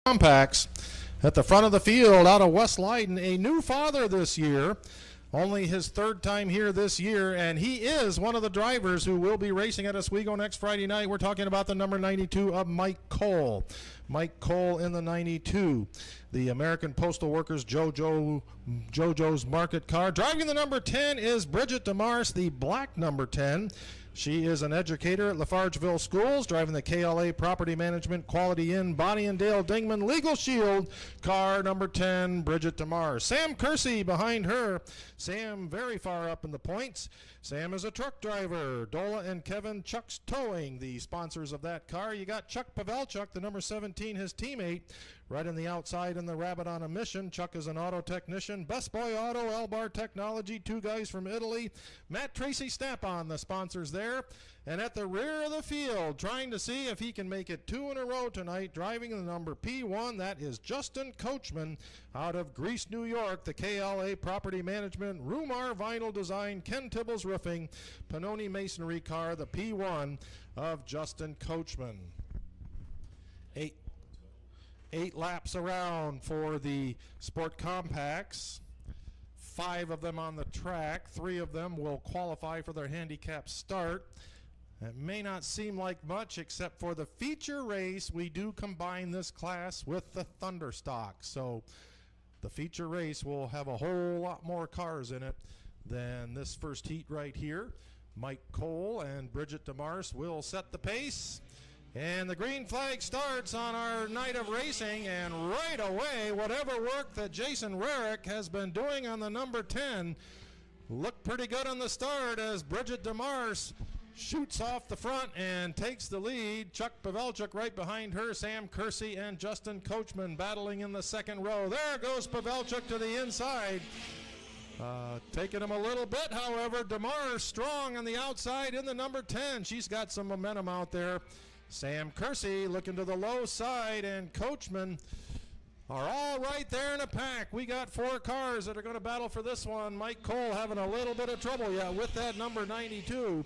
Compacts at the front of the field out of West Leyden, a new father this year. Only his third time here this year, and he is one of the drivers who will be racing at Oswego next Friday night. We're talking about the number 92 of Mike Cole. Mike Cole in the 92. The American Postal Workers JoJo's Market car. Driving the number 10 is Bridget DeMars, the black number 10. She is an educator at Lafargeville Schools, driving the KLA Property Management Quality Inn Bonnie and Dale Dingman Legal Shield car number 10, Bridget DeMars. Sam Kersey behind her. Sam very far up in the points. Sam is a truck driver. Dola and Kevin Chuck's Towing, the sponsors of that car. You got Chuck Pavelchuk, the number 17, his teammate, right on the outside in the Rabbit on a Mission. Chuck is an auto technician. Best Boy Auto, Elbar Technology, two guys from Italy. Matt Tracy Snap-on, the sponsors there. And at the rear of the field, trying to see if he can make it two in a row tonight, driving the number P1, that is Justin Coachman out of Greece, New York, the KLA Property Management, Rumar Vinyl Design, Ken Tibbles Roofing, Pannoni Masonry car, the P1 of Justin Coachman. Eight laps around for the Sport Compacts. 5 of them on the track. 3 of them will qualify for their handicap start. It may not seem like much, except for the feature race. We do combine this class with the Thunderstock. So the feature race will have a whole lot more cars in it than this first heat right here. Mike Cole and Bridget DeMars will set the pace. And the green flag starts on our night of racing, and right away, whatever work that Jason Rarick has been doing on the number 10 looked pretty good on the start as Bridget DeMars shoots off the front and takes the lead. Chuck Pavelchuk right behind her. Sam Kersey and Justin Coachman battling in the second row. There goes Pavelchuk to the inside. Taking him a little bit, however. DeMars strong on the outside in the number 10. She's got some momentum out there. Sam Kersey looking to the low side, and Coachman are all right there in a pack. We got 4 cars that are going to battle for this one. Mike Cole having a little bit of trouble yet with that number 92.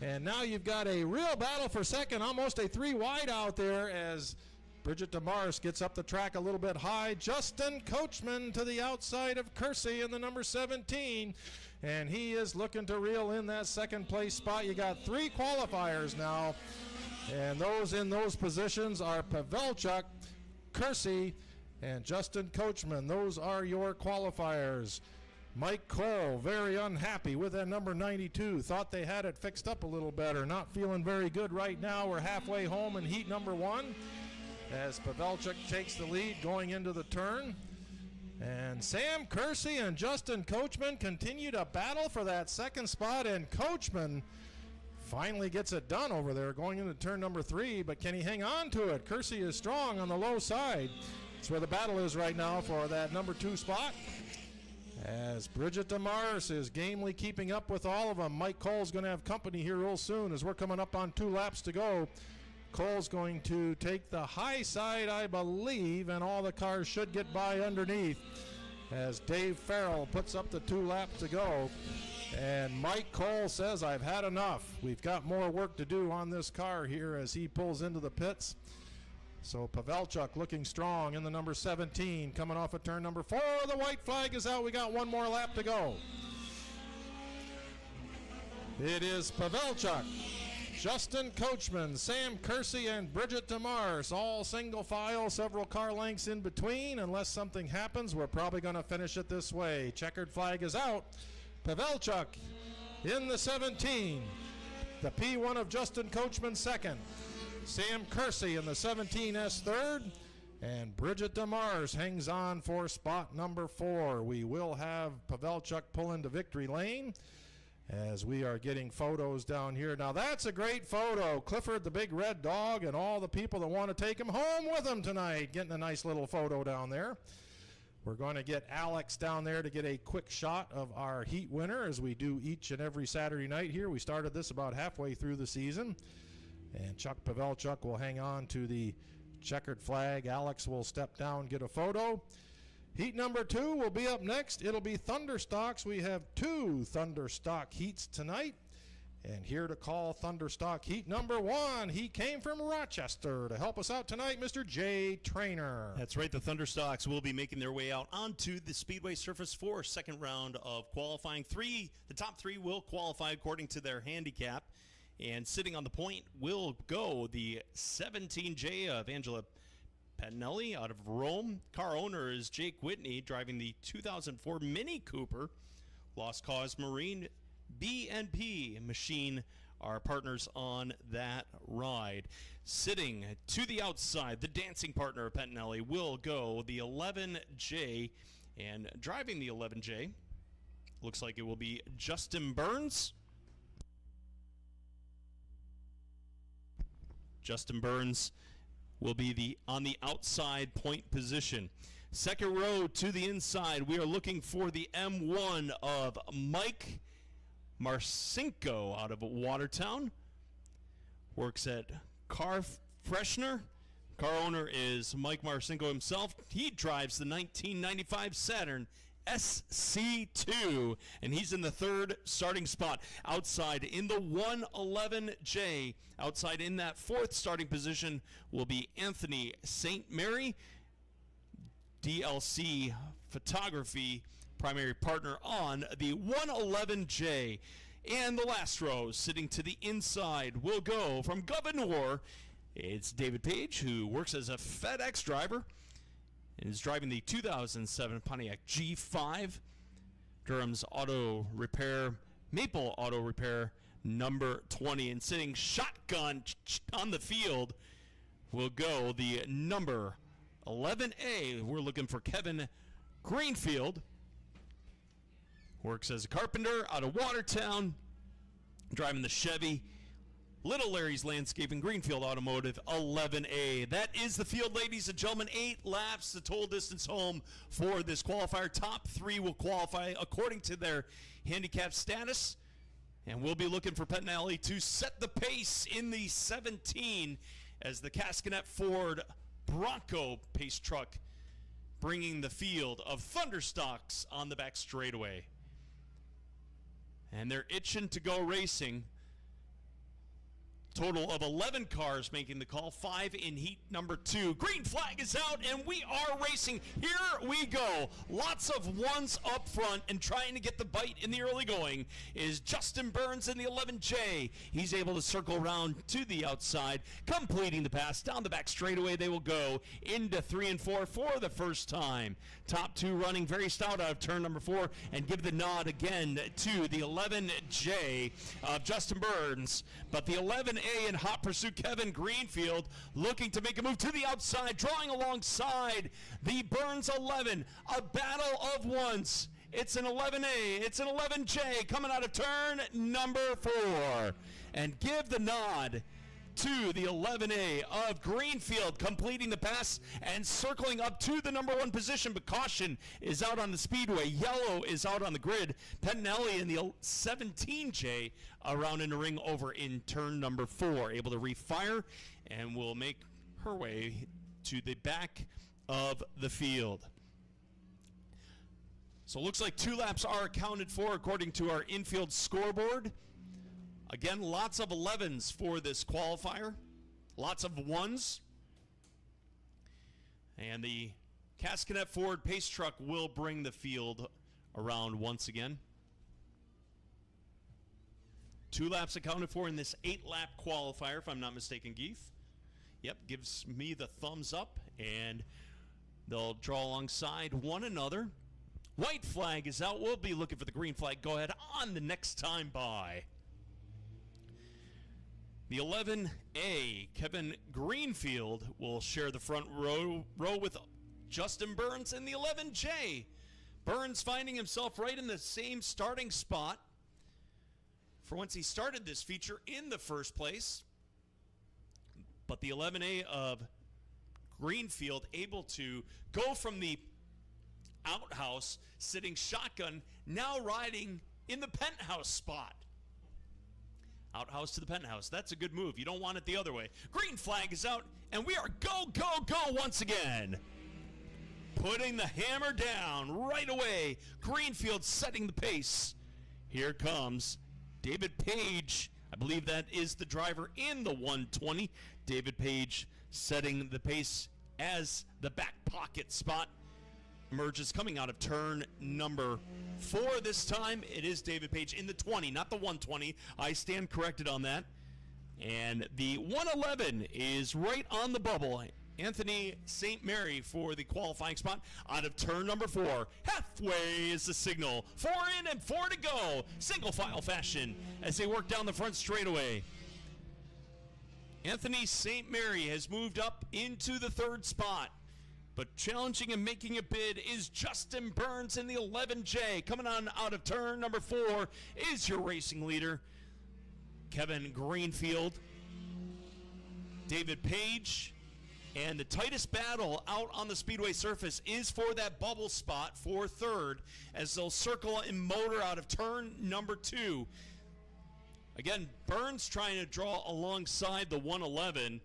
And now you've got a real battle for second, almost a 3 wide out there as Bridget DeMars gets up the track a little bit high. Justin Coachman to the outside of Kersey in the number 17. And he is looking to reel in that second place spot. You got 3 qualifiers now. And those in those positions are Pavelchuk, Kersey, and Justin Coachman. Those are your qualifiers. Mike Cole, very unhappy with that number 92. Thought they had it fixed up a little better. Not feeling very good right now. We're halfway home in heat number 1 as Pavelchuk takes the lead going into the turn. And Sam Kersey and Justin Coachman continue to battle for that second spot, and Coachman finally gets it done over there going into turn number 3, but can he hang on to it? Kersey is strong on the low side. That's where the battle is right now for that number 2 spot, as Bridget DeMars is gamely keeping up with all of them. Mike Cole's going to have company here real soon as we're coming up on 2 laps to go. Cole's going to take the high side, I believe, and all the cars should get by underneath as Dave Farrell puts up the 2 laps to go. And Mike Cole says, I've had enough. We've got more work to do on this car here as he pulls into the pits. So Pavelchuk looking strong in the number 17, coming off of turn number 4. The white flag is out. We got 1 more lap to go. It is Pavelchuk, Justin Coachman, Sam Kersey, and Bridget DeMars, all single file, several car lengths in between. Unless something happens, we're probably going to finish it this way. Checkered flag is out. Pavelchuk in the 17. The P1 of Justin Coachman second. Sam Kersey in the 17S third. And Bridget DeMars hangs on for spot number 4. We will have Pavelchuk pull into victory lane as we are getting photos down here. Now that's a great photo. Clifford, the big red dog, and all the people that want to take him home with them tonight. Getting a nice little photo down there. We're going to get Alex down there to get a quick shot of our heat winner, as we do each and every Saturday night here. We started this about halfway through the season. And Chuck Pavelchuk will hang on to the checkered flag. Alex will step down, get a photo. Heat number 2 will be up next. It'll be Thunderstocks. We have 2 Thunderstock heats tonight. And here to call Thunderstock Heat number 1, he came from Rochester to help us out tonight, Mr. Jay Trainer. That's right, the Thunderstocks will be making their way out onto the Speedway surface for second round of qualifying. The top three will qualify according to their handicap. And sitting on the point will go the 17J of Angela Patinelli out of Rome. Car owner is Jake Whitney, driving the 2004 Mini Cooper. Lost Cause Marine BNP Machine are partners on that ride. Sitting to the outside, the dancing partner of Patinelli will go the 11J. And driving the 11J, looks like it will be Justin Burns. Justin Burns will be on the outside point position. Second row to the inside, we are looking for the M1 of Mike Marcinko out of Watertown. Works at Car Freshener. Car owner is Mike Marcinko himself. He drives the 1995 Saturn SC2, and he's in the third starting spot. Outside in the 111J, outside in that fourth starting position will be Anthony St. Mary, DLC Photography, primary partner on the 111J. And the last row, sitting to the inside, will go from Governor. It's David Page, who works as a FedEx driver and is driving the 2007 Pontiac G5. Durham's Auto Repair, Maple Auto Repair, number 20. And sitting shotgun on the field will go the number 11A. We're looking for Kevin Greenfield. Works as a carpenter out of Watertown, driving the Chevy. Little Larry's Landscaping, Greenfield Automotive, 11A. That is the field, ladies and gentlemen. 8 laps, the total distance home for this qualifier. Top 3 will qualify according to their handicap status. And we'll be looking for Patinelli to set the pace in the 17 as the Cascanet Ford Bronco pace truck bringing the field of Thunderstocks on the back straightaway. And they're itching to go racing. Total of 11 cars making the call, 5 in heat number 2. Green flag is out, and we are racing. Here we go. Lots of ones up front, and trying to get the bite in the early going is Justin Burns in the 11J. He's able to circle around to the outside, completing the pass. Down the back straightaway they will go into 3 and 4 for the first time. Top 2 running very stout out of turn number 4, and give the nod again to the 11J of Justin Burns. But the 11A in hot pursuit, Kevin Greenfield, looking to make a move to the outside, drawing alongside the Burns 11. A battle of ones. It's an 11A, it's an 11J coming out of turn number 4. And give the nod to the 11A of Greenfield, completing the pass and circling up to the number 1 position. But caution is out on the speedway. Yellow is out on the grid. Patinelli in the 17J around in the ring over in turn number 4. Able to refire and will make her way to the back of the field. So it looks like 2 laps are accounted for according to our infield scoreboard. Again, lots of 11s for this qualifier. Lots of 1s. And the Cascanet Ford pace truck will bring the field around once again. 2 laps accounted for in this 8-lap qualifier, if I'm not mistaken, Geef. Yep, gives me the thumbs up, and they'll draw alongside one another. White flag is out. We'll be looking for the green flag. Go ahead on the next time by. The 11A, Kevin Greenfield, will share the front row with Justin Burns in the 11J. Burns finding himself right in the same starting spot for once he started this feature in the first place. But the 11A of Greenfield able to go from the outhouse, sitting shotgun, now riding in the penthouse spot. Outhouse to the penthouse. That's a good move. You don't want it the other way. Green flag is out, and we are go, go, go once again. Putting the hammer down right away. Greenfield setting the pace. Here comes David Page I believe that is the driver in the 120. David Page setting the pace as the back pocket spot emerges coming out of turn number 4 this time. It is David Page in the 20, not the 120. I stand corrected on that. And the 111 is right on the bubble. Anthony St. Mary for the qualifying spot out of turn number 4. Halfway is the signal. 4 in and 4 to go. Single file fashion as they work down the front straightaway. Anthony St. Mary has moved up into the 3rd spot. But challenging and making a bid is Justin Burns in the 11J. Coming on out of turn number 4 is your racing leader, Kevin Greenfield. David Page. And the tightest battle out on the speedway surface is for that bubble spot for 3rd as they'll circle and motor out of turn number 2. Again, Burns trying to draw alongside the 111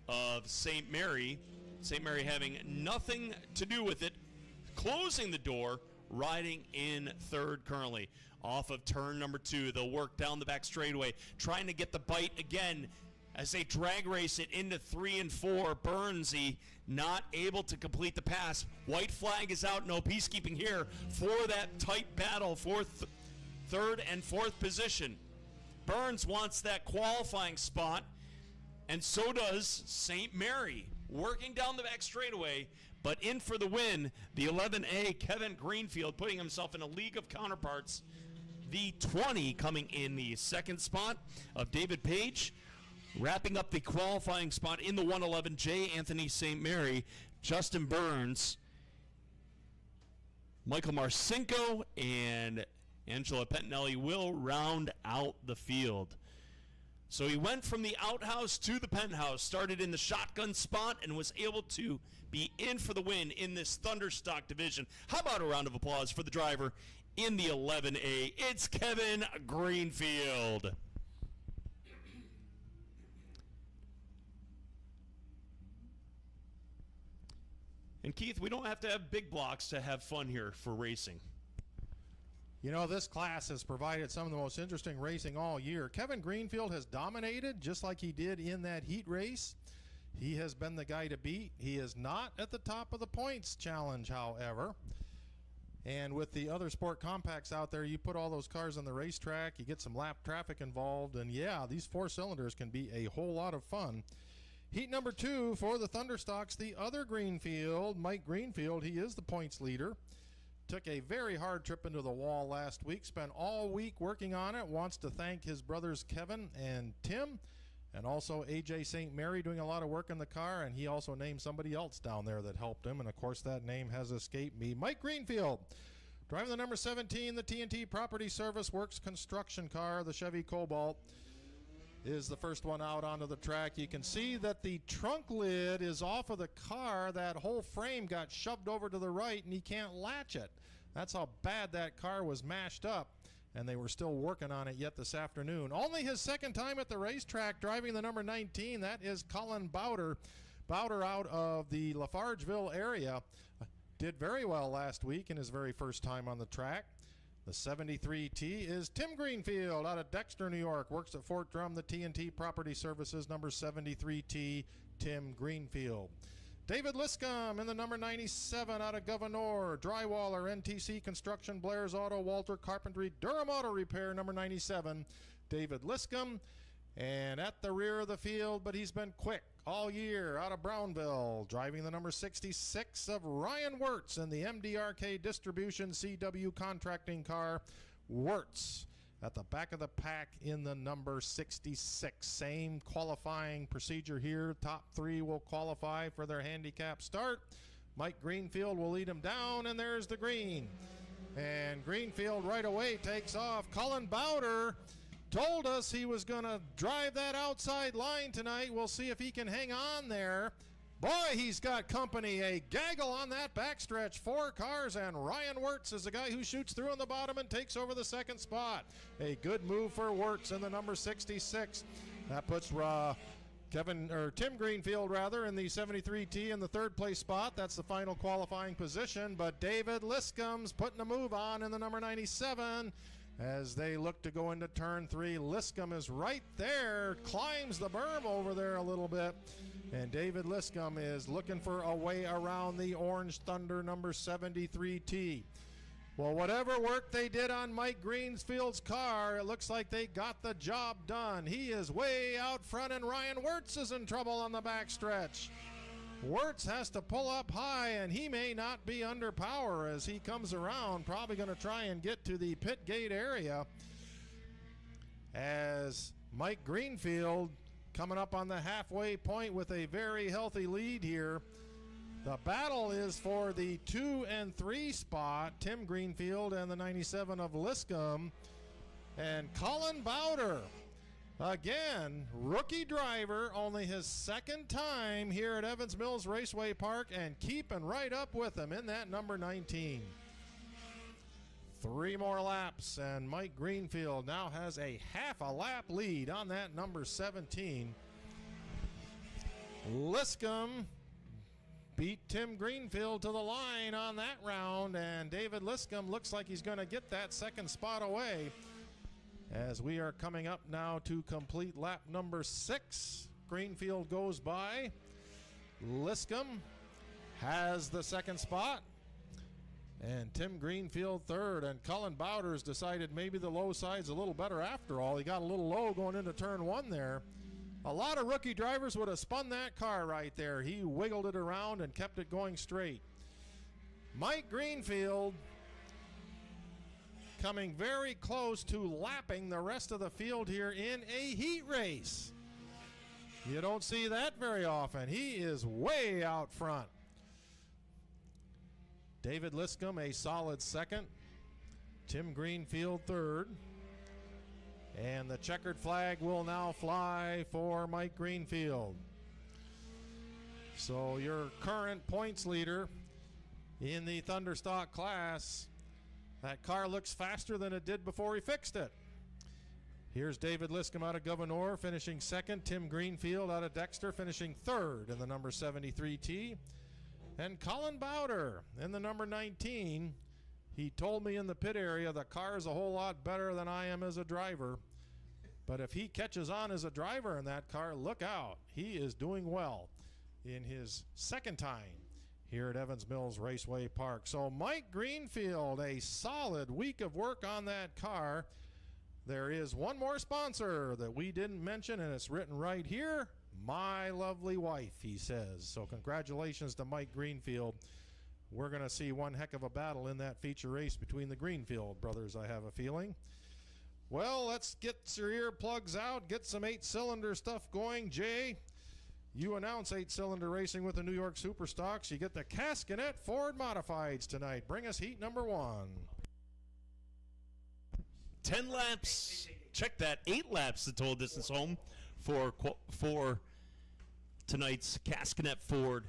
of St. Mary. St. Mary having nothing to do with it. Closing the door, riding in 3rd currently. Off of turn number 2, they'll work down the back straightaway, trying to get the bite again as they drag race it into 3 and 4. Burnsy not able to complete the pass. White flag is out, no peacekeeping here for that tight battle for 3rd and 4th position. Burns wants that qualifying spot, and so does St. Mary. Working down the back straightaway, but in for the win, the 11A, Kevin Greenfield, putting himself in a league of counterparts. The 20 coming in the 2nd spot of David Page. Wrapping up the qualifying spot in the 111J, Anthony St. Mary, Justin Burns, Michael Marcinko, and Angela Pettinelli will round out the field. So he went from the outhouse to the penthouse, started in the shotgun spot, and was able to be in for the win in this Thunderstock division. How about a round of applause for the driver in the 11A? It's Kevin Greenfield. And Keith, we don't have to have big blocks to have fun here for racing. You know, this class has provided some of the most interesting racing all year. Kevin Greenfield has dominated just like he did in that heat race. He has been the guy to beat. He is not at the top of the points challenge, however. And with the other sport compacts out there, you put all those cars on the racetrack, you get some lap traffic involved, and yeah, these 4 cylinders can be a whole lot of fun. Heat number 2 for the Thunderstocks, the other Greenfield, Mike Greenfield. He is the points leader. Took a very hard trip into the wall last week, spent all week working on it. Wants to thank his brothers Kevin and Tim, and also AJ St. Mary doing a lot of work in the car, and he also named somebody else down there that helped him, and of course that name has escaped me. Mike Greenfield, driving the number 17, the TNT Property Service Works construction car, the Chevy Cobalt, is the first one out onto the track. You can see that the trunk lid is off of the car. That whole frame got shoved over to the right, and he can't latch it. That's how bad that car was mashed up, and they were still working on it yet this afternoon. Only his 2nd time at the racetrack driving the number 19. That is Colin Bowder. Bowder out of the Lafargeville area. Did very well last week in his very first time on the track. The 73T is Tim Greenfield out of Dexter, New York. Works at Fort Drum, the TNT Property Services, number 73T, Tim Greenfield. David Liscombe in the number 97 out of Governor. Drywaller, NTC Construction, Blair's Auto, Walter Carpentry, Durham Auto Repair, number 97, David Liscombe. And at the rear of the field, but he's been quick all year, out of Brownville, driving the number 66 of Ryan Wirtz in the MDRK Distribution CW contracting car. Wirtz at the back of the pack in the number 66. Same qualifying procedure here. Top 3 will qualify for their handicap start. Mike Greenfield will lead them down, and there's the green. And Greenfield right away takes off. Colin Bowder told us he was going to drive that outside line tonight. We'll see if he can hang on there. Boy, he's got company. A gaggle on that backstretch. 4 cars, and Ryan Wirtz is the guy who shoots through in the bottom and takes over the 2nd spot. A good move for Wirtz in the number 66. That puts Tim Greenfield in the 73T in the 3rd place spot. That's the final qualifying position. But David Liscombe's putting a move on in the number 97. As they look to go into turn 3, Liscombe is right there, climbs the berm over there a little bit. And David Liscombe is looking for a way around the Orange Thunder number 73T. Well, whatever work they did on Mike Greensfield's car, it looks like they got the job done. He is way out front, and Ryan Wirtz is in trouble on the backstretch. Wirtz has to pull up high, and he may not be under power as he comes around, probably going to try and get to the pit gate area. As Mike Greenfield coming up on the halfway point with a very healthy lead here. The battle is for the 2 and 3 spot, Tim Greenfield and the 97 of Liscombe. And Colin Bowder, again, rookie driver, only his second time here at Evans Mills Raceway Park, and keeping right up with him in that number 19. 3 more laps, and Mike Greenfield now has a half a lap lead on that number 17. Liscombe beat Tim Greenfield to the line on that round, and David Liscombe looks like he's going to get that second spot away as we are coming up now to complete lap number 6. Greenfield goes by. Liscombe has the second spot, and Tim Greenfield third, and Cullen Bowders decided maybe the low side's a little better after all. He got a little low going into turn 1 there. A lot of rookie drivers would have spun that car right there. He wiggled it around and kept it going straight. Mike Greenfield coming very close to lapping the rest of the field here in a heat race. You don't see that very often. He is way out front. David Liscombe a solid second. Tim Greenfield third. And the checkered flag will now fly for Mike Greenfield. So your current points leader in the Thunderstock class, that car looks faster than it did before he fixed it. Here's David Liscombe out of Gouverneur finishing second. Tim Greenfield out of Dexter finishing third in the number 73T. And Colin Bowder in the number 19. He told me in the pit area the car is a whole lot better than I am as a driver. But if he catches on as a driver in that car, look out. He is doing well in his second time here at Evans Mills Raceway Park. So Mike Greenfield, a solid week of work on that car. There is one more sponsor that we didn't mention, and it's written right here, My Lovely Wife, he says. So congratulations to Mike Greenfield. We're going to see one heck of a battle in that feature race between the Greenfield brothers, I have a feeling. Well, let's get your earplugs out, get some 8-cylinder stuff going. Jay, you announce 8-cylinder racing with the New York Superstocks. You get the Cascanet Ford Modifieds tonight. Bring us heat number 1. 10 laps. Check that. 8 laps the total distance home for tonight's Cascanet Ford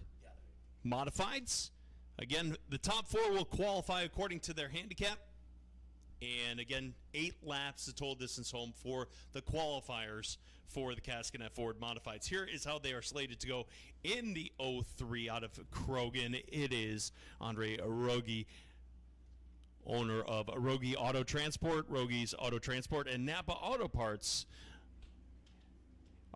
Modifieds. Again, the top 4 will qualify according to their handicap. And again, 8 laps the total distance home for the qualifiers for the Cascanet Ford Modifieds. Here is how they are slated to go in the 03 out of Krogan. It is Andre Rogi, owner of Rogi Auto Transport, Rogi's Auto Transport, and Napa Auto Parts.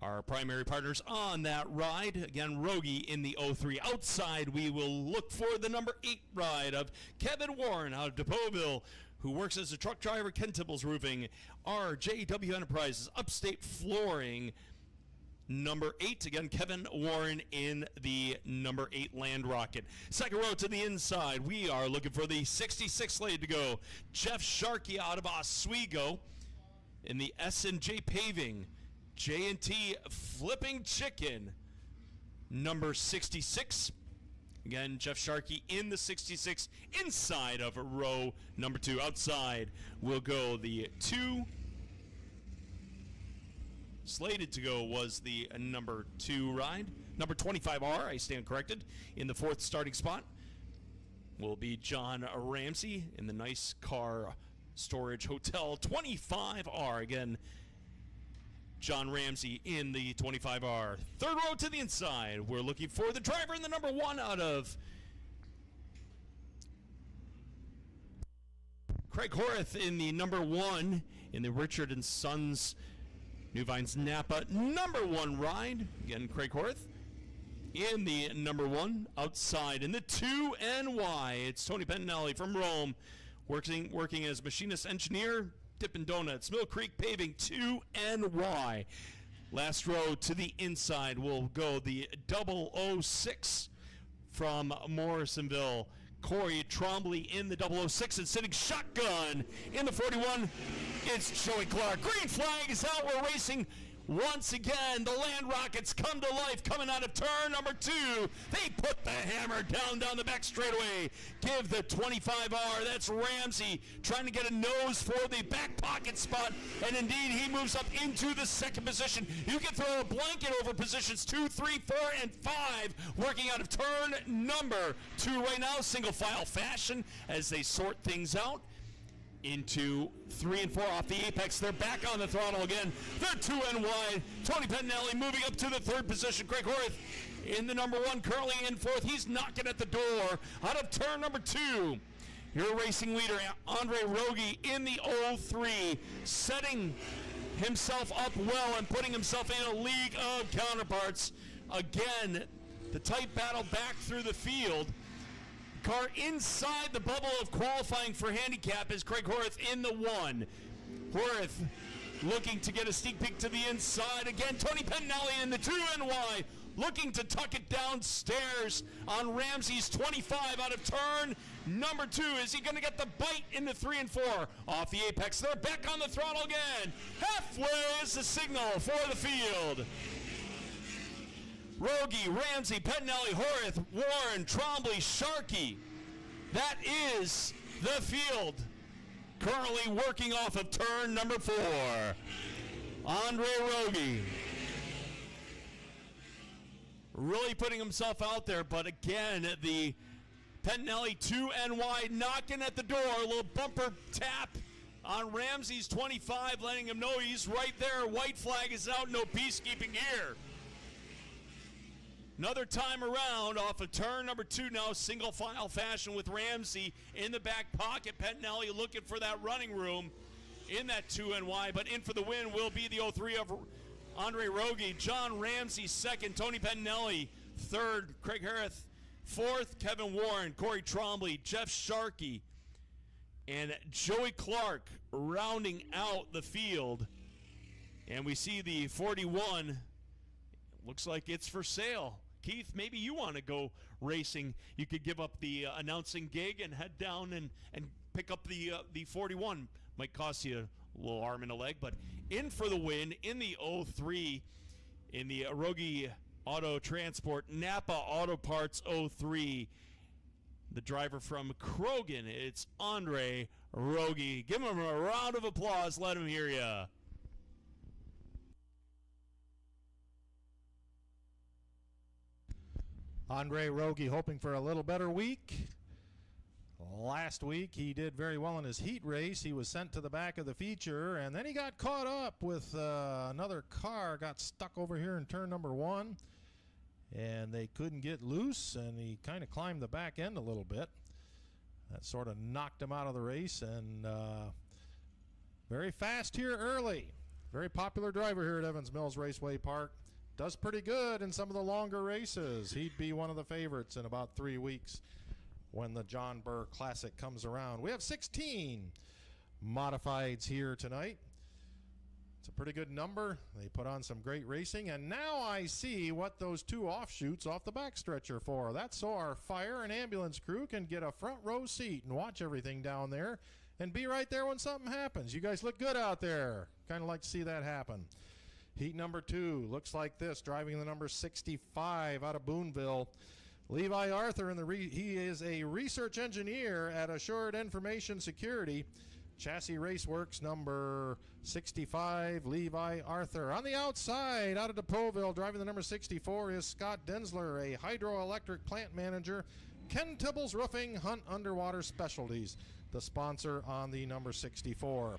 Our primary partners on that ride. Again, Rogi in the 03. Outside, we will look for the number 8 ride of Kevin Warren out of Depauville, who works as a truck driver. Ken Tibble's Roofing. RJW Enterprises, Upstate Flooring. Number 8, again, Kevin Warren in the number 8 Land Rocket. Second row to the inside, we are looking for the 66 lane to go. Jeff Sharkey out of Oswego in the S&J Paving. J&T Flipping Chicken, number 66. Again, Jeff Sharkey in the 66 inside of row number 2. Outside will go the 2. Slated to go was the number 2 ride. Number 25R, I stand corrected, in the 4th starting spot will be John Ramsey in the nice car storage hotel 25R. Again, John Ramsey in the 25R. Third row to the inside, we're looking for the driver in the number 1 out of Craig Horace in the number 1 in the Richard and Sons New Vines Napa number 1 ride. Again, Craig Horace in the number 1 outside. In the 2NY, it's Tony Pentinelli from Rome, working as machinist engineer, Dippin' Donuts, Mill Creek Paving 2NY. Last row to the inside will go the 006 from Morrisonville. Corey Trombley in the 006 and sitting shotgun in the 41. It's Joey Clark. Green flag is out. We're racing once again. The Land Rockets come to life coming out of turn number 2. They put the hammer down the back straightaway. Give the 25R. That's Ramsey trying to get a nose for the back pocket spot. And indeed, he moves up into the second position. You can throw a blanket over positions 2, 3, 4, and 5. Working out of turn number 2 right now. Single file fashion as they sort things out. Into 3 and 4 off the apex. They're back on the throttle again. They're 2NY. Tony Pentinelli moving up to the 3rd position. Craig Horace in the number 1, currently in 4th. He's knocking at the door out of turn number 2. Your racing leader, Andre Rogi, in the 03, setting himself up well and putting himself in a league of counterparts. Again, the tight battle back through the field. Car inside the bubble of qualifying for handicap is Craig Horace in the 1. Horace looking to get a sneak peek to the inside. Again, Tony Pentinelli in the 2NY looking to tuck it downstairs on Ramsey's 25 out of turn number 2. Is he going to get the bite in the 3 and 4 off the apex? They're back on the throttle again. Halfway is the signal for the field. Rogi, Ramsey, Pentinelli, Horace, Warren, Trombley, Sharkey. That is the field currently working off of turn number 4. Andre Rogi really putting himself out there, but again, the Pentinelli 2NY knocking at the door. A little bumper tap on Ramsey's 25, letting him know he's right there. White flag is out, no peacekeeping here. Another time around off of turn number 2 now, single file fashion with Ramsey in the back pocket. Pentinelli looking for that running room in that 2NY, but in for the win will be the 03 of Andre Rogi. John Ramsey 2nd, Tony Pentinelli 3rd, Craig Horace 4th, Kevin Warren, Corey Trombley, Jeff Sharkey, and Joey Clark rounding out the field. And we see the 41, looks like it's for sale. Keith, maybe you want to go racing. You could give up the announcing gig and head down and pick up the 41. Might cost you a little arm and a leg, but in for the win in the 03 in the Rogi Auto Transport Napa Auto Parts 03. The driver from Krogan, it's Andre Rogi. Give him a round of applause. Let him hear you. Andre Rogi hoping for a little better week. Last week he did very well in his heat race. He was sent to the back of the feature, and then he got caught up with another car, got stuck over here in turn number 1, and they couldn't get loose, and he kind of climbed the back end a little bit. That sort of knocked him out of the race, and very fast here early. Very popular driver here at Evans Mills Raceway Park. Does pretty good in some of the longer races. He'd be one of the favorites in about 3 weeks when the John Burr Classic comes around. We have 16 modifieds here tonight. It's a pretty good number. They put on some great racing, and now I see what those 2 offshoots off the backstretch are for. That's so our fire and ambulance crew can get a front row seat and watch everything down there and be right there when something happens. You guys look good out there. Kind of like to see that happen. Heat number 2 looks like this, driving the number 65 out of Boonville. Levi Arthur, he is a research engineer at Assured Information Security. Chassis Raceworks number 65, Levi Arthur. On the outside, out of DePauville, driving the number 64 is Scott Densler, a hydroelectric plant manager. Ken Tibbles Roofing, Hunt Underwater Specialties, the sponsor on the number 64.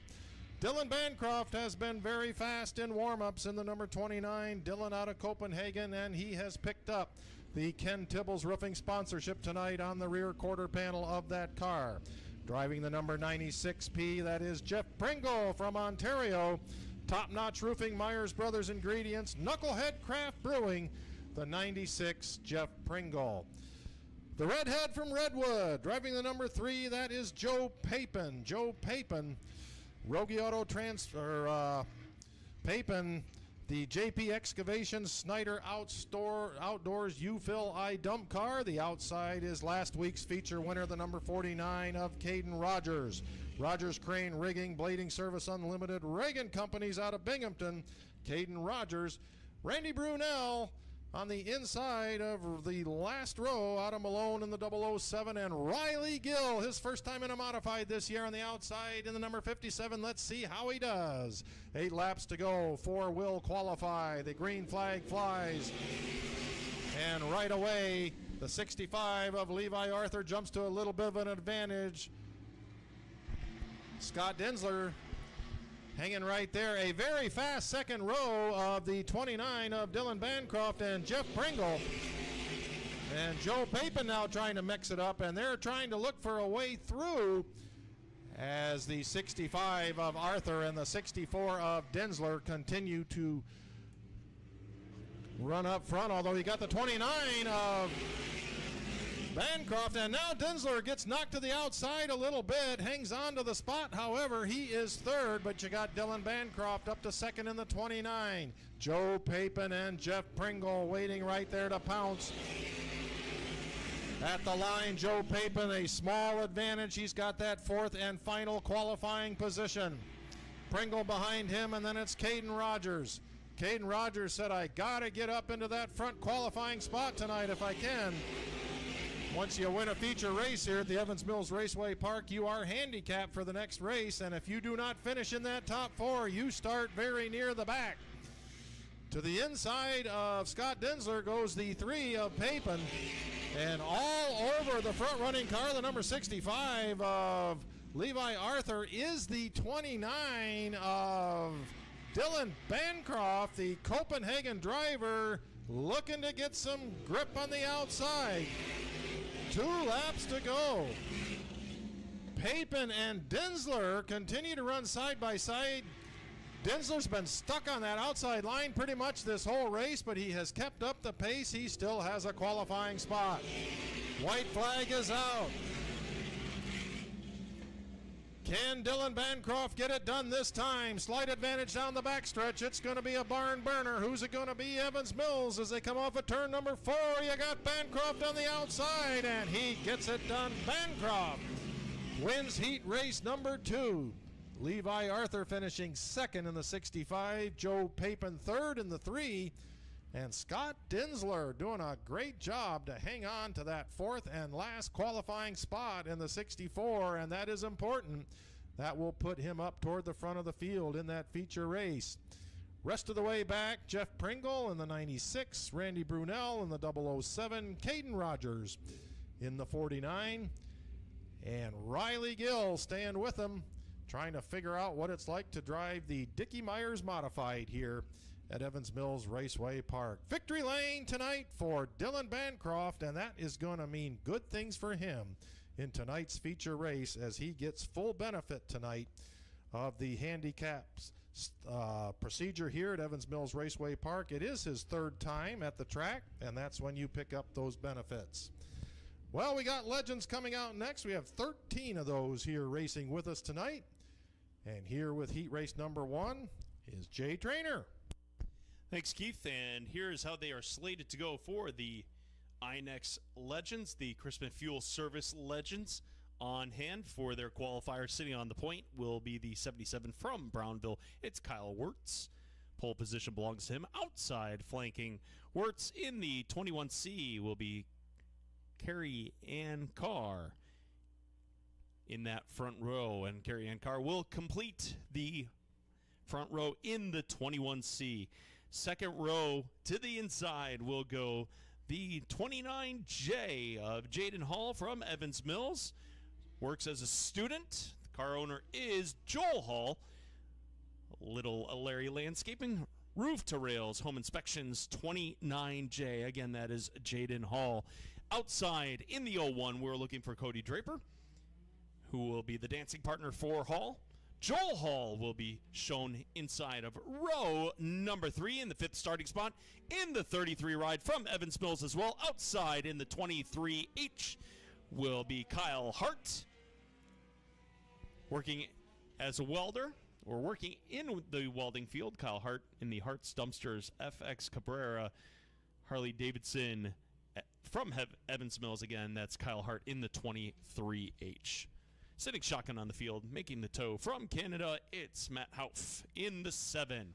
Dylan Bancroft has been very fast in warm-ups in the number 29. Dylan out of Copenhagen, and he has picked up the Ken Tibbles Roofing sponsorship tonight on the rear quarter panel of that car. Driving the number 96P, that is Jeff Pringle from Ontario. Top Notch Roofing, Myers Brothers Ingredients, Knucklehead Craft Brewing, the 96 Jeff Pringle. The Redhead from Redwood, driving the number 3, that is Joe Papin. Joe Papin, Rogie Auto Transfer, Papin, the JP Excavation Snyder Outdoors U-Fill I-Dump Car. The outside is last week's feature winner, the number 49 of Caden Rogers. Rogers Crane Rigging, Blading Service Unlimited, Reagan Companies out of Binghamton. Caden Rogers. Randy Brunel on the inside of the last row out of Malone in the 007, and Riley Gill, his first time in a modified this year, on the outside in the number 57. Let's see how he does. 8 laps to go. 4 will qualify. The green flag flies. And right away, the 65 of Levi Arthur jumps to a little bit of an advantage. Scott Densler hanging right there. A very fast second row of the 29 of Dylan Bancroft and Jeff Pringle. And Joe Papin now trying to mix it up, and they're trying to look for a way through as the 65 of Arthur and the 64 of Densler continue to run up front, although he got the 29 of Bancroft, and now Densler gets knocked to the outside a little bit, hangs on to the spot. However, he is third, but you got Dylan Bancroft up to second in the 29. Joe Papin and Jeff Pringle waiting right there to pounce. At the line, Joe Papin, a small advantage. He's got that fourth and final qualifying position. Pringle behind him, and then it's Caden Rogers. Caden Rogers said, I got to get up into that front qualifying spot tonight if I can. Once you win a feature race here at the Evans Mills Raceway Park, you are handicapped for the next race, and if you do not finish in that top 4, you start very near the back. To the inside of Scott Densler goes the 3 of Papin, and all over the front-running car, the number 65 of Levi Arthur is the 29 of Dylan Bancroft, the Copenhagen driver, looking to get some grip on the outside. 2 laps to go. Papin and Densler continue to run side by side. Densler's been stuck on that outside line pretty much this whole race, but he has kept up the pace. He still has a qualifying spot. White flag is out. Can Dylan Bancroft get it done this time? Slight advantage down the backstretch. It's going to be a barn burner. Who's it going to be? Evans Mills as they come off of turn number 4. You got Bancroft on the outside, and he gets it done. Bancroft wins heat race number 2. Levi Arthur finishing second in the 65. Joe Papin third in the 3. And Scott Densler doing a great job to hang on to that fourth and last qualifying spot in the 64, and that is important. That will put him up toward the front of the field in that feature race. Rest of the way back, Jeff Pringle in the 96, Randy Brunel in the 007, Caden Rogers in the 49, and Riley Gill staying with him, trying to figure out what it's like to drive the Dickie Myers Modified here at Evans Mills Raceway Park. Victory lane tonight for Dylan Bancroft, and that is going to mean good things for him in tonight's feature race as he gets full benefit tonight of the handicaps procedure here at Evans Mills Raceway Park. It is his 3rd time at the track, and that's when you pick up those benefits. Well, we got legends coming out next. We have 13 of those here racing with us tonight. And here with heat race number 1 is Jay Trainer. Thanks, Keith. And here's how they are slated to go for the INEX Legends, the Crispin Fuel Service Legends. On hand for their qualifier sitting on the point will be the 77 from Brownville. It's Kyle Wirtz. Pole position belongs to him. Outside flanking Wirtz in the 21C will be Carrie Ann Carr in that front row. And Carrie Ann Carr will complete the front row in the 21C. Second row to the inside will go the 29J of Jaden Hall from Evans Mills. Works as a student. The car owner is Joel Hall. Little Larry Landscaping. Roof to Rails Home Inspections 29J. Again, that is Jaden Hall. Outside in the 01, we're looking for Cody Draper, who will be the dancing partner for Hall. Joel Hall will be shown inside of row number 3 in the 5th starting spot. In the 33 ride from Evans Mills as well. Outside in the 23H will be Kyle Hart, working as a welder, or working in the welding field. Kyle Hart in the Hart's Dumpsters FX Cabrera Harley Davidson from Evans Mills. Again, that's Kyle Hart in the 23H. Sitting shotgun on the field, making the tow from Canada, it's Matt Hauff in the 7.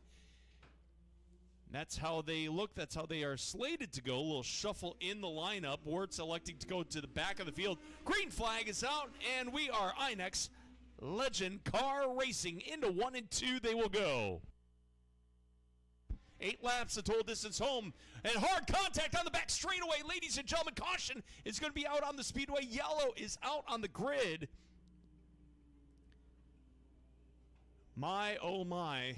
That's how they look. That's how they are slated to go. A little shuffle in the lineup. Wart's electing to go to the back of the field. Green flag is out, and we are INEX Legend Car Racing. Into 1 and 2 they will go. 8 laps, the total distance home, and hard contact on the back straightaway. Ladies and gentlemen, caution is going to be out on the speedway. Yellow is out on the grid. My, oh my.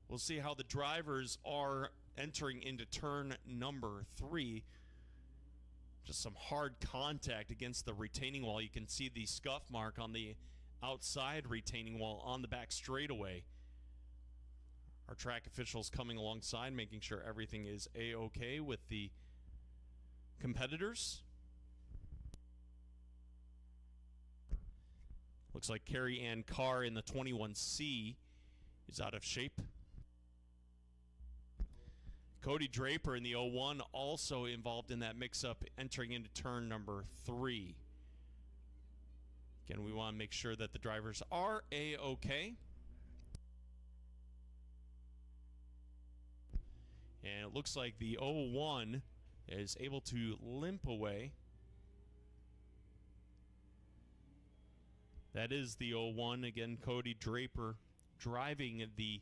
We'll see how the drivers are entering into turn number 3. Just some hard contact against the retaining wall. You can see the scuff mark on the outside retaining wall on the back straightaway. Our track officials coming alongside, making sure everything is A-OK with the competitors. Looks like Carrie Ann Carr in the 21C is out of shape. Cody Draper in the 01 also involved in that mix-up, entering into turn number 3. Again, we want to make sure that the drivers are A-OK. And it looks like the 01 is able to limp away. That is the 01. Again, Cody Draper driving the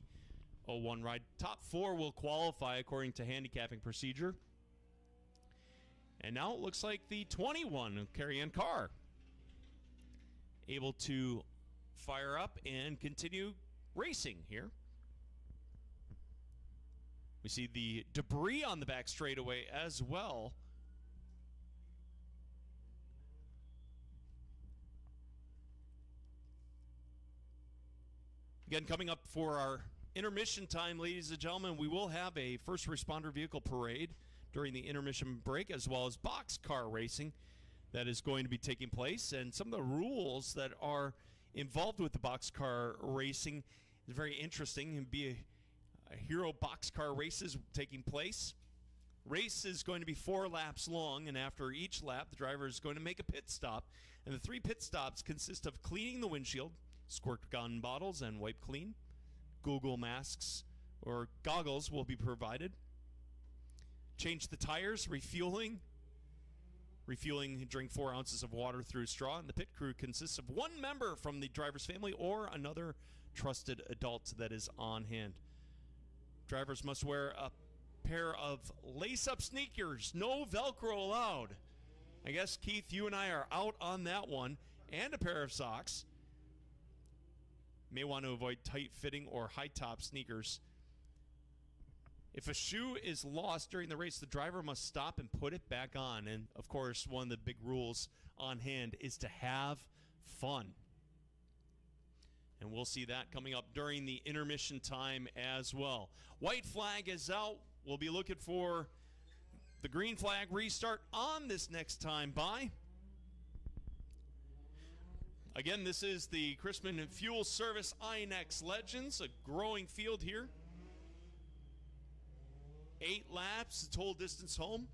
01 ride. Top 4 will qualify according to handicapping procedure. And now it looks like the 21, Carrie Ann Carr, able to fire up and continue racing here. We see the debris on the back straightaway as well. Again, coming up for our intermission time, ladies and gentlemen, we will have a first responder vehicle parade during the intermission break, as well as boxcar racing that is going to be taking place. And some of the rules that are involved with the boxcar racing is very interesting. And be a hero boxcar races taking place. Race is going to be 4 laps long, and after each lap, the driver is going to make a pit stop. And the 3 pit stops consist of cleaning the windshield, squirt gun bottles, and wipe clean. Google masks or goggles will be provided. Change the tires, refueling. Refueling, drink 4 ounces of water through straw. And the pit crew consists of 1 member from the driver's family or another trusted adult that is on hand. Drivers must wear a pair of lace-up sneakers. No Velcro allowed. I guess, Keith, you and I are out on that one. And a pair of socks. May want to avoid tight-fitting or high-top sneakers. If a shoe is lost during the race, the driver must stop and put it back on. And, of course, one of the big rules on hand is to have fun. And we'll see that coming up during the intermission time as well. White flag is out. We'll be looking for the green flag restart on this next time by. Again, this is the Chrisman Fuel Service INEX Legends, a growing field here. 8 laps, the total distance home.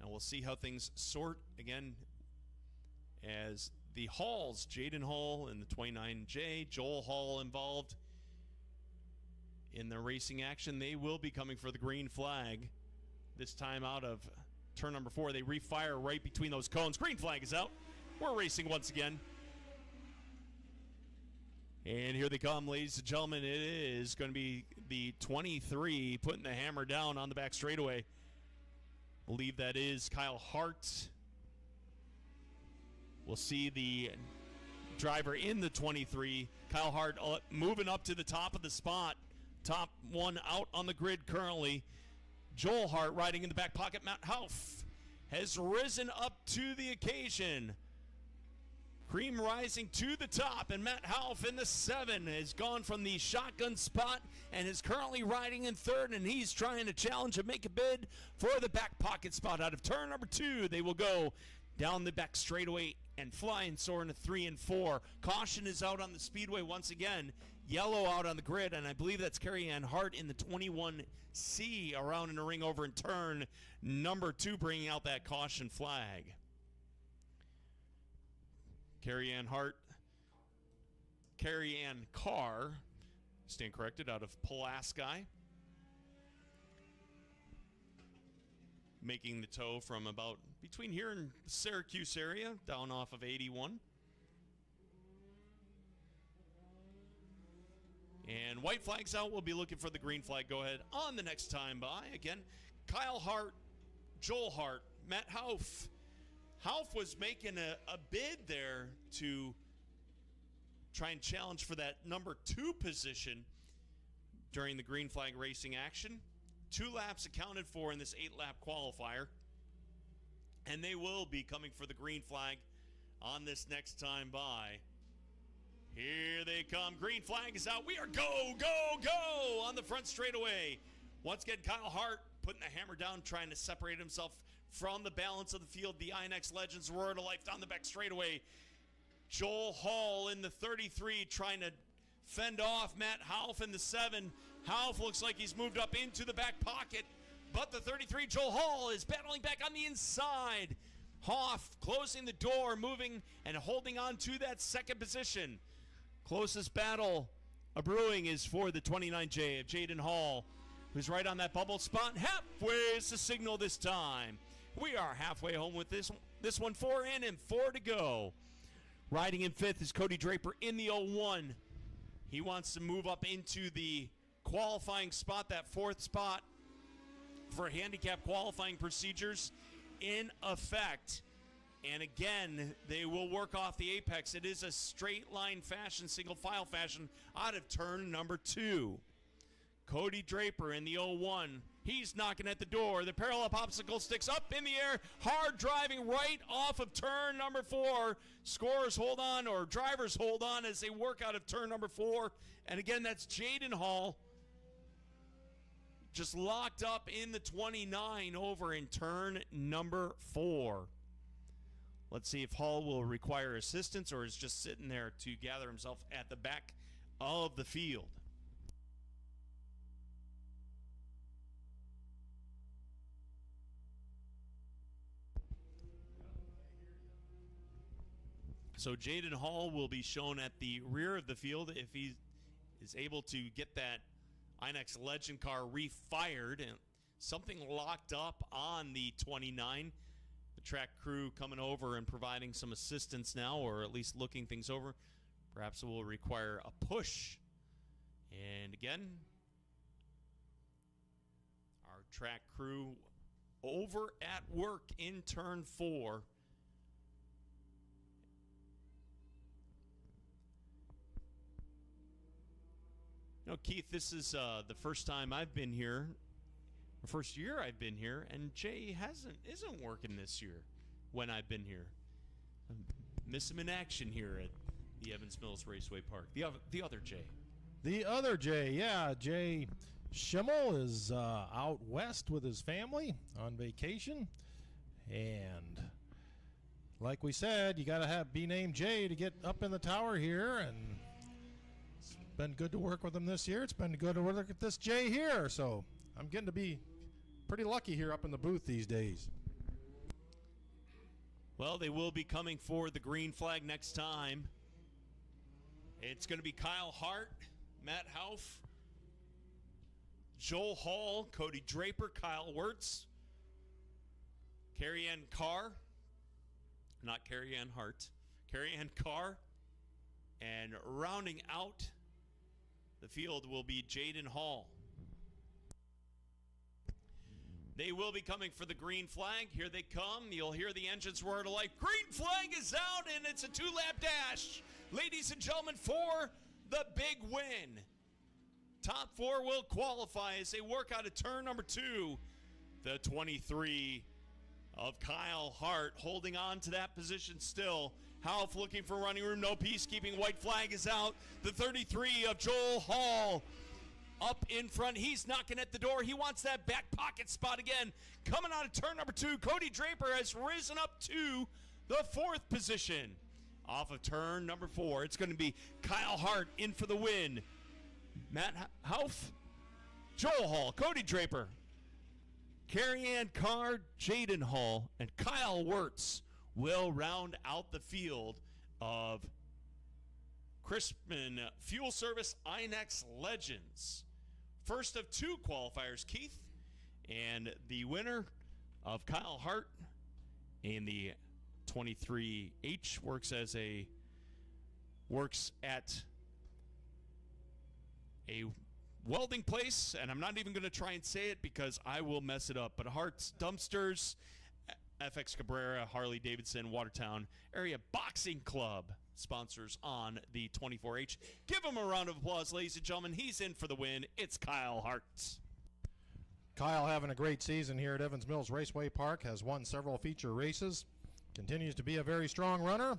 And we'll see how things sort again as the Halls, Jaden Hall in the 29J, Joel Hall involved in the racing action. They will be coming for the green flag. This time out of turn number 4, they refire right between those cones. Green flag is out. We're racing once again. And here they come, ladies and gentlemen. It is going to be the 23 putting the hammer down on the back straightaway. Believe that is Kyle Hart. We'll see the driver in the 23, Kyle Hart, moving up to the top of the spot. top one out on the grid currently. Joel Hart riding in the back pocket. Matt Hauff has risen up to the occasion. Cream rising to the top, and Matt Hauff in the 7 has gone from the shotgun spot and is currently riding in third, and he's trying to challenge and make a bid for the back pocket spot. Out of turn number 2, they will go down the back straightaway and fly and soar into 3 and 4. Caution is out on the speedway once again. Yellow out on the grid, and I believe that's Carrie Ann Hart in the 21C around in the ring over in turn number 2, bringing out that caution flag. Carrie Ann Carr, stand corrected, out of Pulaski. Making the tow from about between here and Syracuse area, down off of 81. And white flag's out. We'll be looking for the green flag. Go ahead on the next time by. Again, Kyle Hart, Joel Hart, Matt Hauff. Hauff was making a bid there to try and challenge for that number 2 position during the green flag racing action. 2 laps accounted for in this 8-lap qualifier. And they will be coming for the green flag on this next time by. Here they come. Green flag is out. We are go, go, go on the front straightaway. Once again, Kyle Hart putting the hammer down, trying to separate himself from the balance of the field. The INX Legends roar to life down the back straightaway. Joel Hall in the 33 trying to fend off Matt Hauff in the 7. Hauff looks like he's moved up into the back pocket, but the 33, Joel Hall, is battling back on the inside. Hauff closing the door, moving and holding on to that second position. Closest battle a brewing is for the 29J of Jaden Hall, who's right on that bubble spot. Halfway is the signal this time. We are halfway home with this one. 4 in and 4 to go. Riding in 5th is Cody Draper in the 01. He wants to move up into the qualifying spot, that 4th spot for handicap qualifying procedures in effect. And again, they will work off the apex. It is a straight line fashion, single file fashion out of turn number 2. Cody Draper in the 01. He's knocking at the door. The parallel popsicle sticks up in the air. Hard driving right off of turn number 4. Scorers hold on, or drivers hold on as they work out of turn number 4. And again, that's Jaden Hall. Just locked up in the 29 over in turn number 4. Let's see if Hall will require assistance or is just sitting there to gather himself at the back of the field. So Jaden Hall will be shown at the rear of the field if he is able to get that INX Legend car refired, and something locked up on the 29. The track crew coming over and providing some assistance now, or at least looking things over. Perhaps it will require a push. And again, our track crew over at work in turn 4. You know, Keith, this is the first time I've been here, the first year I've been here, and Jay isn't working this year when I've been here. I miss him in action here at the Evans Mills Raceway Park. The other Jay. The other Jay, yeah. Jay Schimmel is out west with his family on vacation. And like we said, you got to be named Jay to get up in the tower here, and it's been good to work with him this year. It's been good to work with this Jay here, so I'm getting to be pretty lucky here up in the booth these days. Well, they will be coming for the green flag next time. It's going to be Kyle Hart, Matt Hauff, Joel Hall, Cody Draper, Kyle Wirtz, Carrie Ann Carr, not Carrie Ann Hart, Carrie Ann Carr, and rounding out the field will be Jaden Hall. They will be coming for the green flag. Here they come. You'll hear the engines roar to life. Green flag is out, and it's a 2-lap dash. Ladies and gentlemen, for the big win. Top 4 will qualify as they work out of turn number 2. The 23 of Kyle Hart holding on to that position still. Half looking for running room, no peacekeeping. White flag is out. The 33 of Joel Hall up in front. He's knocking at the door. He wants that back pocket spot again. Coming out of turn number 2, Cody Draper has risen up to the 4th position. Off of turn number 4, it's going to be Kyle Hart in for the win. Matt Hauff, Joel Hall, Cody Draper, Carrie Ann Card, Jaden Hall, and Kyle Wirtz will round out the field of Crispin Fuel Service INEX Legends. First of 2 qualifiers, Keith, and the winner of Kyle Hart in the 23H works at a welding place, and I'm not even going to try and say it because I will mess it up, but Hart's Dumpsters, FX Cabrera, Harley Davidson, Watertown Area Boxing Club sponsors on the 24H. Give him a round of applause, ladies and gentlemen. He's in for the win. It's Kyle Hart. Kyle having a great season here at Evans Mills Raceway Park, has won several feature races, continues to be a very strong runner.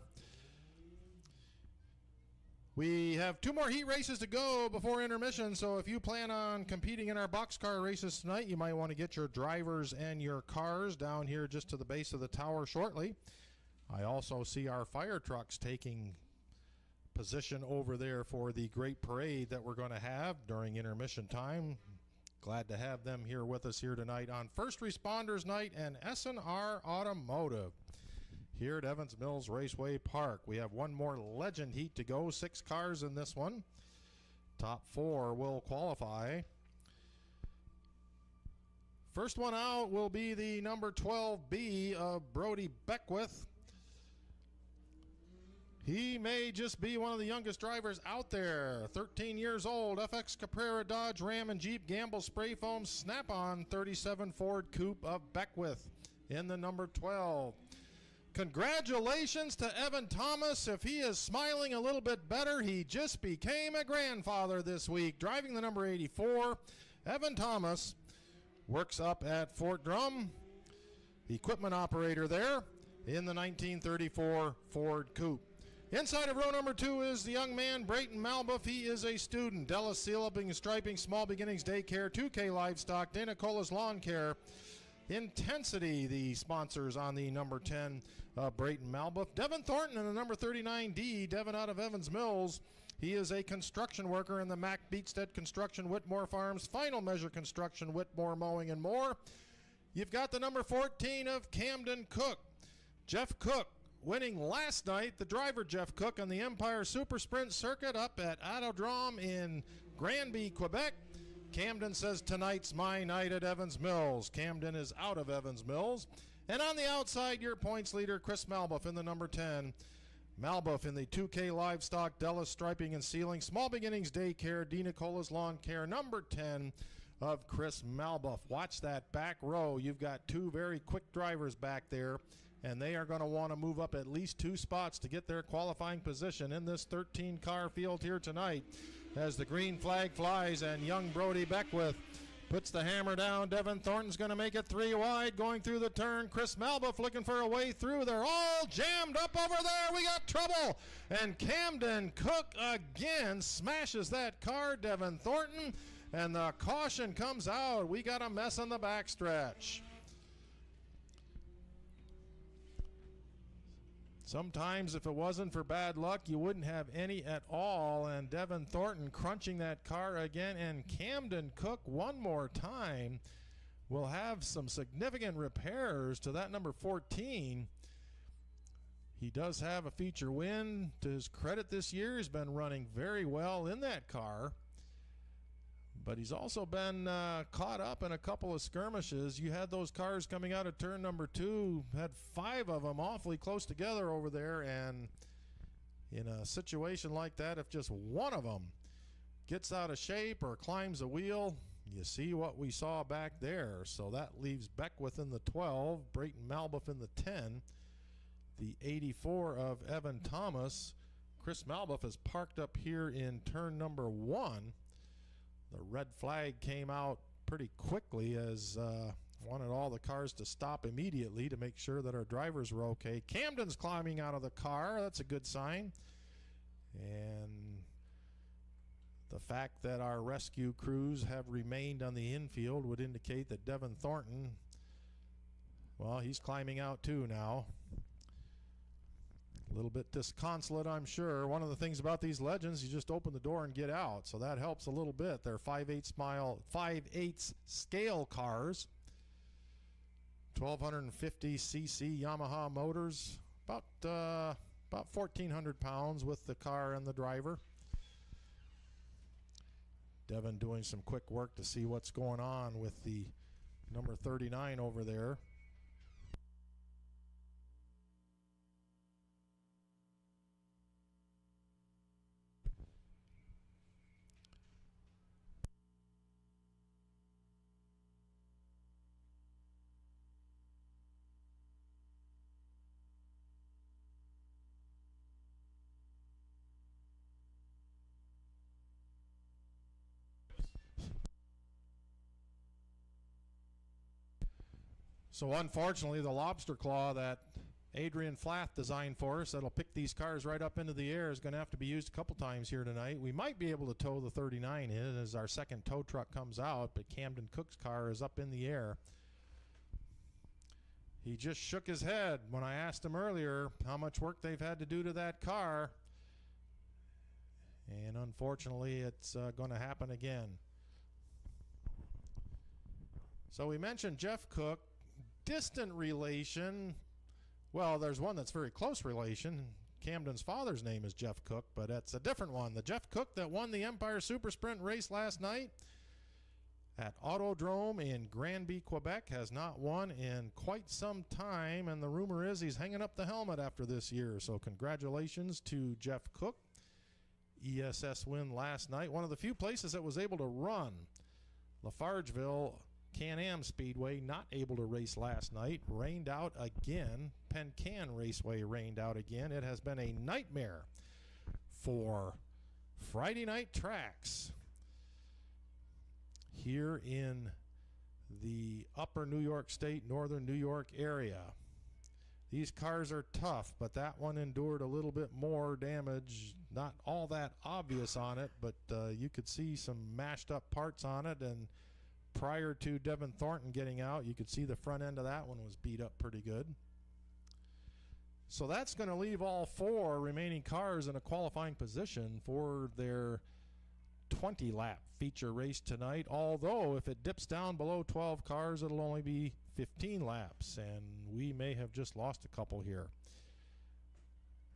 We have 2 more heat races to go before intermission, so if you plan on competing in our boxcar races tonight, you might want to get your drivers and your cars down here just to the base of the tower shortly. I also see our fire trucks taking position over there for the great parade that we're going to have during intermission time. Glad to have them here with us here tonight on First Responders Night and S&R Automotive here at Evans Mills Raceway Park. We have 1 more legend heat to go, 6 cars in this one. Top 4 will qualify. First one out will be the number 12B of Brody Beckwith. He may just be one of the youngest drivers out there. 13 years old, FX Caprera Dodge Ram and Jeep Gamble Spray Foam Snap-on 37 Ford Coupe of Beckwith in the number 12. Congratulations to Evan Thomas. If he is smiling a little bit better, he just became a grandfather this week. Driving the number 84, Evan Thomas works up at Fort Drum, equipment operator there in the 1934 Ford Coupe. Inside of row number 2 is the young man, Brayton Malbuff. He is a student. Della Sealing and Striping, Small Beginnings Daycare, 2K Livestock, Dana Cola's Lawn Care, Intensity, the sponsors on the number 10, Brayton Malbuff. Devin Thornton in the number 39D, Devin out of Evans Mills. He is a construction worker in the Mac Beatstead Construction, Whitmore Farms, Final Measure Construction, Whitmore Mowing and more. You've got the number 14 of Camden Cook. Jeff Cook winning last night, the driver Jeff Cook on the Empire Super Sprint Circuit up at Autodrome in Granby, Quebec. Camden says tonight's my night at Evans Mills. Camden is out of Evans Mills. And on the outside, your points leader, Chris Malbuff in the number 10. Malbuff in the 2K Livestock, Della Striping and Sealing, Small Beginnings Daycare, D. Nicola's Lawn Care, number 10 of Chris Malbuff. Watch that back row. You've got 2 very quick drivers back there, and they are going to want to move up at least 2 spots to get their qualifying position in this 13-car field here tonight. As the green flag flies and young Brody Beckwith puts the hammer down. Devin Thornton's going to make it 3 wide going through the turn. Chris Malbuff looking for a way through. They're all jammed up over there. We got trouble. And Camden Cook again smashes that car, Devin Thornton, and the caution comes out. We got a mess on the backstretch. Sometimes if it wasn't for bad luck, you wouldn't have any at all. And Devin Thornton crunching that car again. And Camden Cook one more time will have some significant repairs to that number 14. He does have a feature win. To his credit this year, he's been running very well in that car. But he's also been caught up in a couple of skirmishes. You had those cars coming out of turn number 2, had 5 of them awfully close together over there, and in a situation like that, if just one of them gets out of shape or climbs a wheel, you see what we saw back there. So that leaves Beckwith in the 12, Brayton Malbuff in the 10, the 84 of Evan Thomas. Chris Malbuff is parked up here in turn number 1. The red flag came out pretty quickly as wanted all the cars to stop immediately to make sure that our drivers were okay. Camden's climbing out of the car. That's a good sign. And the fact that our rescue crews have remained on the infield would indicate that Devin Thornton, well, he's climbing out too now. A little bit disconsolate, I'm sure. One of the things about these Legends, you just open the door and get out, so that helps a little bit. They're 5/8 scale cars, 1,250 cc Yamaha motors, about 1,400 pounds with the car and the driver. Devin doing some quick work to see what's going on with the number 39 over there. So unfortunately, the lobster claw that Adrian Flath designed for us that'll pick these cars right up into the air is going to have to be used a couple times here tonight. We might be able to tow the 39 in as our second tow truck comes out, but Camden Cook's car is up in the air. He just shook his head when I asked him earlier how much work they've had to do to that car. And unfortunately, it's going to happen again. So we mentioned Jeff Cook. Distant relation, well, there's one that's very close relation. Camden's father's name is Jeff Cook, but it's a different one. The Jeff Cook that won the Empire Super Sprint race last night at Autodrome in Granby, Quebec, has not won in quite some time, and the rumor is he's hanging up the helmet after this year. So congratulations to Jeff Cook. ESS win last night. One of the few places that was able to run. Lafargeville Can-Am Speedway not able to race last night. Rained out again. Penn-Can Raceway rained out again. It has been a nightmare for Friday night tracks here in the upper New York State, northern New York area. These cars are tough, but that one endured a little bit more damage. Not all that obvious on it, but you could see some mashed up parts on it, and prior to Devin Thornton getting out, you could see the front end of that one was beat up pretty good. So that's going to leave all four remaining cars in a qualifying position for their 20-lap feature race tonight, although if it dips down below 12 cars, it'll only be 15 laps, and we may have just lost a couple here.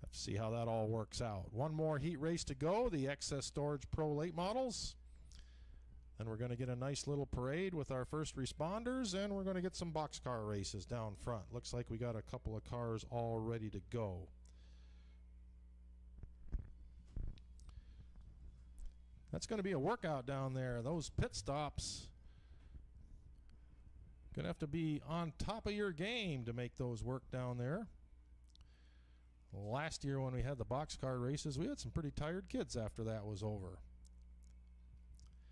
Let's see how that all works out. One more heat race to go, the Excess Storage Pro late models. And we're going to get a nice little parade with our first responders, and we're going to get some boxcar races down front. Looks like we got a couple of cars all ready to go. That's going to be a workout down there. Those pit stops, going to have to be on top of your game to make those work down there. Last year when we had the boxcar races, we had some pretty tired kids after that was over.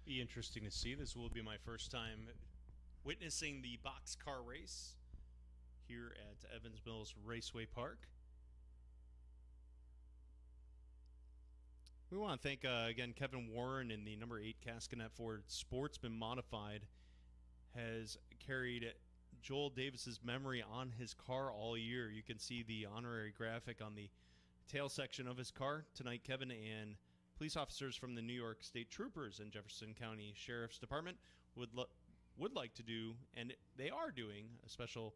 Be interesting to see. This will be my first time witnessing the boxcar race here at Evans Mills Raceway Park. We want to thank again Kevin Warren in the number 8 Cascanet Ford Sportsman Modified has carried Joel Davis's memory on his car all year. You can see the honorary graphic on the tail section of his car. Tonight, Kevin and police officers from the New York State Troopers and Jefferson County Sheriff's Department would like to do, and they are doing, a special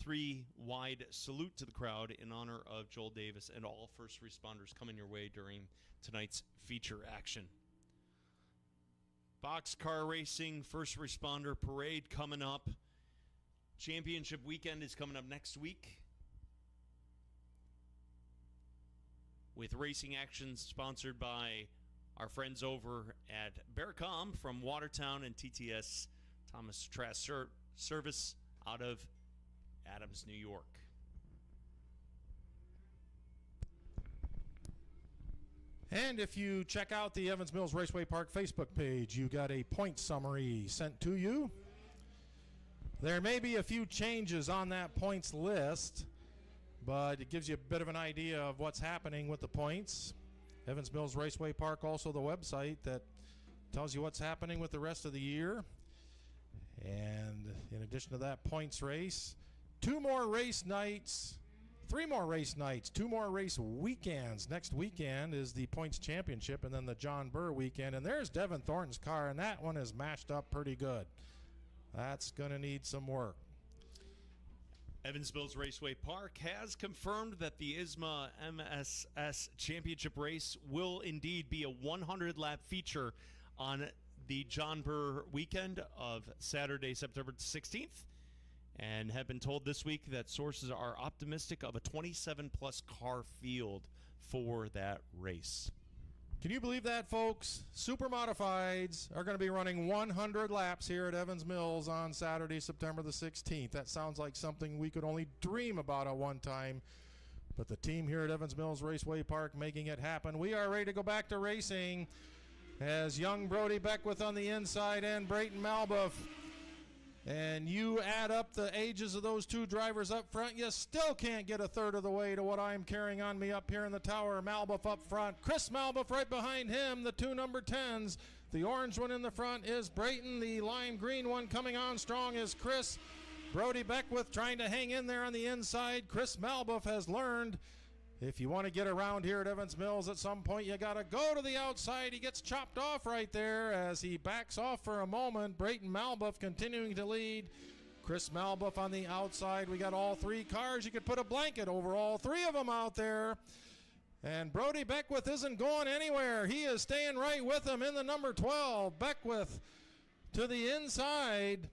3-wide salute to the crowd in honor of Joel Davis and all first responders coming your way during tonight's feature action. Boxcar racing, first responder parade coming up. Championship weekend is coming up next week, with racing action sponsored by our friends over at Bearcom from Watertown and TTS Thomas Trask Service out of Adams, New York. And if you check out the Evans Mills Raceway Park Facebook page, you got a point summary sent to you. There may be a few changes on that points list, but it gives you a bit of an idea of what's happening with the points. Evans Mills Raceway Park, also the website that tells you what's happening with the rest of the year. And in addition to that points race, 2 more race nights, 3 more race nights, 2 more race weekends. Next weekend is the points championship and then the John Burr weekend. And there's Devin Thornton's car, and that one is mashed up pretty good. That's going to need some work. Evans Mills Raceway Park has confirmed that the ISMA MSS Championship race will indeed be a 100-lap feature on the John Burr weekend of Saturday, September 16th, and have been told this week that sources are optimistic of a 27-plus car field for that race. Can you believe that, folks? Super Modifieds are going to be running 100 laps here at Evans Mills on Saturday, September the 16th. That sounds like something we could only dream about at one time. But the team here at Evans Mills Raceway Park making it happen. We are ready to go back to racing as young Brody Beckwith on the inside and Brayton Malbuff. And you add up the ages of those 2 drivers up front, you still can't get a third of the way to what I'm carrying on me up here in the tower. Malbuff up front, Chris Malbuff right behind him, the 2 number 10s. The orange one in the front is Brayton. The lime green one coming on strong is Chris. Brody Beckwith trying to hang in there on the inside. Chris Malbuff has learned if you want to get around here at Evans Mills at some point, you got to go to the outside. He gets chopped off right there as he backs off for a moment. Brayton Malbuff continuing to lead. Chris Malbuff on the outside. We got all 3 cars. You could put a blanket over all 3 of them out there. And Brody Beckwith isn't going anywhere. He is staying right with him in the number 12. Beckwith to the inside.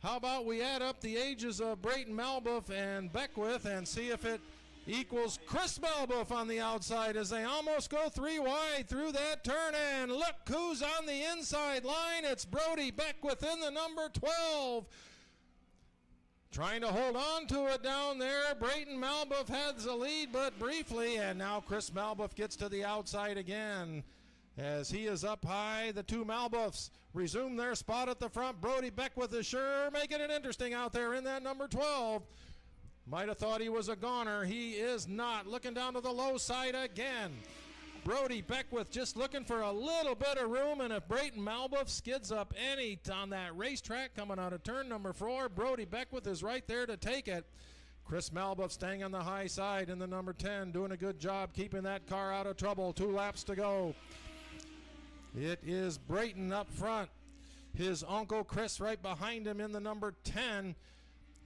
How about we add up the ages of Brayton Malbuff and Beckwith and see if it equals Chris Malbuff on the outside as they almost go 3 wide through that turn. And look who's on the inside line. It's Brody Beckwith in the number 12. Trying to hold on to it down there. Brayton Malbuff has the lead, but briefly. And now Chris Malbuff gets to the outside again as he is up high. The 2 Malbuffs resume their spot at the front. Brody Beckwith is sure making it interesting out there in that number 12. Might have thought he was a goner. He is not. Looking down to the low side again. Brody Beckwith just looking for a little bit of room, and if Brayton Malbuff skids up any on that racetrack coming out of turn number 4, Brody Beckwith is right there to take it. Chris Malbuff staying on the high side in the number 10, doing a good job keeping that car out of trouble. 2 laps to go. It is Brayton up front. His uncle Chris right behind him in the number 10.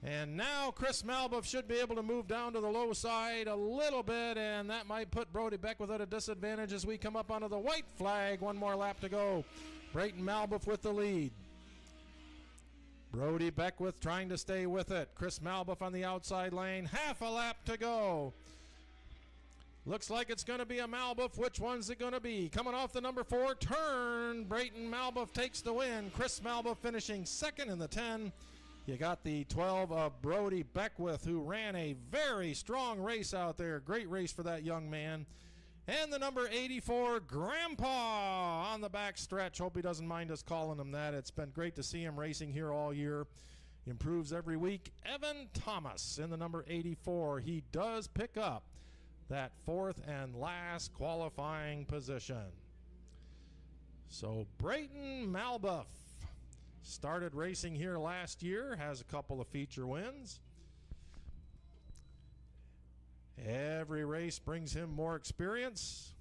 And now Chris Malbuff should be able to move down to the low side a little bit, and that might put Brody Beckwith at a disadvantage as we come up onto the white flag. 1 more lap to go. Brayton Malbuff with the lead. Brody Beckwith trying to stay with it. Chris Malbuff on the outside lane. Half a lap to go. Looks like it's going to be a Malbuff. Which one's it going to be? Coming off the number 4 turn, Brayton Malbuff takes the win. Chris Malbuff finishing second in the 10. You got the 12 of Brody Beckwith, who ran a very strong race out there. Great race for that young man. And the number 84, Grandpa, on the back stretch. Hope he doesn't mind us calling him that. It's been great to see him racing here all year. Improves every week. Evan Thomas in the number 84. He does pick up that 4th and last qualifying position. So Brayton Malbuff started racing here last year, has a couple of feature wins. Every race brings him more experience.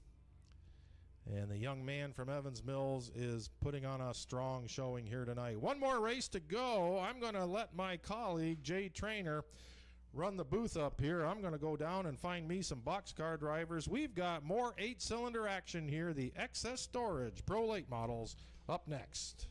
And the young man from Evans Mills is putting on a strong showing here tonight. 1 more race to go. I'm going to let my colleague, Jay Trainer, run the booth up here. I'm going to go down and find me some boxcar drivers. We've got more 8-cylinder action here. The XS Storage Pro Late models up next.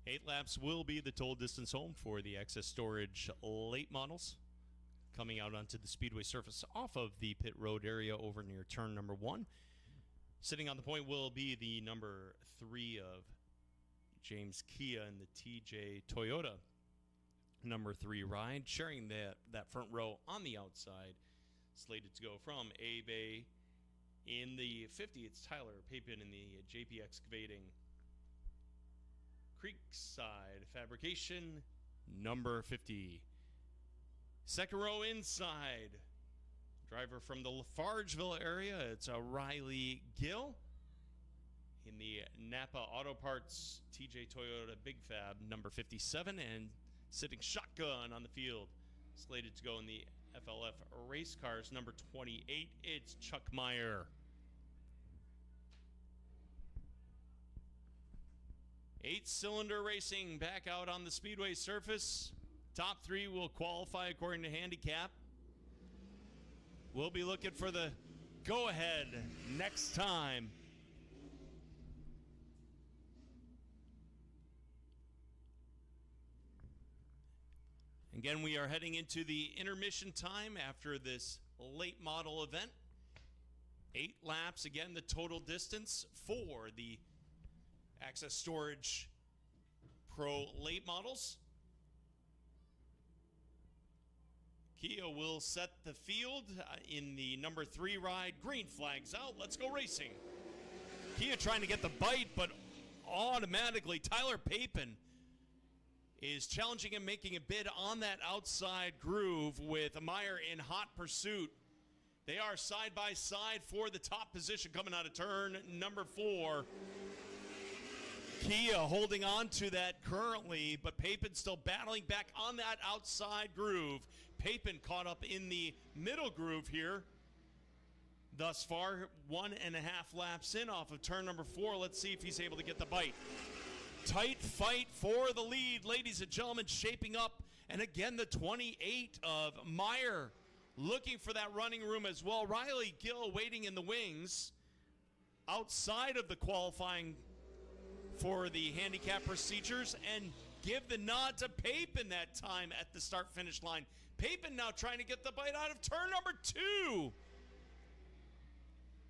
Eight laps will be the total distance home for the XS Storage late models. Coming out onto the speedway surface off of the pit road area over near turn number 1. Sitting on the point will be the number 3 of James Kia and the TJ Toyota number 3 ride, sharing that front row on the outside. Slated to go from A-Bay in the 50. It's Tyler Papin in the JP Excavating Creekside Fabrication number 50. Second row inside. Driver from the Lafargeville area. It's Riley Gill. In the Napa Auto Parts TJ Toyota Big Fab number 57. And sitting shotgun on the field. Slated to go in the FLF Race Cars number 28. It's Chuck Meyer. 8-cylinder racing back out on the speedway surface. Top 3 will qualify according to handicap. We'll be looking for the go-ahead next time. Again, we are heading into the intermission time after this late model event. 8 laps, again, the total distance for the Access Storage Pro late models. Kia will set the field in the number 3 ride. Green flags out. Let's go racing. Kia trying to get the bite, but automatically Tyler Papin is challenging him, making a bid on that outside groove with Meyer in hot pursuit. They are side by side for the top position coming out of turn number 4. Kia holding on to that currently, but Papin still battling back on that outside groove. Papin caught up in the middle groove here. Thus far, 1.5 laps in off of turn number 4. Let's see if he's able to get the bite. Tight fight for the lead, ladies and gentlemen, shaping up. And again, the 28 of Meyer looking for that running room as well. Riley Gill waiting in the wings outside of the qualifying for the handicap procedures, and give the nod to Papin that time at the start-finish line. Papin now trying to get the bite out of turn number 2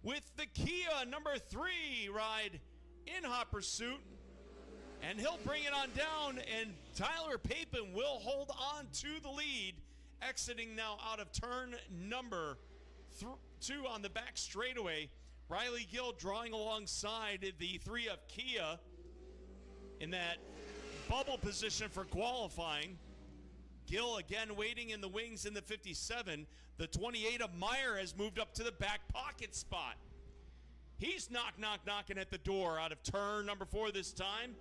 with the Kia number 3 ride in hot pursuit, and he'll bring it on down, and Tyler Papin will hold on to the lead, exiting now out of turn number 2 on the back straightaway. Riley Gill drawing alongside the 3 of Kia in that bubble position for qualifying. Gill again waiting in the wings in the 57. The 28 of Meyer has moved up to the back pocket spot. He's knocking at the door out of turn number 4 this time.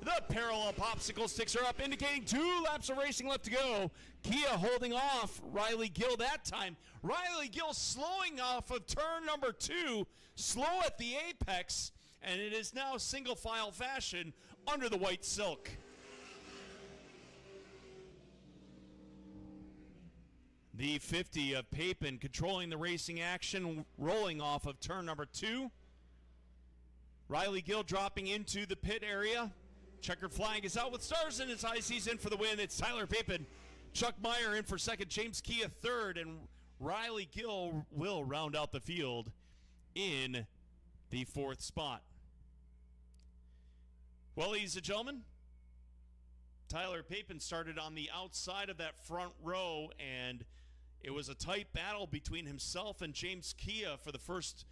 The parallel popsicle sticks are up, indicating 2 laps of racing left to go. Kia holding off Riley Gill that time. Riley Gill slowing off of turn number 2, slow at the apex, and it is now single file fashion under the white silk. The 50 of Papin controlling the racing action, rolling off of turn number 2. Riley Gill dropping into the pit area. Checkered flag is out with stars in his eyes. He's in for the win. It's Tyler Papin. Chuck Meyer in for second. James Kia third. And Riley Gill will round out the field in the 4th spot. Well, ladies and gentlemen, Tyler Papin started on the outside of that front row, and it was a tight battle between himself and James Kia for the first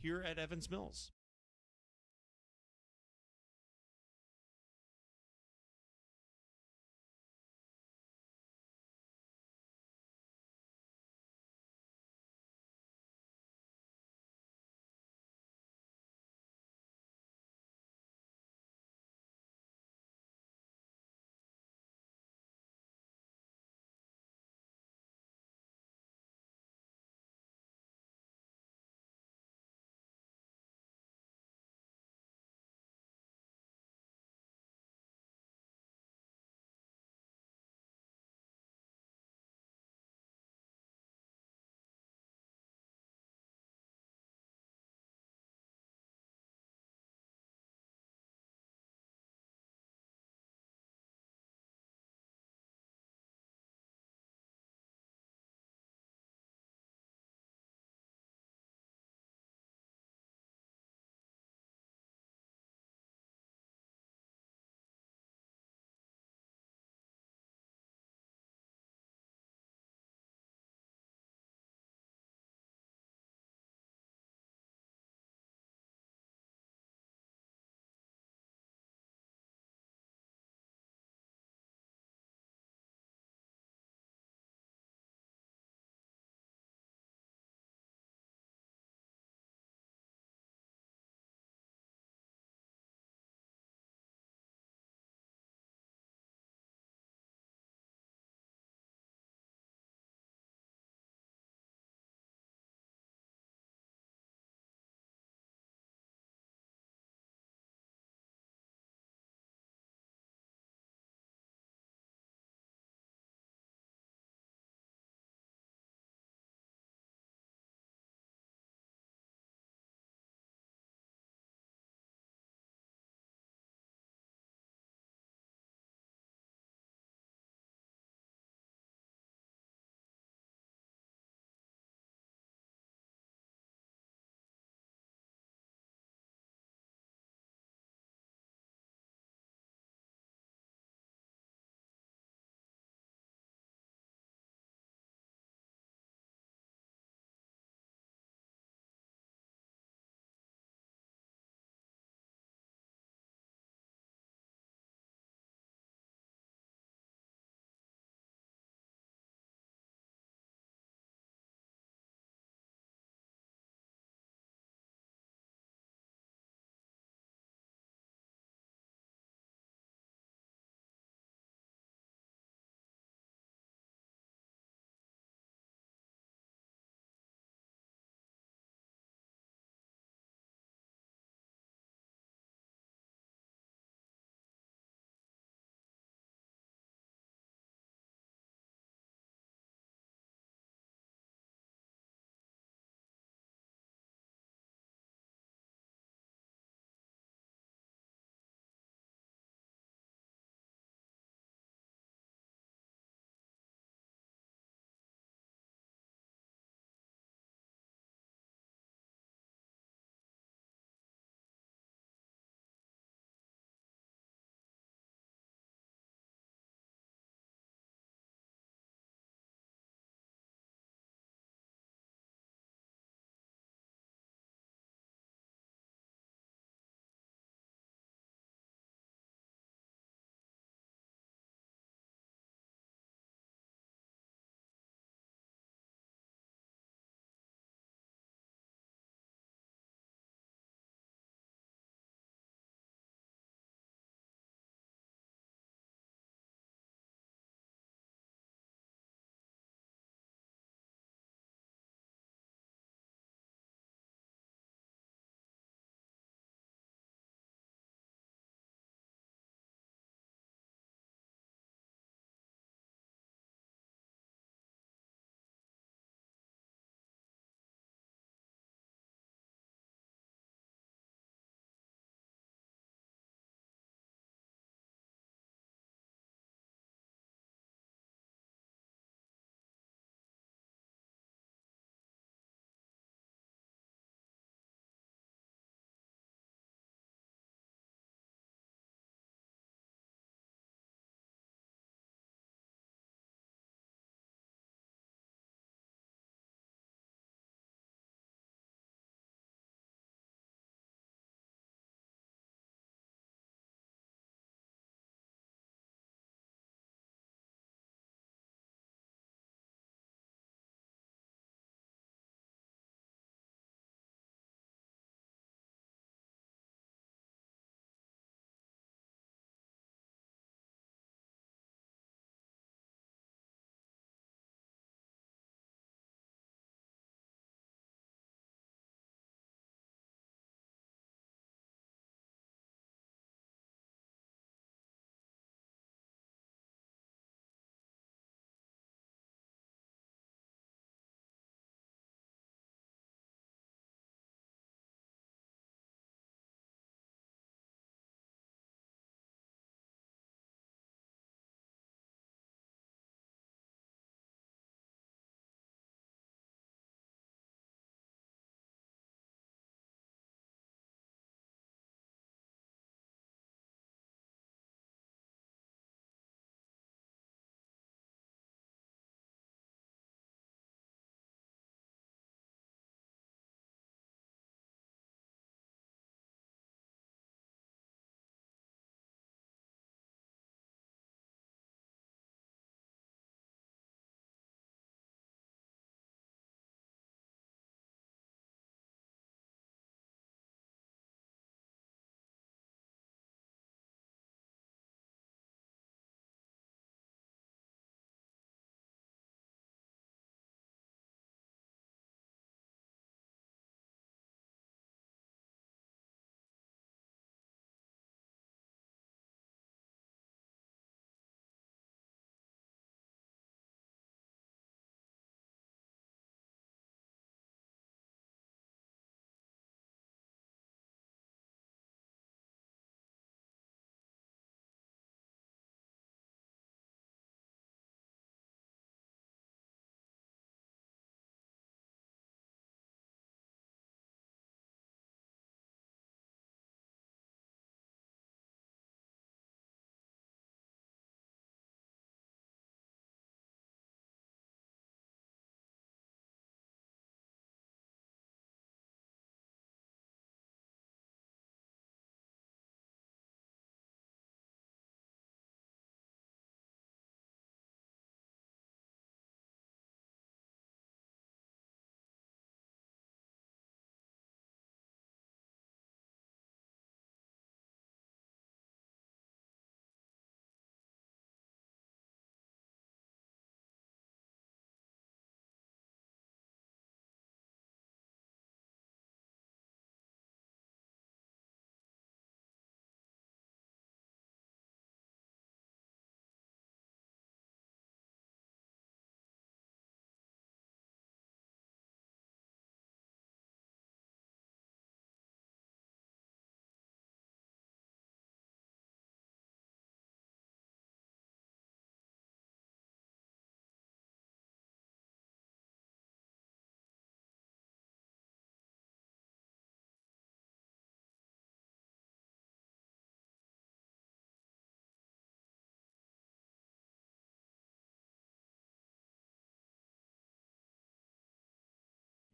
here at Evans Mills.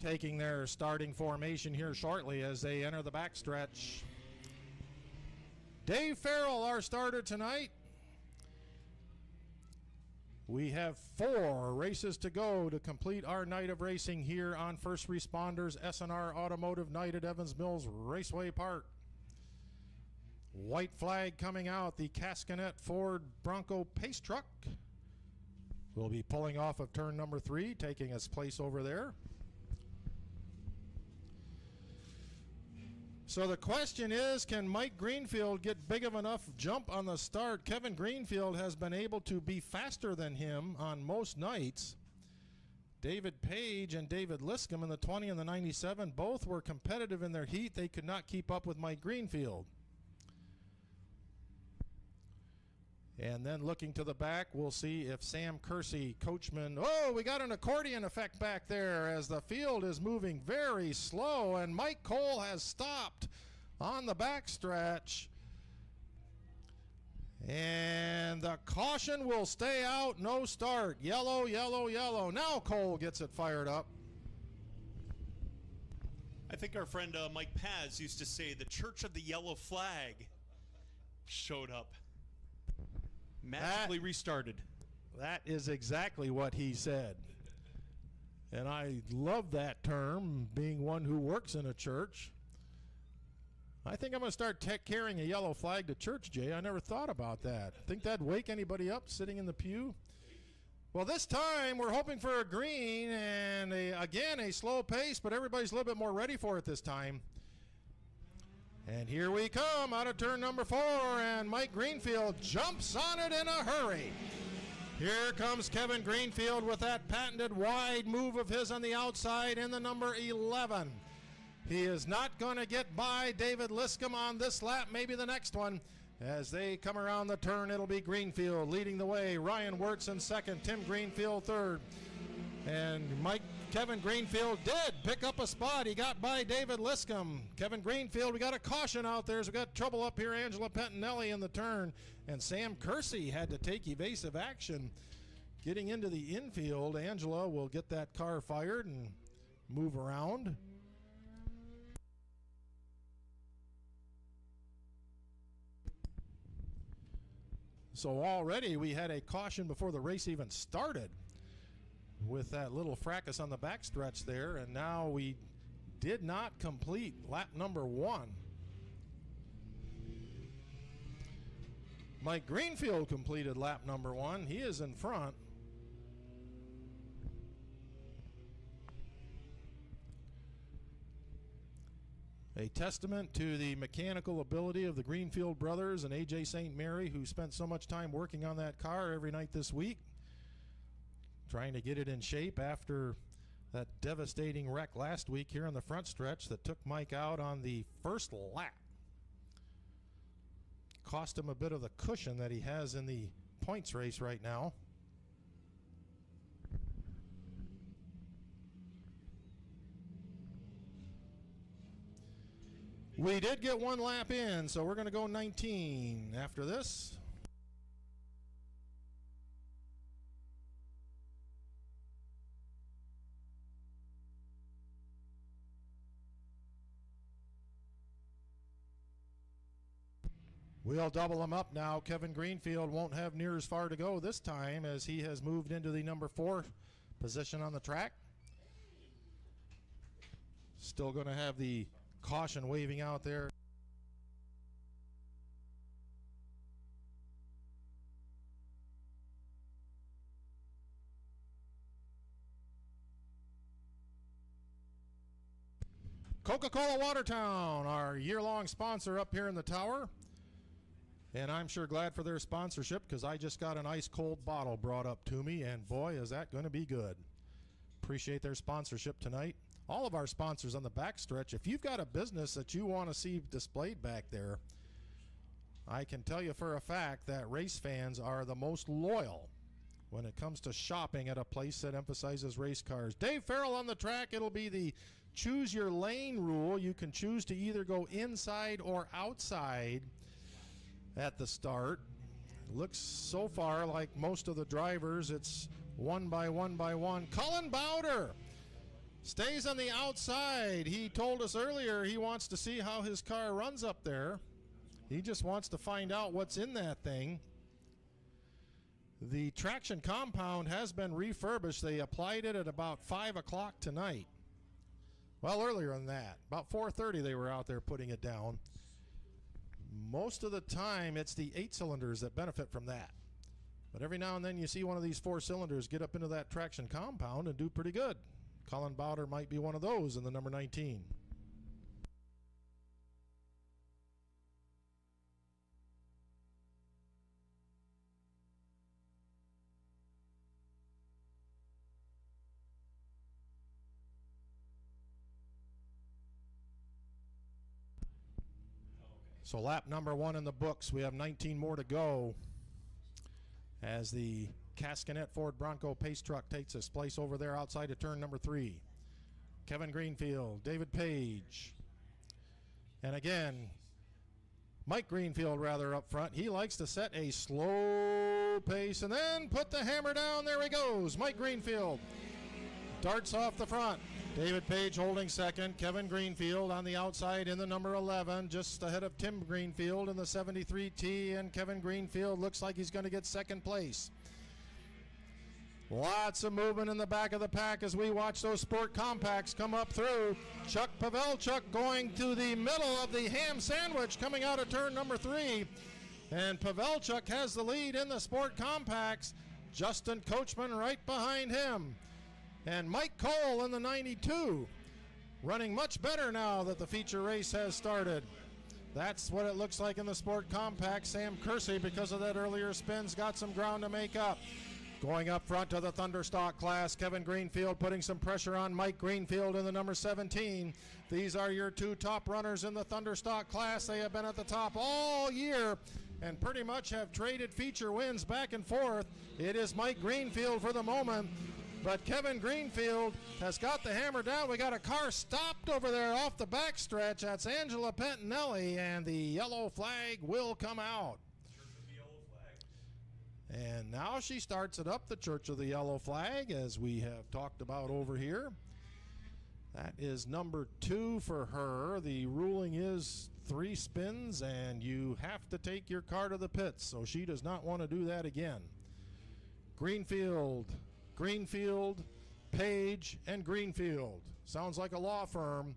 taking their starting formation here shortly as they enter the backstretch. Dave Farrell, our starter tonight. We have 4 races to go to complete our night of racing here on First Responders SNR Automotive Night at Evans Mills Raceway Park. White flag coming out, the Cascanet Ford Bronco Pace Truck will be pulling off of turn number 3, taking its place over there. So the question is, can Mike Greenfield get big of enough jump on the start? Kevin Greenfield has been able to be faster than him on most nights. David Page and David Liscombe in the 20 and the 97 both were competitive in their heat. They could not keep up with Mike Greenfield. And then looking to the back, we'll see if Sam Kersey, coachman, oh, we got an accordion effect back there as the field is moving very slow, and Mike Cole has stopped on the backstretch. And the caution will stay out, no start. Yellow, yellow, yellow. Now Cole gets it fired up. I think our friend Mike Paz used to say the Church of the Yellow Flag showed up. Magically restarted. That is exactly what he said. And I love that term, being one who works in a church. I think I'm going to start carrying a yellow flag to church, Jay. I never thought about that. Think that'd wake anybody up sitting in the pew? Well, this time we're hoping for a green and, again, a slow pace, but everybody's a little bit more ready for it this time. And here we come out of turn number 4, and Mike Greenfield jumps on it in a hurry. Here comes Kevin Greenfield with that patented wide move of his on the outside in the number 11. He is not going to get by David Liscombe on this lap, maybe the next one. As they come around the turn, it'll be Greenfield leading the way. Ryan Wirtz in second, Tim Greenfield third. And Kevin Greenfield did pick up a spot. He got by David Liscombe. Kevin Greenfield, we got a caution out there, so we got trouble up here. Angela Pentinelli in the turn. And Sam Kersey had to take evasive action. Getting into the infield, Angela will get that car fired and move around. So already we had a caution before the race even started, with that little fracas on the backstretch there, and now we did not complete lap number 1. Mike Greenfield completed lap number 1. He is in front. A testament to the mechanical ability of the Greenfield brothers and A.J. St. Mary, who spent so much time working on that car every night this week, trying to get it in shape after that devastating wreck last week here on the front stretch that took Mike out on the first lap. Cost him a bit of the cushion that he has in the points race right now. We did get 1 lap in, so we're going to go 19 after this. We'll double him up now. Kevin Greenfield won't have near as far to go this time, as he has moved into the number 4 position on the track. Still going to have the caution waving out there. Coca-Cola Watertown, our year-long sponsor up here in the tower. And I'm sure glad for their sponsorship, because I just got an ice-cold bottle brought up to me, and boy, is that going to be good. Appreciate their sponsorship tonight. All of our sponsors on the backstretch, if you've got a business that you want to see displayed back there, I can tell you for a fact that race fans are the most loyal when it comes to shopping at a place that emphasizes race cars. Dave Farrell on the track. It'll be the choose your lane rule. You can choose to either go inside or outside at the start. Looks so far like most of the drivers, it's one by one by one. Cullen Bowder Stays on the outside. He told us earlier he wants to see how his car runs up there. He just wants to find out what's in that thing. The traction compound has been refurbished. They applied it at about 5 o'clock tonight. Well, earlier than that. About 4:30 they were out there putting it down. Most of the time it's the 8 cylinders that benefit from that. But every now and then you see one of these 4 cylinders get up into that traction compound and do pretty good. Colin Bowder might be one of those in the number 19. So lap number 1 in the books. We have 19 more to go as the Cascanet Ford Bronco Pace Truck takes its place over there outside of turn number 3. Kevin Greenfield, David Page. And again, Mike Greenfield rather up front. He likes to set a slow pace and then put the hammer down. There he goes. Mike Greenfield darts off the front. David Page holding second. Kevin Greenfield on the outside in the number 11, just ahead of Tim Greenfield in the 73T, and Kevin Greenfield looks like he's going to get second place. Lots of movement in the back of the pack as we watch those sport compacts come up through. Chuck Pavelchuk going to the middle of the ham sandwich coming out of turn number 3. And Pavelchuk has the lead in the sport compacts. Justin Coachman right behind him. And Mike Cole in the 92, running much better now that the feature race has started. That's what it looks like in the sport compact. Sam Kersey, because of that earlier spins, got some ground to make up. Going up front to the Thunderstock class, Kevin Greenfield putting some pressure on Mike Greenfield in the number 17. These are your 2 top runners in the Thunderstock class. They have been at the top all year and pretty much have traded feature wins back and forth. It is Mike Greenfield for the moment. But Kevin Greenfield has got the hammer down. We got a car stopped over there off the backstretch. That's Angela Pentinelli, and the yellow flag will come out. And now she starts it up, the Church of the Yellow Flag, as we have talked about over here. That is number 2 for her. The ruling is 3 spins, and you have to take your car to the pits, so she does not want to do that again. Greenfield, Page, and Greenfield. Sounds like a law firm.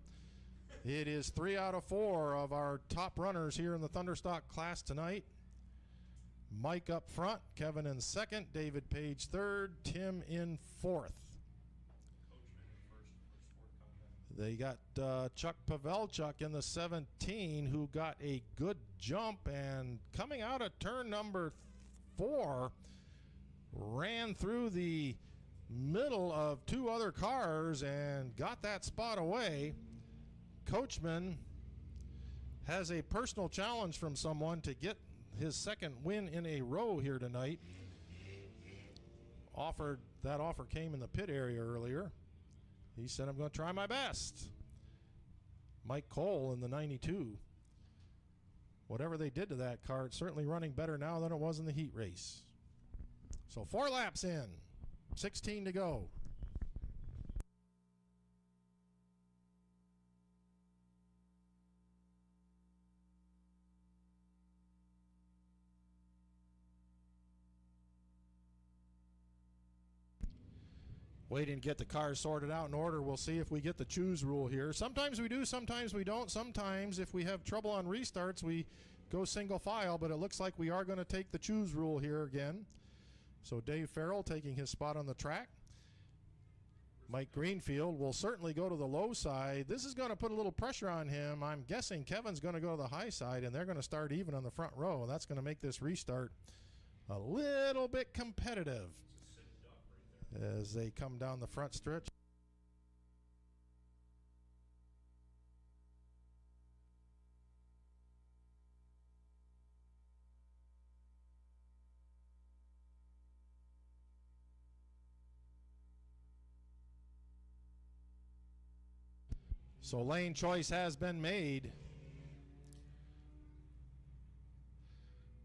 It is 3 out of 4 of our top runners here in the Thunderstock class tonight. Mike up front, Kevin in second, David Page third, Tim in fourth. They got Chuck Pavelchuk in the 17, who got a good jump, and coming out of turn number 4, ran through the middle of 2 other cars and got that spot away. Coachman has a personal challenge from someone to get his second win in a row here tonight. That offer came in the pit area earlier. He said, I'm going to try my best. Mike Cole in the 92. Whatever they did to that car, it's certainly running better now than it was in the heat race. So 4 laps in, 16 to go. Waiting to get the cars sorted out in order. We'll see if we get the choose rule here. Sometimes we do, sometimes we don't. Sometimes if we have trouble on restarts, we go single file, but it looks like we are going to take the choose rule here again. So Dave Farrell taking his spot on the track. Mike Greenfield will certainly go to the low side. This is going to put a little pressure on him. I'm guessing Kevin's going to go to the high side, and they're going to start even on the front row, and that's going to make this restart a little bit competitive as they come down the front stretch. So lane choice has been made.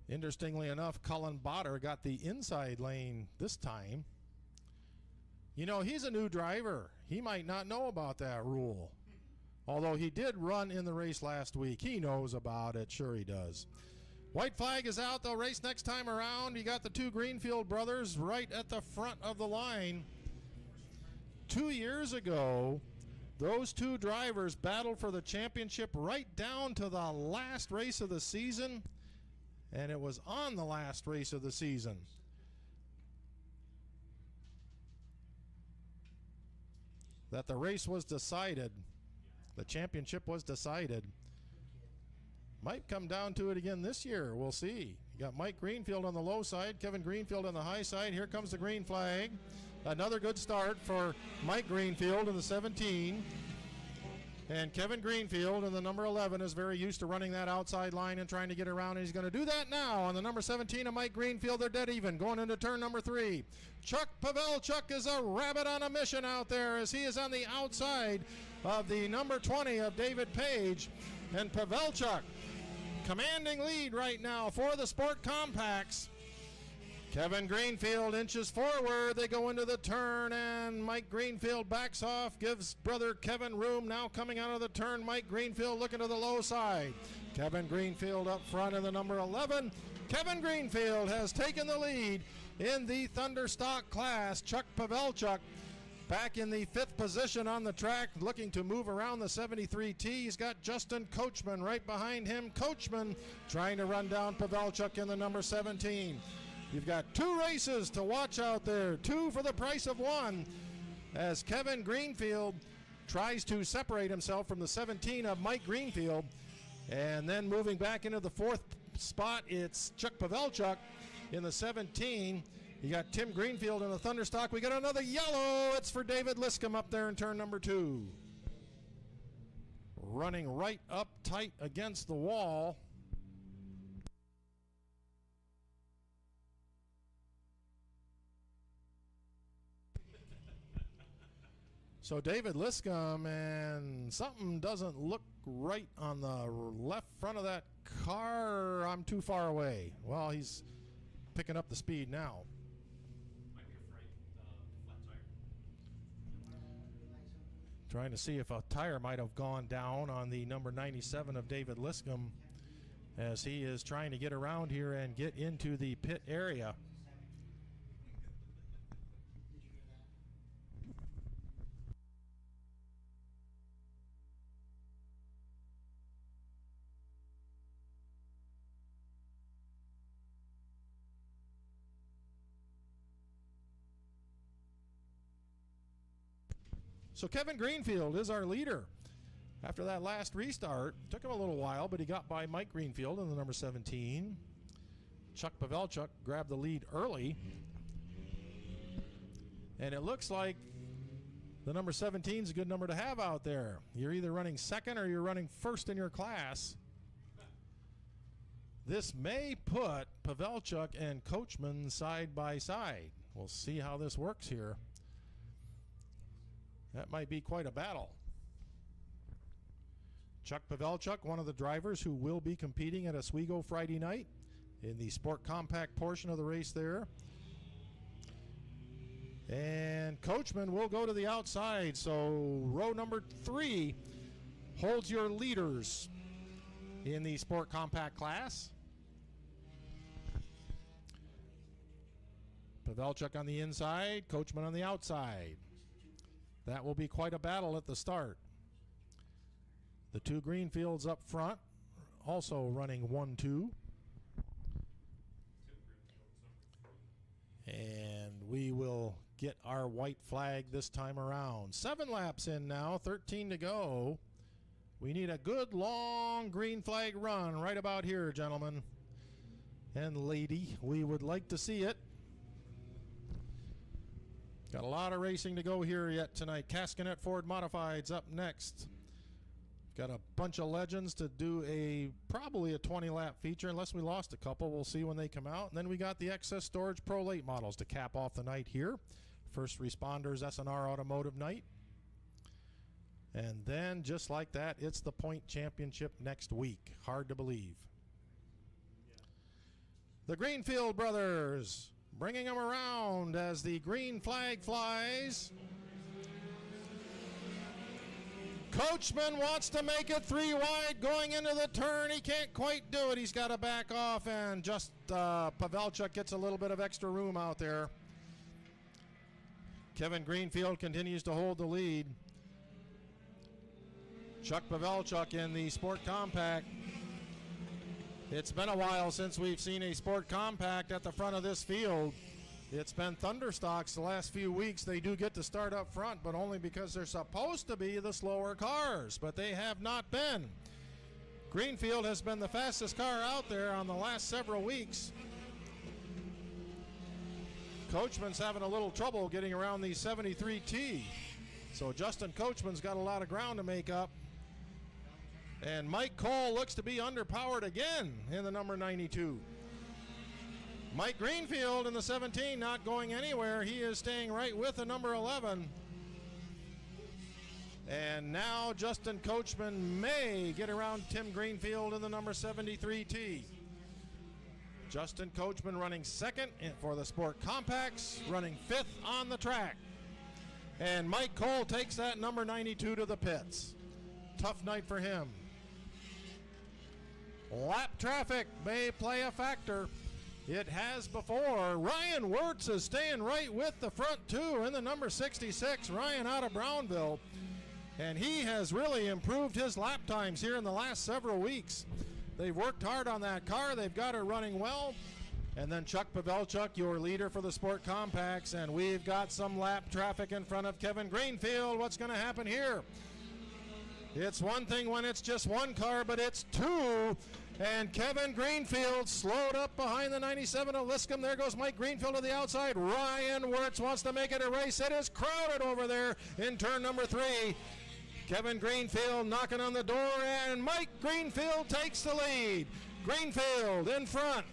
Interestingly enough, Colin Botter got the inside lane this time. You know, he's a new driver. He might not know about that rule. Although he did run in the race last week. He knows about it. Sure he does. White flag is out. They'll race next time around. You got the two Greenfield brothers right at the front of the line. 2 years ago, those two drivers battled for the championship right down to the last race of the season. And it was on the last race of the season. That the race was decided. The championship was decided. Might come down to it again this year. We'll see. You got Mike Greenfield on the low side, Kevin Greenfield on the high side. Here comes the green flag. Another good start for Mike Greenfield in the 17. And Kevin Greenfield in the number 11 is very used to running that outside line and trying to get around, and he's going to do that now. On the number 17 of Mike Greenfield, they're dead even, going into turn number 3. Chuck Pavelchuk is a rabbit on a mission out there as he is on the outside of the number 20 of David Page. And Pavelchuk, commanding lead right now for the Sport Compacts. Kevin Greenfield inches forward. They go into the turn, and Mike Greenfield backs off, gives brother Kevin room. Now coming out of the turn, Mike Greenfield looking to the low side. Kevin Greenfield up front in the number 11. Kevin Greenfield has taken the lead in the Thunderstock class. Chuck Pavelchuk back in the 5th position on the track, looking to move around the 73T. He's got Justin Coachman right behind him. Coachman trying to run down Pavelchuk in the number 17. You've got 2 races to watch out there, 2 for the price of 1, as Kevin Greenfield tries to separate himself from the 17 of Mike Greenfield. And then moving back into the 4th spot, it's Chuck Pavelchuk in the 17. You got Tim Greenfield in the Thunderstock. We got another yellow. It's for David Liscombe up there in turn number 2. Running right up tight against the wall. So David Liscombe, and something doesn't look right on the left front of that car. I'm too far away. Well, he's picking up the speed now. Might be a flat tire. Trying to see if a tire might have gone down on the number 97 of David Liscombe as he is trying to get around here and get into the pit area. So Kevin Greenfield is our leader. After that last restart, took him a little while, but he got by Mike Greenfield in the number 17. Chuck Pavelchuk grabbed the lead early. And it looks like the number 17 is a good number to have out there. You're either running second or you're running first in your class. This may put Pavelchuk and Coachman side by side. We'll see how this works here. That might be quite a battle. Chuck Pavelchuk, one of the drivers who will be competing at Oswego Friday night in the Sport Compact portion of the race there. And Coachman will go to the outside, so row number 3 holds your leaders in the Sport Compact class. Pavelchuk on the inside, Coachman on the outside. That will be quite a battle at the start. The 2 Greenfields up front, also running 1-2. And we will get our white flag this time around. 7 laps in now, 13 to go. We need a good long green flag run right about here, gentlemen and lady. We would like to see it. Got a lot of racing to go here yet tonight. Cascanet Ford Modifieds up next. Got a bunch of legends to do probably a 20-lap feature, unless we lost a couple. We'll see when they come out. And then we got the Excess Storage Pro Late models to cap off the night here. First Responders SNR Automotive night. And then, just like that, it's the Point Championship next week. Hard to believe. The Greenfield brothers bringing them around as the green flag flies. Coachman wants to make it 3 wide going into the turn. He can't quite do it. He's got to back off, and just Pavelchuk gets a little bit of extra room out there. Kevin Greenfield continues to hold the lead. Chuck Pavelchuk in the Sport Compact. It's been a while since we've seen a Sport Compact at the front of this field. It's been Thunderstocks the last few weeks. They do get to start up front, but only because they're supposed to be the slower cars, but they have not been. Greenfield has been the fastest car out there on the last several weeks. Coachman's having a little trouble getting around the 73T. So Justin Coachman's got a lot of ground to make up. And Mike Cole looks to be underpowered again in the number 92. Mike Greenfield in the 17 not going anywhere. He is staying right with the number 11. And now Justin Coachman may get around Tim Greenfield in the number 73T. Justin Coachman running second for the Sport Compacts, running fifth on the track. And Mike Cole takes that number 92 to the pits. Tough night for him. Lap traffic may play a factor. It has before. Ryan Wirtz is staying right with the front two in the number 66, Ryan out of Brownville. And he has really improved his lap times here in the last several weeks. They've worked hard on that car. They've got her running well. And then Chuck Pavelchuk, your leader for the Sport Compacts. And we've got some lap traffic in front of Kevin Greenfield. What's going to happen here? It's one thing when it's just one car, but it's two. And Kevin Greenfield slowed up behind the 97 of Liscombe. There goes Mike Greenfield to the outside. Ryan Wirtz wants to make it a race. It is crowded over there in turn number 3. Kevin Greenfield knocking on the door, and Mike Greenfield takes the lead. Greenfield in front.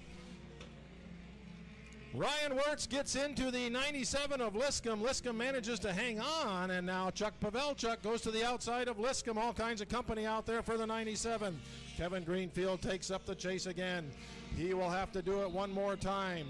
Ryan Wirtz gets into the 97 of Liscombe. Liscombe manages to hang on, and now Chuck Pavelchuk goes to the outside of Liscombe. All kinds of company out there for the 97. Kevin Greenfield takes up the chase again. He will have to do it one more time.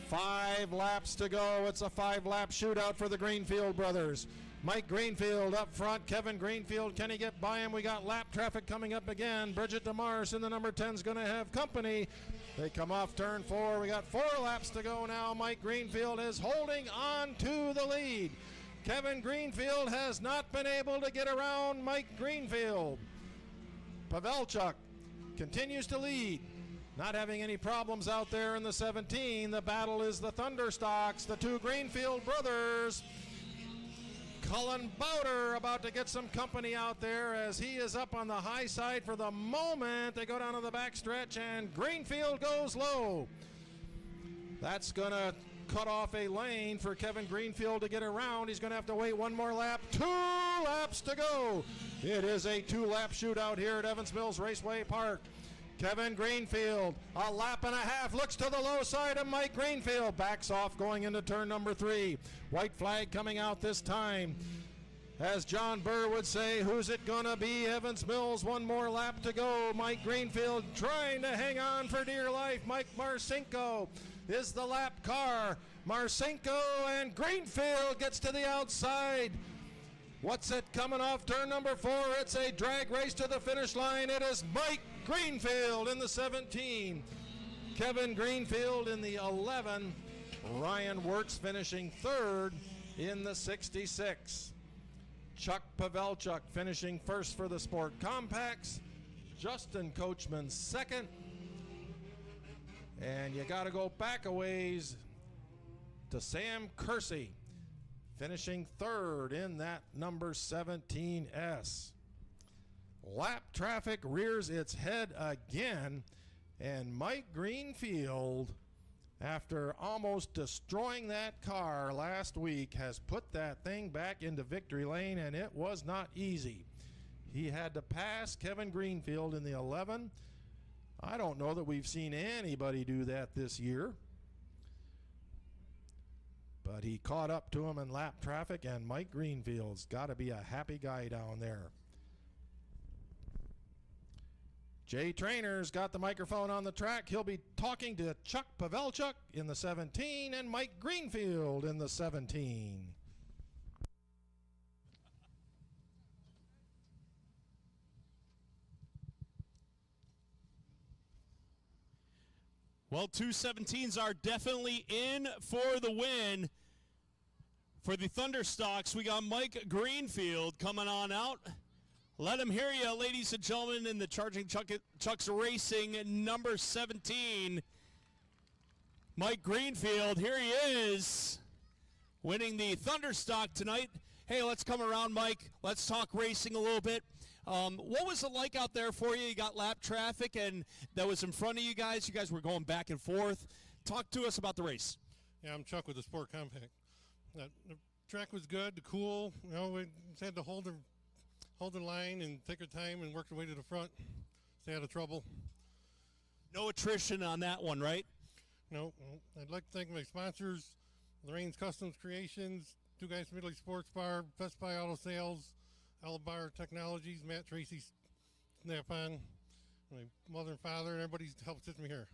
5 laps to go. It's a 5-lap shootout for the Greenfield brothers. Mike Greenfield up front. Kevin Greenfield, can he get by him? We got lap traffic coming up again. Bridget DeMars in the number 10 is going to have company. They come off turn 4. We got 4 laps to go now. Mike Greenfield is holding on to the lead. Kevin Greenfield has not been able to get around Mike Greenfield. Pavelchuk continues to lead. Not having any problems out there in the 17. The battle is the Thunderstocks, the 2 Greenfield brothers. Cullen Bowder about to get some company out there as he is up on the high side for the moment. They go down to the backstretch, and Greenfield goes low. That's going to cut off a lane for Kevin Greenfield to get around. He's going to have to wait one more lap. 2 laps to go. It is a 2-lap shootout here at Evans Mills Raceway Park. Kevin Greenfield, a lap and a half, looks to the low side of Mike Greenfield, backs off going into turn number 3. White flag coming out this time. As John Burr would say, who's it gonna be? Evans Mills, one more lap to go. Mike Greenfield trying to hang on for dear life. Mike Marcinko is the lap car. Marcinko and Greenfield gets to the outside. What's it coming off turn number 4? It's a drag race to the finish line. It is Mike Greenfield in the 17. Kevin Greenfield in the 11. Ryan Wirtz finishing 3rd in the 66. Chuck Pavelchuk finishing 1st for the Sport Compacts. Justin Coachman 2nd. And you got to go back a ways to Sam Kersey, finishing 3rd in that number 17S. Lap traffic rears its head again, and Mike Greenfield, after almost destroying that car last week, has put that thing back into victory lane, and it was not easy. He had to pass Kevin Greenfield in the 11. I don't know that we've seen anybody do that this year. But he caught up to him in lap traffic, and Mike Greenfield's got to be a happy guy down there. Jay Trainer's got the microphone on the track. He'll be talking to Chuck Pavelchuk in the 17 and Mike Greenfield in the 17. Well, 217s are definitely in for the win. For the Thunderstocks, we got Mike Greenfield coming on out. Let him hear you, ladies and gentlemen, in the Charging Chucks Racing number 17. Mike Greenfield, here he is, winning the Thunderstock tonight. Hey, let's come around, Mike. Let's talk racing a little bit. What was it like out there for you? You got lap traffic, and that was in front of you guys. You guys were going back and forth. Talk to us about the race. Yeah, I'm Chuck with the Sport Compact. The track was good, the cool. You know, we just had to hold the line and take our time and work our way to the front. Stay out of trouble. No attrition on that one, right? No, I'd like to thank my sponsors, Lorraine's Customs Creations, Two Guys from Italy Sports Bar, Best Buy Auto Sales, Alabar Technologies, Matt Tracy Snap-on, my mother and father, and everybody's helped sit me here.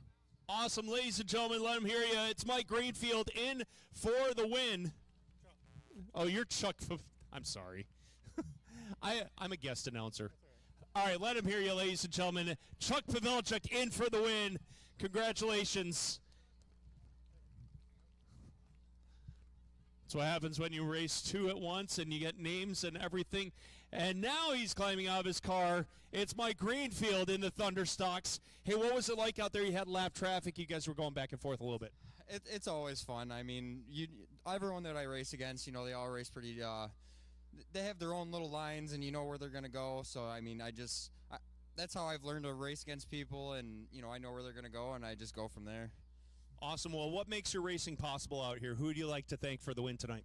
Awesome, ladies and gentlemen, let him hear you. It's Mike Greenfield in for the win. Oh, you're Chuck. I'm sorry. I'm a guest announcer. All right, let him hear you, ladies and gentlemen. Chuck Pavelchuk in for the win. Congratulations. That's what happens when you race two at once and you get names and everything. And now he's climbing out of his car. It's Mike Greenfield in the Thunderstocks. Hey, what was it like out there? You had lap traffic. You guys were going back and forth a little bit. It's always fun. I mean, everyone that I race against, they all race pretty. They have their own little lines, and you know where they're gonna go. So I mean, that's how I've learned to race against people, and I know where they're gonna go, and I just go from there. Awesome. Well, what makes your racing possible out here? Who do you like to thank for the win tonight?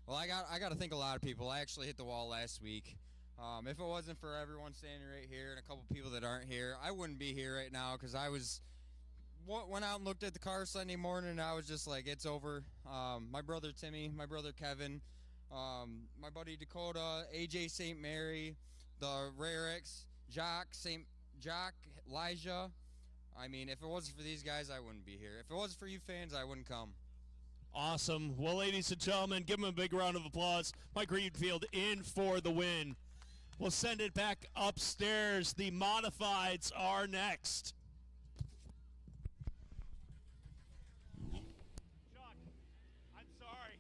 Well, I got to thank a lot of people. I actually hit the wall last week. If it wasn't for everyone standing right here and a couple people that aren't here, I wouldn't be here right now because I went out and looked at the car Sunday morning, and I was just like, it's over. My brother Timmy, my brother Kevin, my buddy Dakota, AJ St. Mary, the Rarix, Jock, Elijah. I mean, if it wasn't for these guys, I wouldn't be here. If it wasn't for you fans, I wouldn't come. Awesome. Well, ladies and gentlemen, give him a big round of applause. Mike Greenfield in for the win. We'll send it back upstairs. The modifieds are next. Chuck, I'm sorry.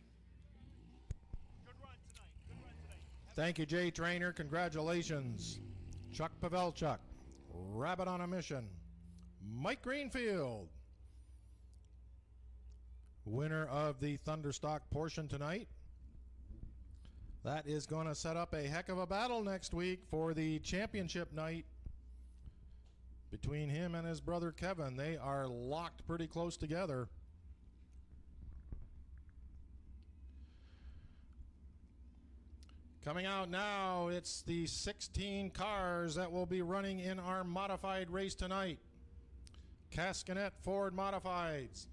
Good run tonight. Thank you, Jay Trainer. Congratulations. Chuck Pavelchuk, Rabbit on a Mission. Mike Greenfield, winner of the Thunderstock portion tonight. That is going to set up a heck of a battle next week for the championship night between him and his brother Kevin. They are locked pretty close together. Coming out now, it's the 16 cars that will be running in our modified race tonight. Cascanet Ford Modifieds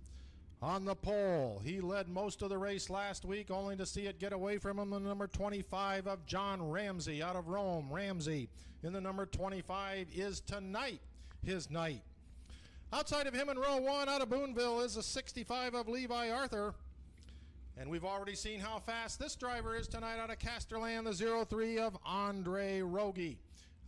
on the pole. He led most of the race last week, only to see it get away from him. The number 25 of John Ramsey out of Rome. Ramsey in the number 25 is tonight his night. Outside of him in row one out of Boonville is a 65 of Levi Arthur. And we've already seen how fast this driver is tonight out of Casterland, the 03 of Andre Rogie.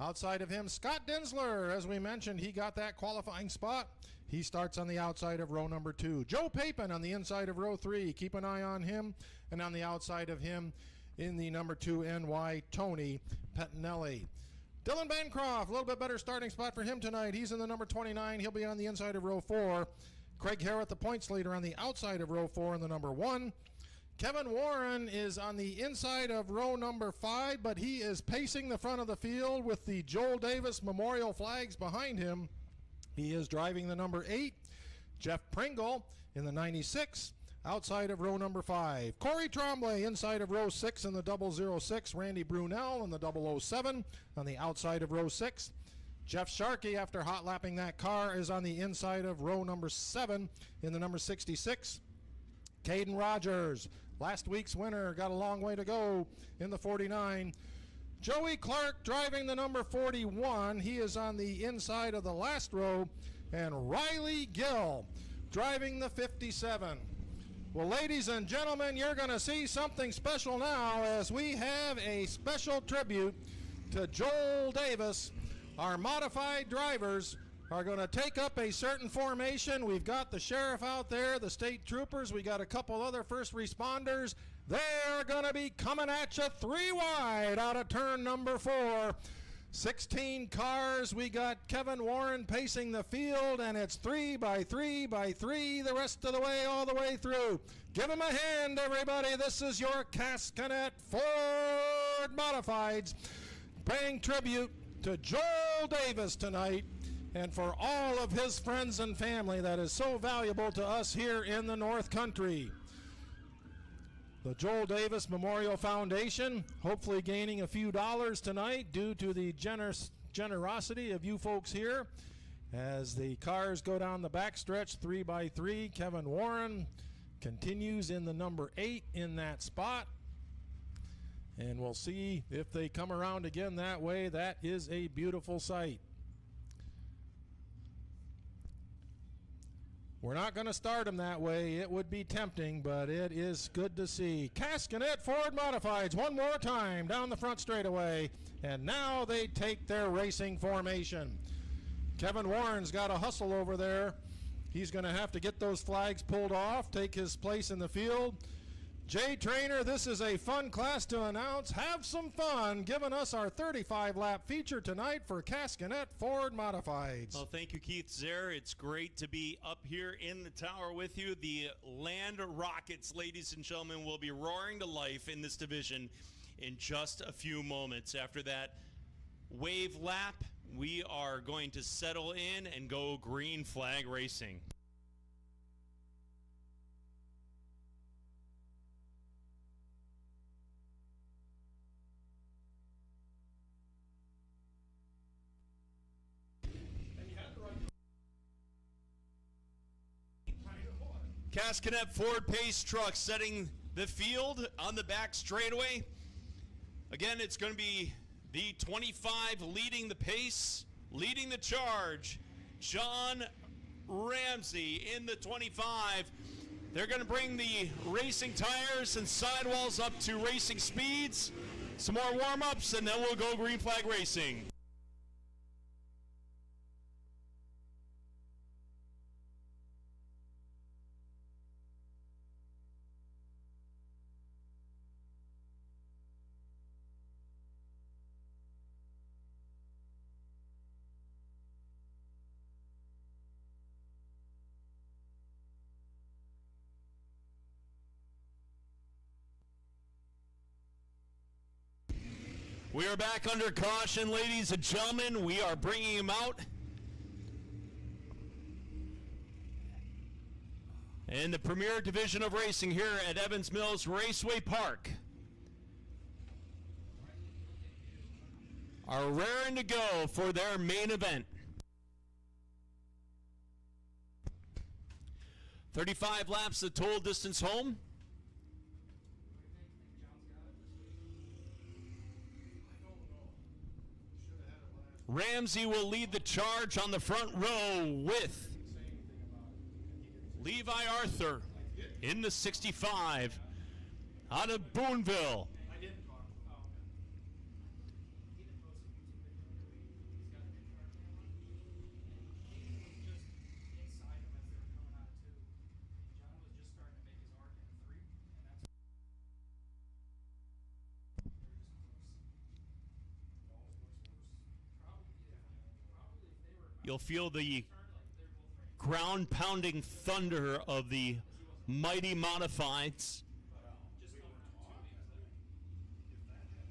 Outside of him, Scott Dinsler. As we mentioned, he got that qualifying spot. He starts on the outside of row number 2. Joe Papin on the inside of row 3. Keep an eye on him. And on the outside of him in the number 2 NY, Tony Pettinelli. Dylan Bancroft, a little bit better starting spot for him tonight. He's in the number 29. He'll be on the inside of row 4. Craig Harrett, the points leader, on the outside of row 4 in the number 1. Kevin Warren is on the inside of row number 5, but he is pacing the front of the field with the Joel Davis Memorial flags behind him. He is driving the number 8. Jeff Pringle in the 96, outside of row number 5. Corey Tremblay inside of row 6 in the 006. Randy Brunel in the 007 on the outside of row 6. Jeff Sharkey, after hot lapping that car, is on the inside of row number 7 in the number 66. Caden Rogers, last week's winner, got a long way to go in the 49. Joey Clark driving the number 41. He is on the inside of the last row. And Riley Gill driving the 57. Well, ladies and gentlemen, you're going to see something special now as we have a special tribute to Joel Davis, our modified drivers are going to take up a certain formation. We've got the sheriff out there, the state troopers. We got a couple other first responders. They're going to be coming at you 3 wide out of turn number 4. 16 cars. We got Kevin Warren pacing the field, and it's 3 by 3 by 3 the rest of the way, all the way through. Give him a hand, everybody. This is your Caskinet Ford Modifieds paying tribute to Joel Davis tonight, and for all of his friends and family that is so valuable to us here in the North Country. The Joel Davis Memorial Foundation hopefully gaining a few dollars tonight due to the generosity of you folks here. As the cars go down the backstretch 3 by 3, Kevin Warren continues in the number 8 in that spot. And we'll see if they come around again that way. That is a beautiful sight. We're not going to start them that way. It would be tempting, but it is good to see. Caskinet Ford Modifieds one more time down the front straightaway, and now they take their racing formation. Kevin Warren's got a hustle over there. He's going to have to get those flags pulled off, take his place in the field. Jay Trainer, this is a fun class to announce. Have some fun giving us our 35-lap feature tonight for Caskinet Ford Modifieds. Well, thank you, Keith Zer. It's great to be up here in the tower with you. The Land Rockets, ladies and gentlemen, will be roaring to life in this division in just a few moments. After that wave lap, we are going to settle in and go green flag racing. Caskinet Ford Pace truck setting the field on the back straightaway. Again, it's going to be the 25 leading the pace, leading the charge. John Ramsey in the 25. They're going to bring the racing tires and sidewalls up to racing speeds. Some more warm-ups, and then we'll go green flag racing. We are back under caution, ladies and gentlemen. We are bringing him out. In the premier division of racing here at Evans Mills Raceway Park. Are raring to go for their main event. 35 laps the total distance home. Ramsey will lead the charge on the front row with Levi Arthur in the 65 out of Boonville. You'll feel the ground-pounding thunder of the mighty modifieds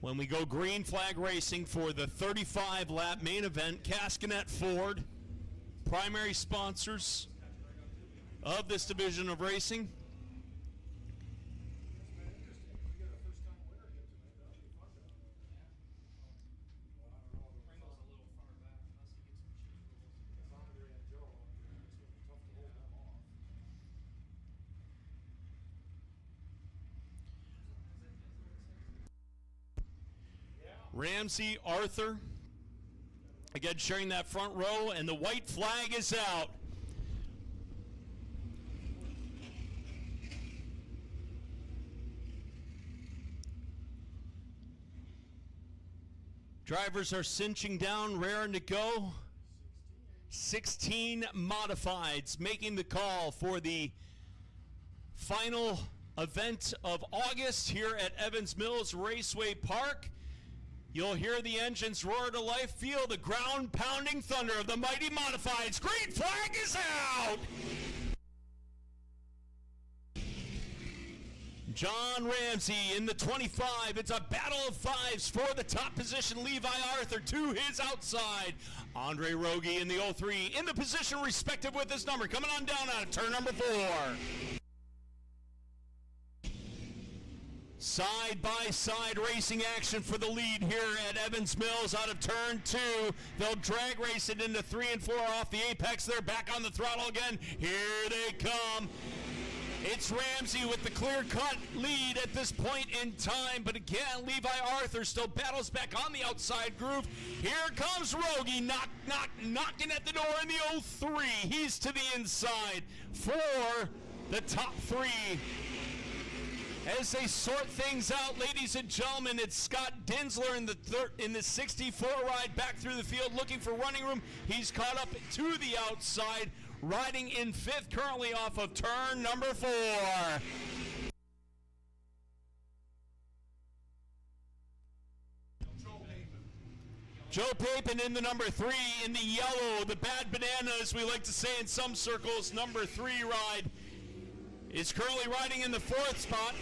when we go green flag racing for the 35-lap main event. Caskinet Ford, primary sponsors of this division of racing. Ramsey, Arthur, again sharing that front row, and the white flag is out. Drivers are cinching down, raring to go. 16 modifieds making the call for the final event of August here at Evans Mills Raceway Park. You'll hear the engines roar to life, feel the ground-pounding thunder of the mighty modifieds. Green flag is out! John Ramsey in the 25. It's a battle of fives for the top position. Levi Arthur to his outside. Andre Rogie in the 03 in the position respective with his number. Coming on down out of turn number 4. Side-by-side racing action for the lead here at Evans Mills out of turn 2. They'll drag race it into 3 and 4 off the apex. They're back on the throttle again. Here they come. It's Ramsey with the clear-cut lead at this point in time. But again, Levi Arthur still battles back on the outside groove. Here comes Rogie knocking at the door in the 03. He's to the inside for the top 3. As they sort things out, ladies and gentlemen, it's Scott Dinsler in the 64 ride back through the field looking for running room. He's caught up to the outside, riding in 5th currently off of turn number 4. Joe Papin in the number 3 in the yellow, the bad banana as we like to say in some circles, number 3 ride. Is currently riding in the 4th spot.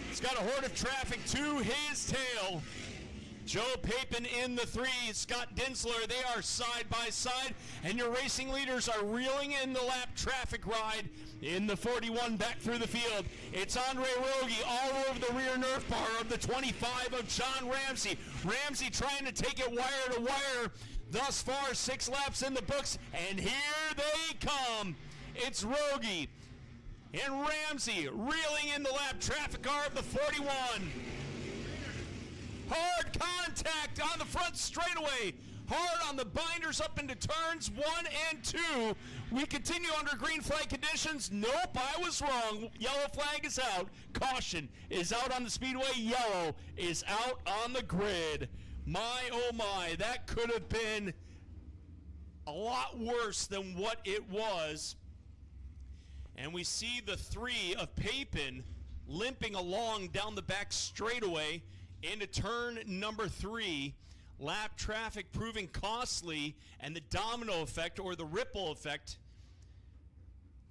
He's got a horde of traffic to his tail. Joe Papin in the 3, Scott Dinsler, they are side by side, and your racing leaders are reeling in the lap traffic ride in the 41 back through the field. It's Andre Rogie all over the rear nerf bar of the 25 of John Ramsey. Ramsey trying to take it wire to wire. Thus far, 6 laps in the books, and here they come. It's Rogie and Ramsey reeling in the lap traffic car of the 41. Hard contact on the front straightaway. Hard on the binders up into turns 1 and 2. We continue under green flag conditions. Nope, I was wrong. Yellow flag is out. Caution is out on the speedway. Yellow is out on the grid. My, oh my, that could have been a lot worse than what it was. And we see the 3 of Papin limping along down the back straightaway into turn number 3. Lap traffic proving costly, and the domino effect or the ripple effect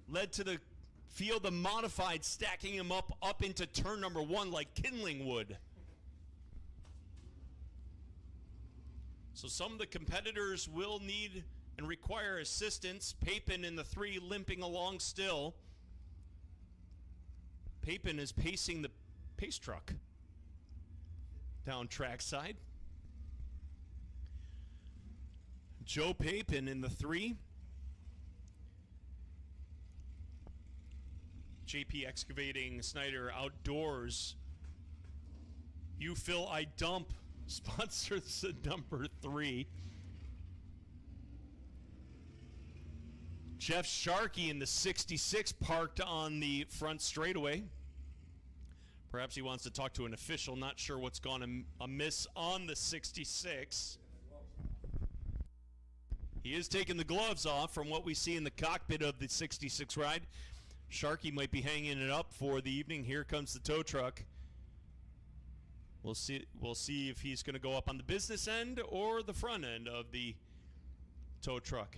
led to the field of modified stacking him up into turn number 1 like kindling wood. So some of the competitors will need and require assistance. Papin in the 3 limping along still. Papin is pacing the pace truck down trackside. Joe Papin in the 3. JP Excavating Snyder Outdoors. You Fill I Dump sponsors the number 3. Jeff Sharkey in the 66 parked on the front straightaway. Perhaps he wants to talk to an official. Not sure what's gone amiss on the 66. He is taking the gloves off from what we see in the cockpit of the 66 ride. Sharkey might be hanging it up for the evening. Here comes the tow truck. We'll see if he's going to go up on the business end or the front end of the tow truck.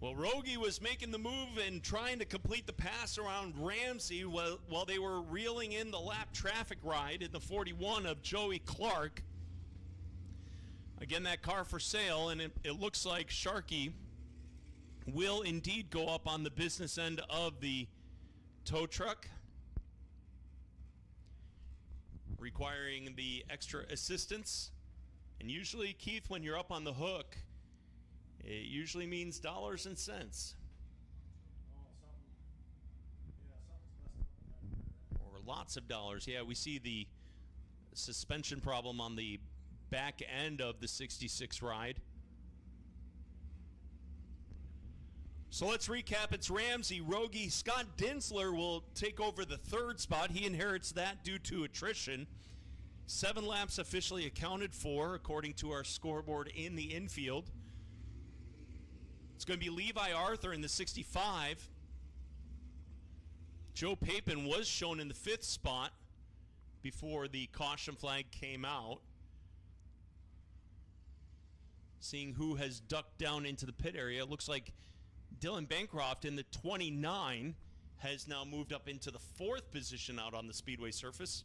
Well, Rogie was making the move and trying to complete the pass around Ramsey while they were reeling in the lap traffic ride in the 41 of Joey Clark. Again, that car for sale, and it looks like Sharkey will indeed go up on the business end of the tow truck, requiring the extra assistance. And usually, Keith, when you're up on the hook, it usually means dollars and cents. Or lots of dollars. Yeah, we see the suspension problem on the back end of the 66 ride. So let's recap. It's Ramsey, Rogie, Scott Dinsler will take over the 3rd spot. He inherits that due to attrition. 7 laps officially accounted for, according to our scoreboard in the infield. It's going to be Levi Arthur in the 65. Joe Papin was shown in the 5th spot before the caution flag came out. Seeing who has ducked down into the pit area, it looks like Dylan Bancroft in the 29 has now moved up into the 4th position out on the speedway surface,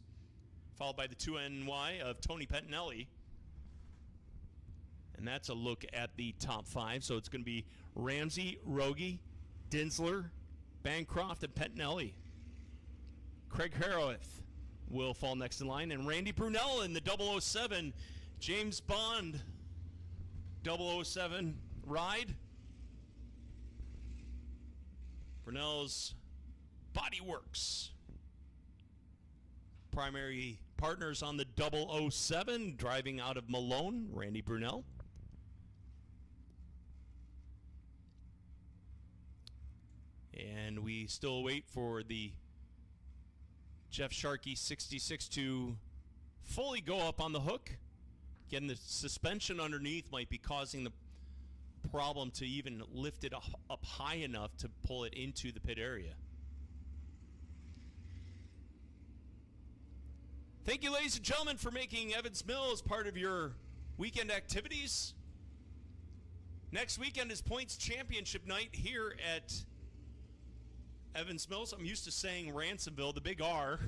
followed by the 2NY of Tony Pettinelli. And that's a look at the top 5. So it's going to be Ramsey, Rogie, Dinsler, Bancroft, and Pettinelli. Craig Harrowith will fall next in line, and Randy Brunell in the 007 James Bond 007 ride. Brunell's Body Works. Primary partners on the 007, driving out of Malone, Randy Brunell. And we still wait for the Jeff Sharkey 66 to fully go up on the hook. Again, the suspension underneath might be causing the problem to even lift it up high enough to pull it into the pit area. Thank you, ladies and gentlemen, for making Evans Mills part of your weekend activities. Next weekend is Points Championship night here at Evans Mills. I'm used to saying Ransomville, the big R.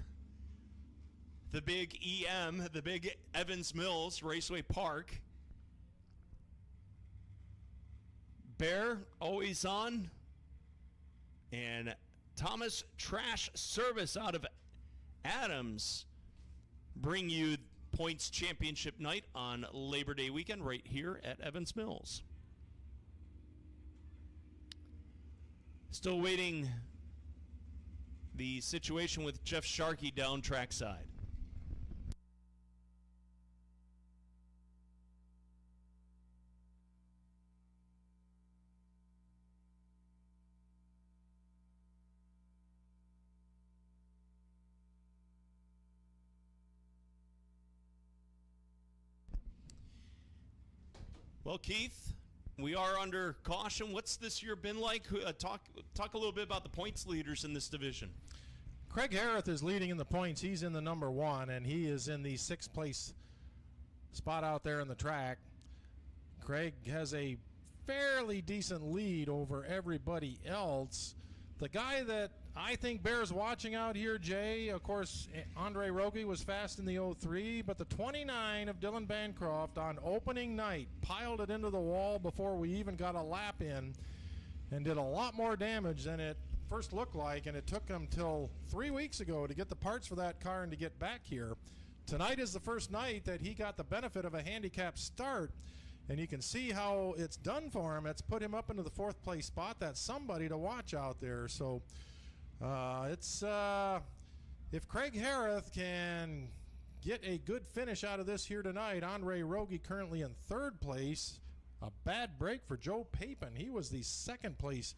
The big EM, the big Evans Mills Raceway Park. Bear, always on. And Thomas Trash Service out of Adams bring you Points Championship night on Labor Day weekend right here at Evans Mills. Still waiting the situation with Jeff Sharkey down trackside. Well, Keith, we are under caution. What's this year been like? Talk a little bit about the points leaders in this division. Craig Harrith is leading in the points. He's in the number 1, and he is in the 6th place spot out there in the track. Craig has a fairly decent lead over everybody else. The guy that I think bears watching out here, Jay, of course, Andre Rogie was fast in the 03, but the 29 of Dylan Bancroft on opening night piled it into the wall before we even got a lap in and did a lot more damage than it first looked like, and it took him till 3 weeks ago to get the parts for that car and to get back here. Tonight is the first night that he got the benefit of a handicap start, and you can see how it's done for him. It's put him up into the 4th place spot. That's somebody to watch out there. So if Craig Harrith can get a good finish out of this here tonight, Andre Rogie currently in 3rd place. A bad break for Joe Papin. He was the 2nd place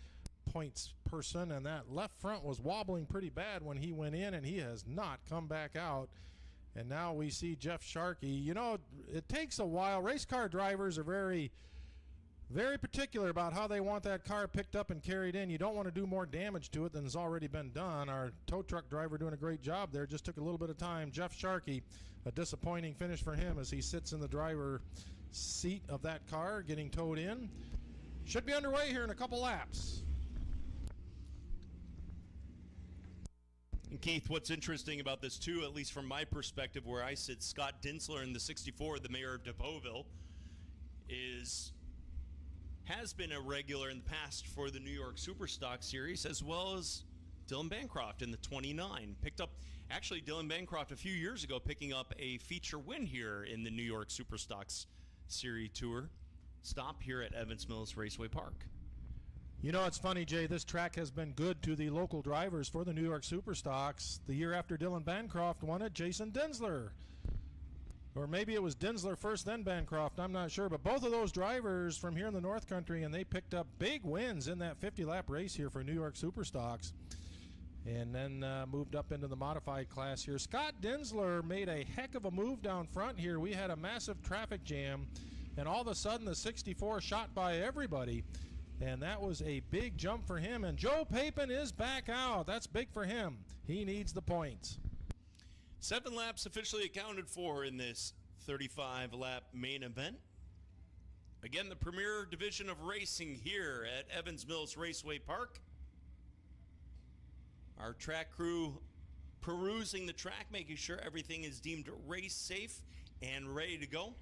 points person, and that left front was wobbling pretty bad when he went in, and he has not come back out. And now we see Jeff Sharkey. You know, it takes a while. Race car drivers are very, very particular about how they want that car picked up and carried in. You don't want to do more damage to it than has already been done. Our tow truck driver doing a great job there. Just took a little bit of time. Jeff Sharkey, a disappointing finish for him as he sits in the driver seat of that car getting towed in. Should be underway here in a couple laps. And Keith, what's interesting about this too, at least from my perspective where I sit, Scott Dinsler in the 64, the mayor of DeVoville, has been a regular in the past for the New York Superstock Series, as well as Dylan Bancroft in the 29. Picked up, actually Dylan Bancroft a few years ago, picking up a feature win here in the New York Superstocks Series Tour. Stop here at Evans Mills Raceway Park. You know, it's funny, Jay, this track has been good to the local drivers for the New York Superstocks. The year after Dylan Bancroft won it, Jason Dinsler. Or maybe it was Dinsler first, then Bancroft, I'm not sure. But both of those drivers from here in the North Country, and they picked up big wins in that 50-lap race here for New York Superstocks. and then moved up into the modified class here. Scott Dinsler made a heck of a move down front here. We had a massive traffic jam, and all of a sudden the 64 shot by everybody, and that was a big jump for him. And Joe Papin is back out. That's big for him. He needs the points. 7 laps officially accounted for in this 35-lap main event. Again, the premier division of racing here at Evans Mills Raceway Park. Our track crew perusing the track, making sure everything is deemed race safe and ready to go.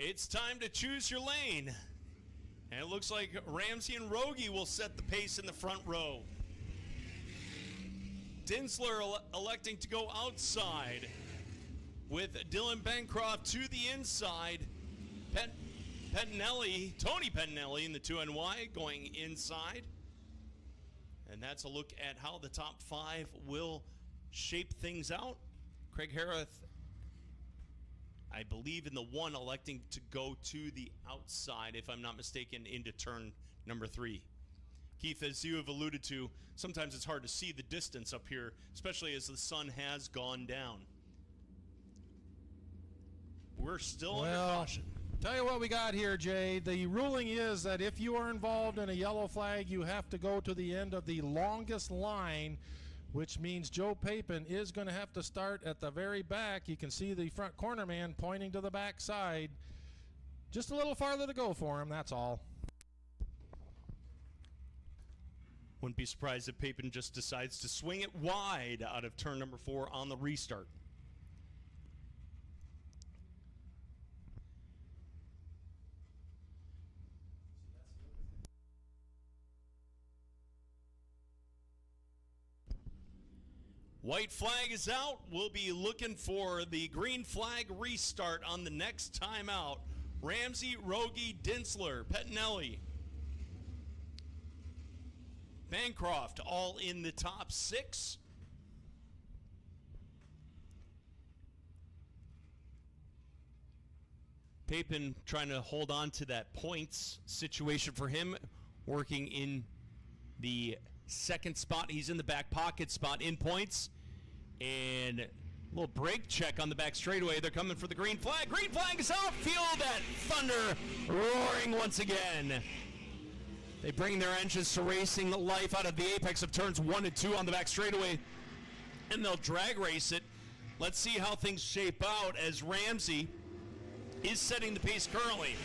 It's time to choose your lane. And it looks like Ramsey and Rogie will set the pace in the front row. Dinsler electing to go outside with Dylan Bancroft to the inside. Tony Pettinelli in the 2NY going inside. And that's a look at how the top 5 will shape things out. Craig Harrith, I believe in the 1, electing to go to the outside, if I'm not mistaken, into turn number 3. Keith, as you have alluded to, sometimes it's hard to see the distance up here, especially as the sun has gone down. We're still under caution. Tell you what we got here, Jay. The ruling is that if you are involved in a yellow flag, you have to go to the end of the longest line, which means Joe Papin is going to have to start at the very back. You can see the front corner man pointing to the back side. Just a little farther to go for him, that's all. Wouldn't be surprised if Papin just decides to swing it wide out of turn number 4 on the restart. White flag is out. We'll be looking for the green flag restart on the next timeout. Ramsey, Rogie, Dinsler, Pettinelli, Bancroft all in the top 6. Papin trying to hold on to that points situation for him, working in the second spot. He's in the back pocket spot in points. And a little brake check on the back straightaway. They're coming for the green flag. Green flag is out. Feel that thunder roaring once again. They bring their engines to racing the life out of the apex of turns 1 and 2 on the back straightaway. And they'll drag race it. Let's see how things shape out as Ramsey is setting the pace currently.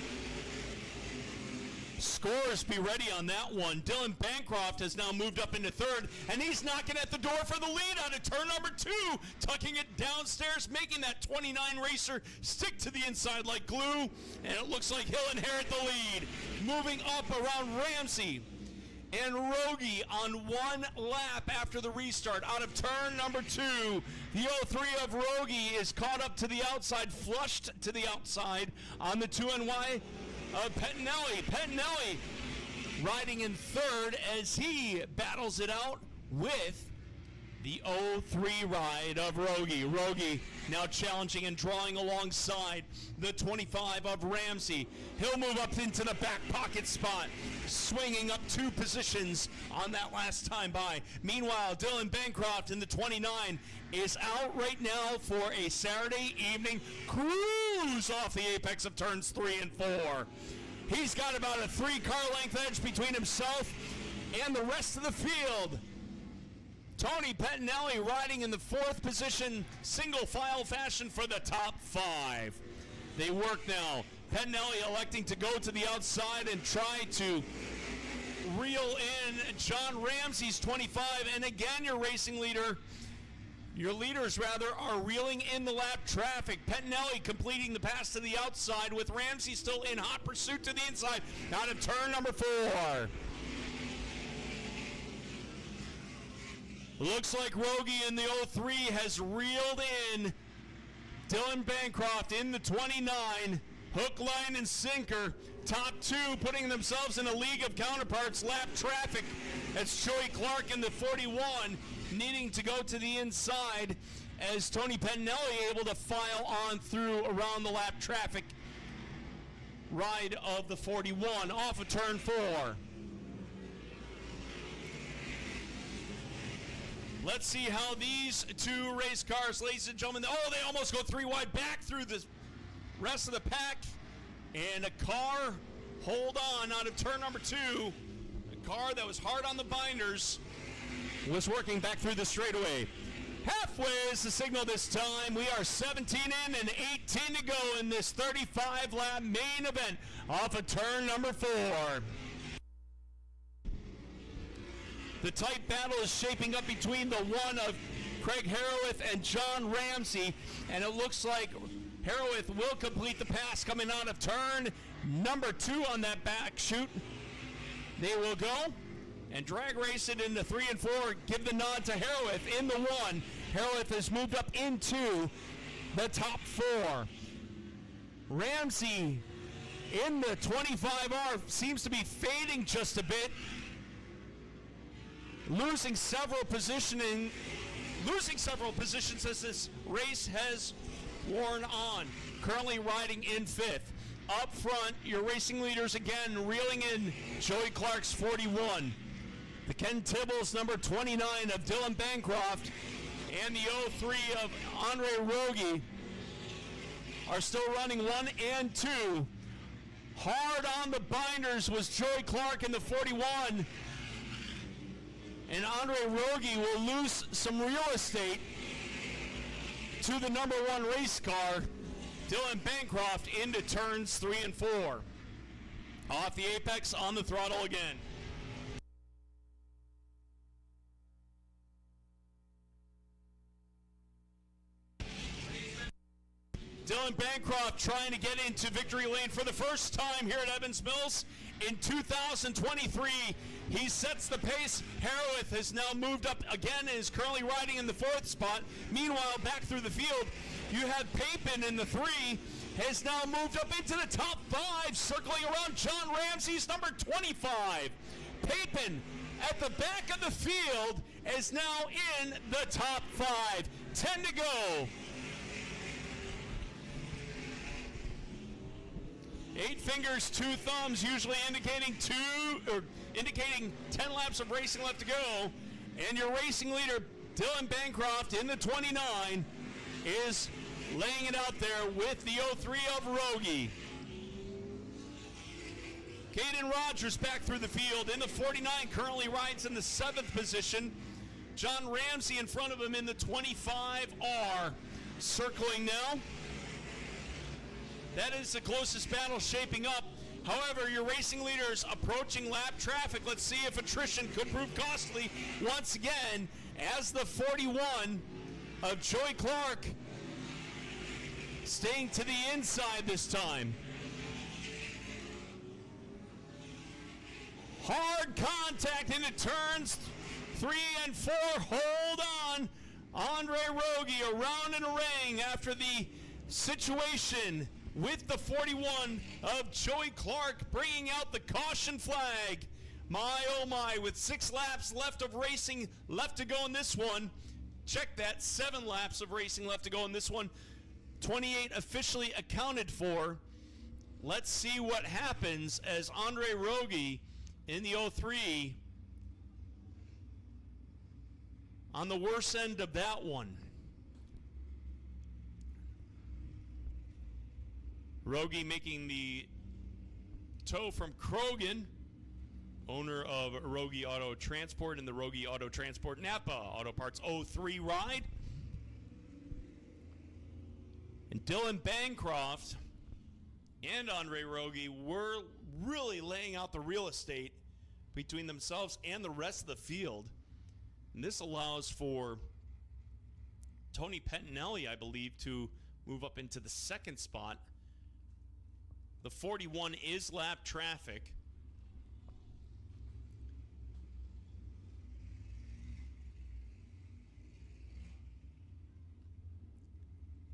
Scores be ready on that one. Dylan Bancroft has now moved up into 3rd, and he's knocking at the door for the lead out of turn number 2, tucking it downstairs, making that 29 racer stick to the inside like glue, and it looks like he'll inherit the lead. Moving up around Ramsey and Rogie on 1 lap after the restart out of turn number 2. The 03 of Rogie is caught up to the outside, flushed to the outside on the 2NY. Pettinelli riding in 3rd as he battles it out with the 03 ride of Rogie. Rogie now challenging and drawing alongside the 25 of Ramsey. He'll move up into the back pocket spot, swinging up 2 positions on that last time by. Meanwhile, Dylan Bancroft in the 29 is out right now for a Saturday evening cruise off the apex of turns 3 and 4. He's got about a 3-car length edge between himself and the rest of the field. Tony Pettinelli riding in the 4th position, single file fashion for the top 5. They work now. Pettinelli electing to go to the outside and try to reel in John Ramsey's 25, and again your racing leader, your leaders rather, are reeling in the lap traffic. Pettinelli completing the pass to the outside with Ramsey still in hot pursuit to the inside. Out of turn number 4. Looks like Rogie in the 03 has reeled in Dylan Bancroft in the 29. Hook, line, and sinker. Top 2 putting themselves in a league of counterparts. Lap traffic. That's Joey Clark in the 41 needing to go to the inside as Tony Pettinelli able to file on through around the lap traffic ride of the 41 off of turn 4. Let's see how these 2 race cars, ladies and gentlemen, oh, they almost go 3 wide back through the rest of the pack. And a car, hold on, out of turn number 2, a car that was hard on the binders was working back through the straightaway. Halfway is the signal this time. We are 17 in and 18 to go in this 35-lap main event off of turn number 4. The tight battle is shaping up between the one of Craig Harrowith and John Ramsey, and it looks like Harrowith will complete the pass coming out of turn number 2 on that back chute. They will go and drag race it into 3 and 4. Give the nod to Harrowith in the 1. Harrowith has moved up into the top 4. Ramsey in the 25R seems to be fading just a bit. Losing several positions as this race has worn on. Currently riding in 5th. Up front, your racing leaders again reeling in Joey Clark's 41. The Ken Tibbles number 29 of Dylan Bancroft and the 03 of Andre Rogie are still running 1 and 2. Hard on the binders was Joey Clark in the 41. And Andre Rogie will lose some real estate to the number 1 race car, Dylan Bancroft, into turns 3 and 4. Off the apex, on the throttle again. Dylan Bancroft trying to get into victory lane for the first time here at Evans Mills in 2023. He sets the pace. Harrowith has now moved up again and is currently riding in the 4th spot. Meanwhile, back through the field, you have Papin in the 3, has now moved up into the top 5, circling around John Ramsey's number 25. Papin at the back of the field is now in the top 5. 10 to go. 8 fingers, 2 thumbs, usually indicating 10 laps of racing left to go. And your racing leader, Dylan Bancroft, in the 29, is laying it out there with the 03 of Rogie. Caden Rogers back through the field in the 49, currently rides in the 7th position. John Ramsey in front of him in the 25R, circling now. That is the closest battle shaping up. However, your racing leaders approaching lap traffic. Let's see if attrition could prove costly once again as the 41 of Joey Clark staying to the inside this time. Hard contact into turns 3 and 4. Hold on. Andre Rogie around in a ring after the situation with the 41 of Joey Clark bringing out the caution flag. My, oh my, with 6 laps left of racing left to go in this one. Check that, 7 laps of racing left to go in this one. 28 officially accounted for. Let's see what happens as Andre Rogie in the 03 on the worst end of that one. Rogie making the tow from Krogan, owner of Rogie Auto Transport and the Rogie Auto Transport Napa Auto Parts 03 ride. And Dylan Bancroft and Andre Rogie were really laying out the real estate between themselves and the rest of the field. And this allows for Tony Pettinelli, I believe, to move up into the second spot. The 41 is lap traffic.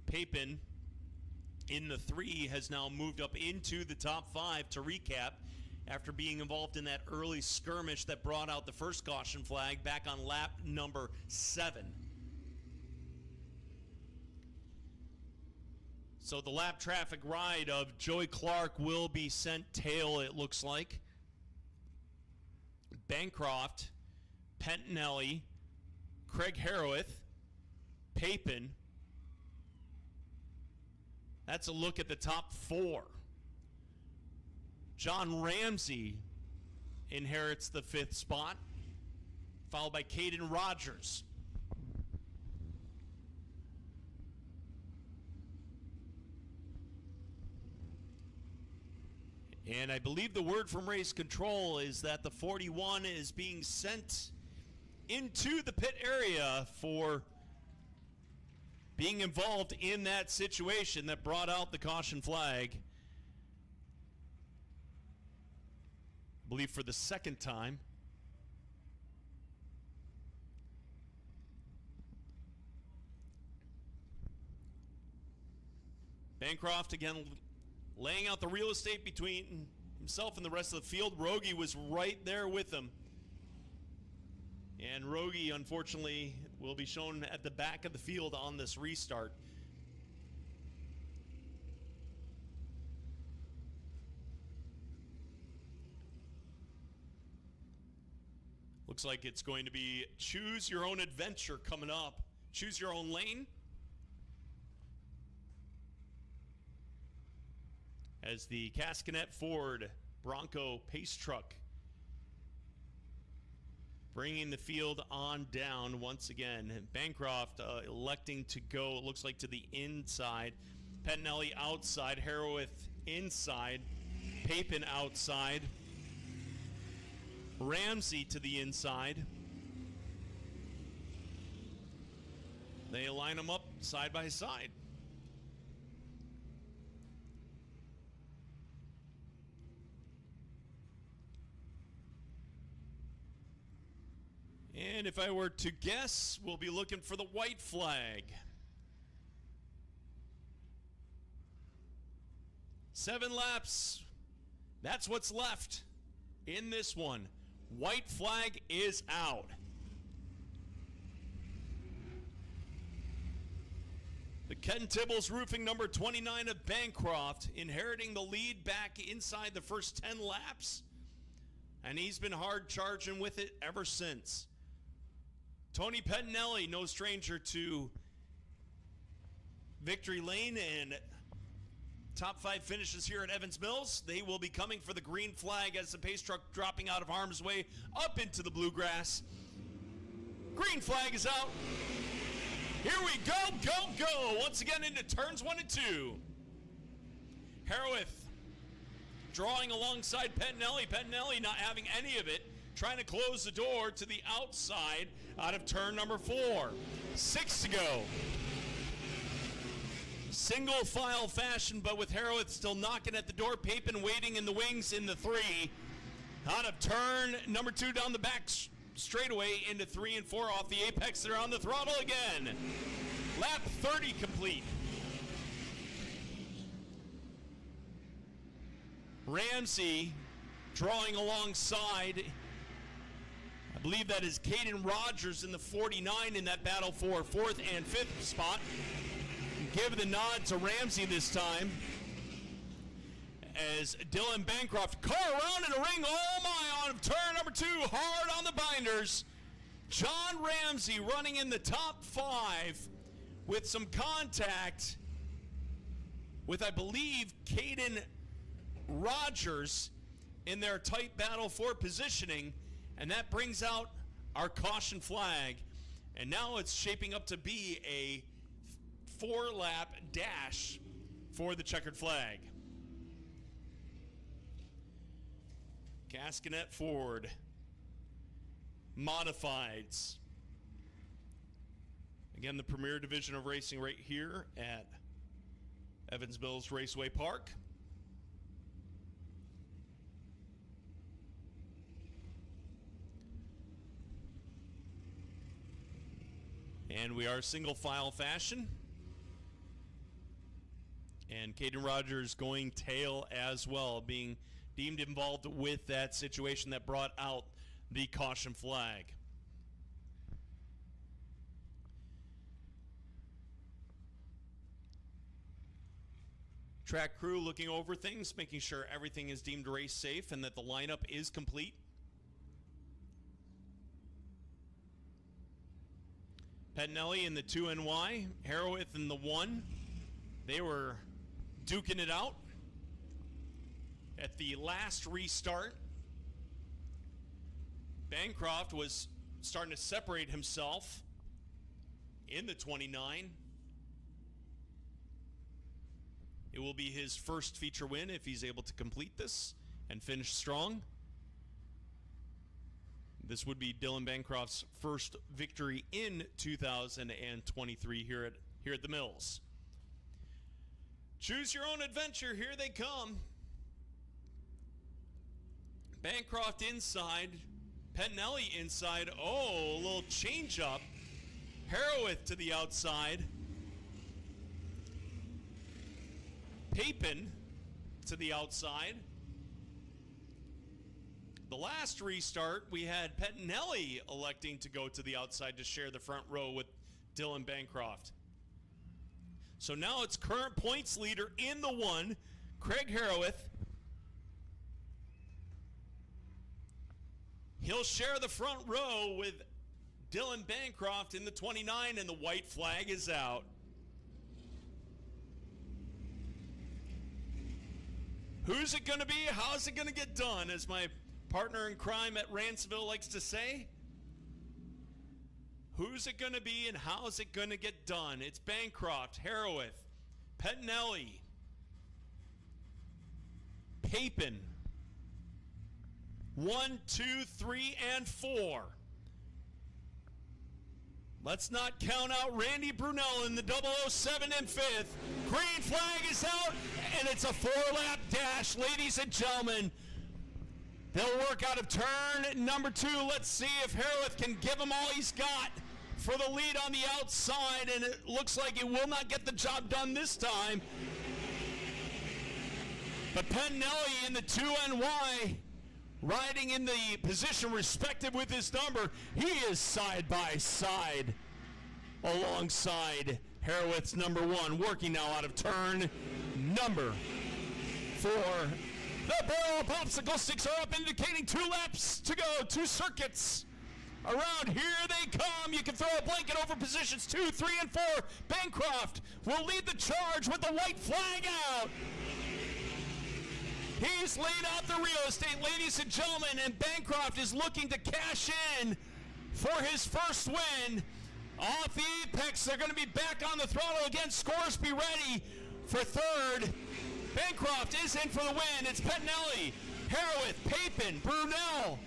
Papin in the 3 has now moved up into the top 5 to recap after being involved in that early skirmish that brought out the first caution flag back on lap number 7. So the lap traffic ride of Joey Clark will be sent tail, it looks like. Bancroft, Pettinelli, Craig Harrowith, Papin. That's a look at the top 4. John Ramsey inherits the 5th spot, followed by Caden Rogers. And I believe the word from race control is that the 41 is being sent into the pit area for being involved in that situation that brought out the caution flag. I believe for the second time. Bancroft again laying out the real estate between himself and the rest of the field. Rogie was right there with him. And Rogie, unfortunately, will be shown at the back of the field on this restart. Looks like it's going to be choose your own adventure coming up. Choose your own lane. As the Cascanet Ford Bronco Pace Truck bringing the field on down once again. Bancroft electing to go, it looks like, to the inside. Pettinelli outside. Harrowith inside. Papin outside. Ramsey to the inside. They line them up side by side. And if I were to guess, we'll be looking for the white flag. 7 laps. That's what's left in this one. White flag is out. The Ken Tibbles Roofing number 29 of Bancroft inheriting the lead back inside the first 10 laps. And he's been hard charging with it ever since. Tony Pettinelli, no stranger to victory lane and top 5 finishes here at Evans Mills. They will be coming for the green flag as the pace truck dropping out of harm's way up into the bluegrass. Green flag is out. Here we go, go, go. Once again into turns 1 and 2. Harrowith drawing alongside Pettinelli. Pettinelli not having any of it. Trying to close the door to the outside out of turn number 4. 6 to go. Single file fashion, but with Harrowith still knocking at the door. Papin waiting in the wings in the 3. Out of turn number 2 down the back straightaway into 3 and 4 off the apex. They're on the throttle again. Lap 30 complete. Ramsey drawing alongside. I believe that is Caden Rogers in the 49 in that battle for 4th and 5th spot. Give the nod to Ramsey this time. As Dylan Bancroft, car around in a ring, oh my, on turn number 2, hard on the binders. John Ramsey running in the top 5 with some contact with, I believe, Caden Rogers in their tight battle for positioning. And that brings out our caution flag. And now it's shaping up to be a 4-lap dash for the checkered flag. Cascanet Ford Modifieds. Again, the premier division of racing right here at Evans Mills Raceway Park. And we are single file fashion. And Caden Rogers going tail as well, being deemed involved with that situation that brought out the caution flag. Track crew looking over things, making sure everything is deemed race safe and that the lineup is complete. Pettinelli in the 2NY, Harrowith in the 1. They were duking it out. At the last restart, Bancroft was starting to separate himself in the 29. It will be his first feature win if he's able to complete this and finish strong. This would be Dylan Bancroft's first victory in 2023 here at the Mills. Choose your own adventure. Here they come. Bancroft inside. Pettinelli inside. Oh, a little change up. Harrowith to the outside. Papin to the outside. The last restart, we had Pettinelli electing to go to the outside to share the front row with Dylan Bancroft. So now it's current points leader in the 1, Craig Harrowith. He'll share the front row with Dylan Bancroft in the 29, and the white flag is out. Who's it going to be? How's it going to get done, as my partner in crime at Ransville likes to say? Who's it going to be and how's it going to get done? It's Bancroft, Harrowith, Pettinelli, Papin. 1, 2, 3, and 4. Let's not count out Randy Brunel in the 007 in 5th. Green flag is out, and it's a 4-lap dash, ladies and gentlemen. They'll work out of turn number 2. Let's see if Harrowith can give him all he's got for the lead on the outside, and it looks like it will not get the job done this time. But Pettinelli in the 2NY, riding in the position respected with his number, he is side by side alongside Harrowith's number 1, working now out of turn number 4. The barrel popsicle sticks are up, indicating 2 laps to go, 2 circuits. Around here they come. You can throw a blanket over positions 2, 3, and 4. Bancroft will lead the charge with the white flag out. He's laid out the real estate, ladies and gentlemen, and Bancroft is looking to cash in for his first win. Off the apex, they're going to be back on the throttle again. Scoresby ready for third. Bancroft is in for the win. It's Pettinelli, Harrowith, Papin, Brunel,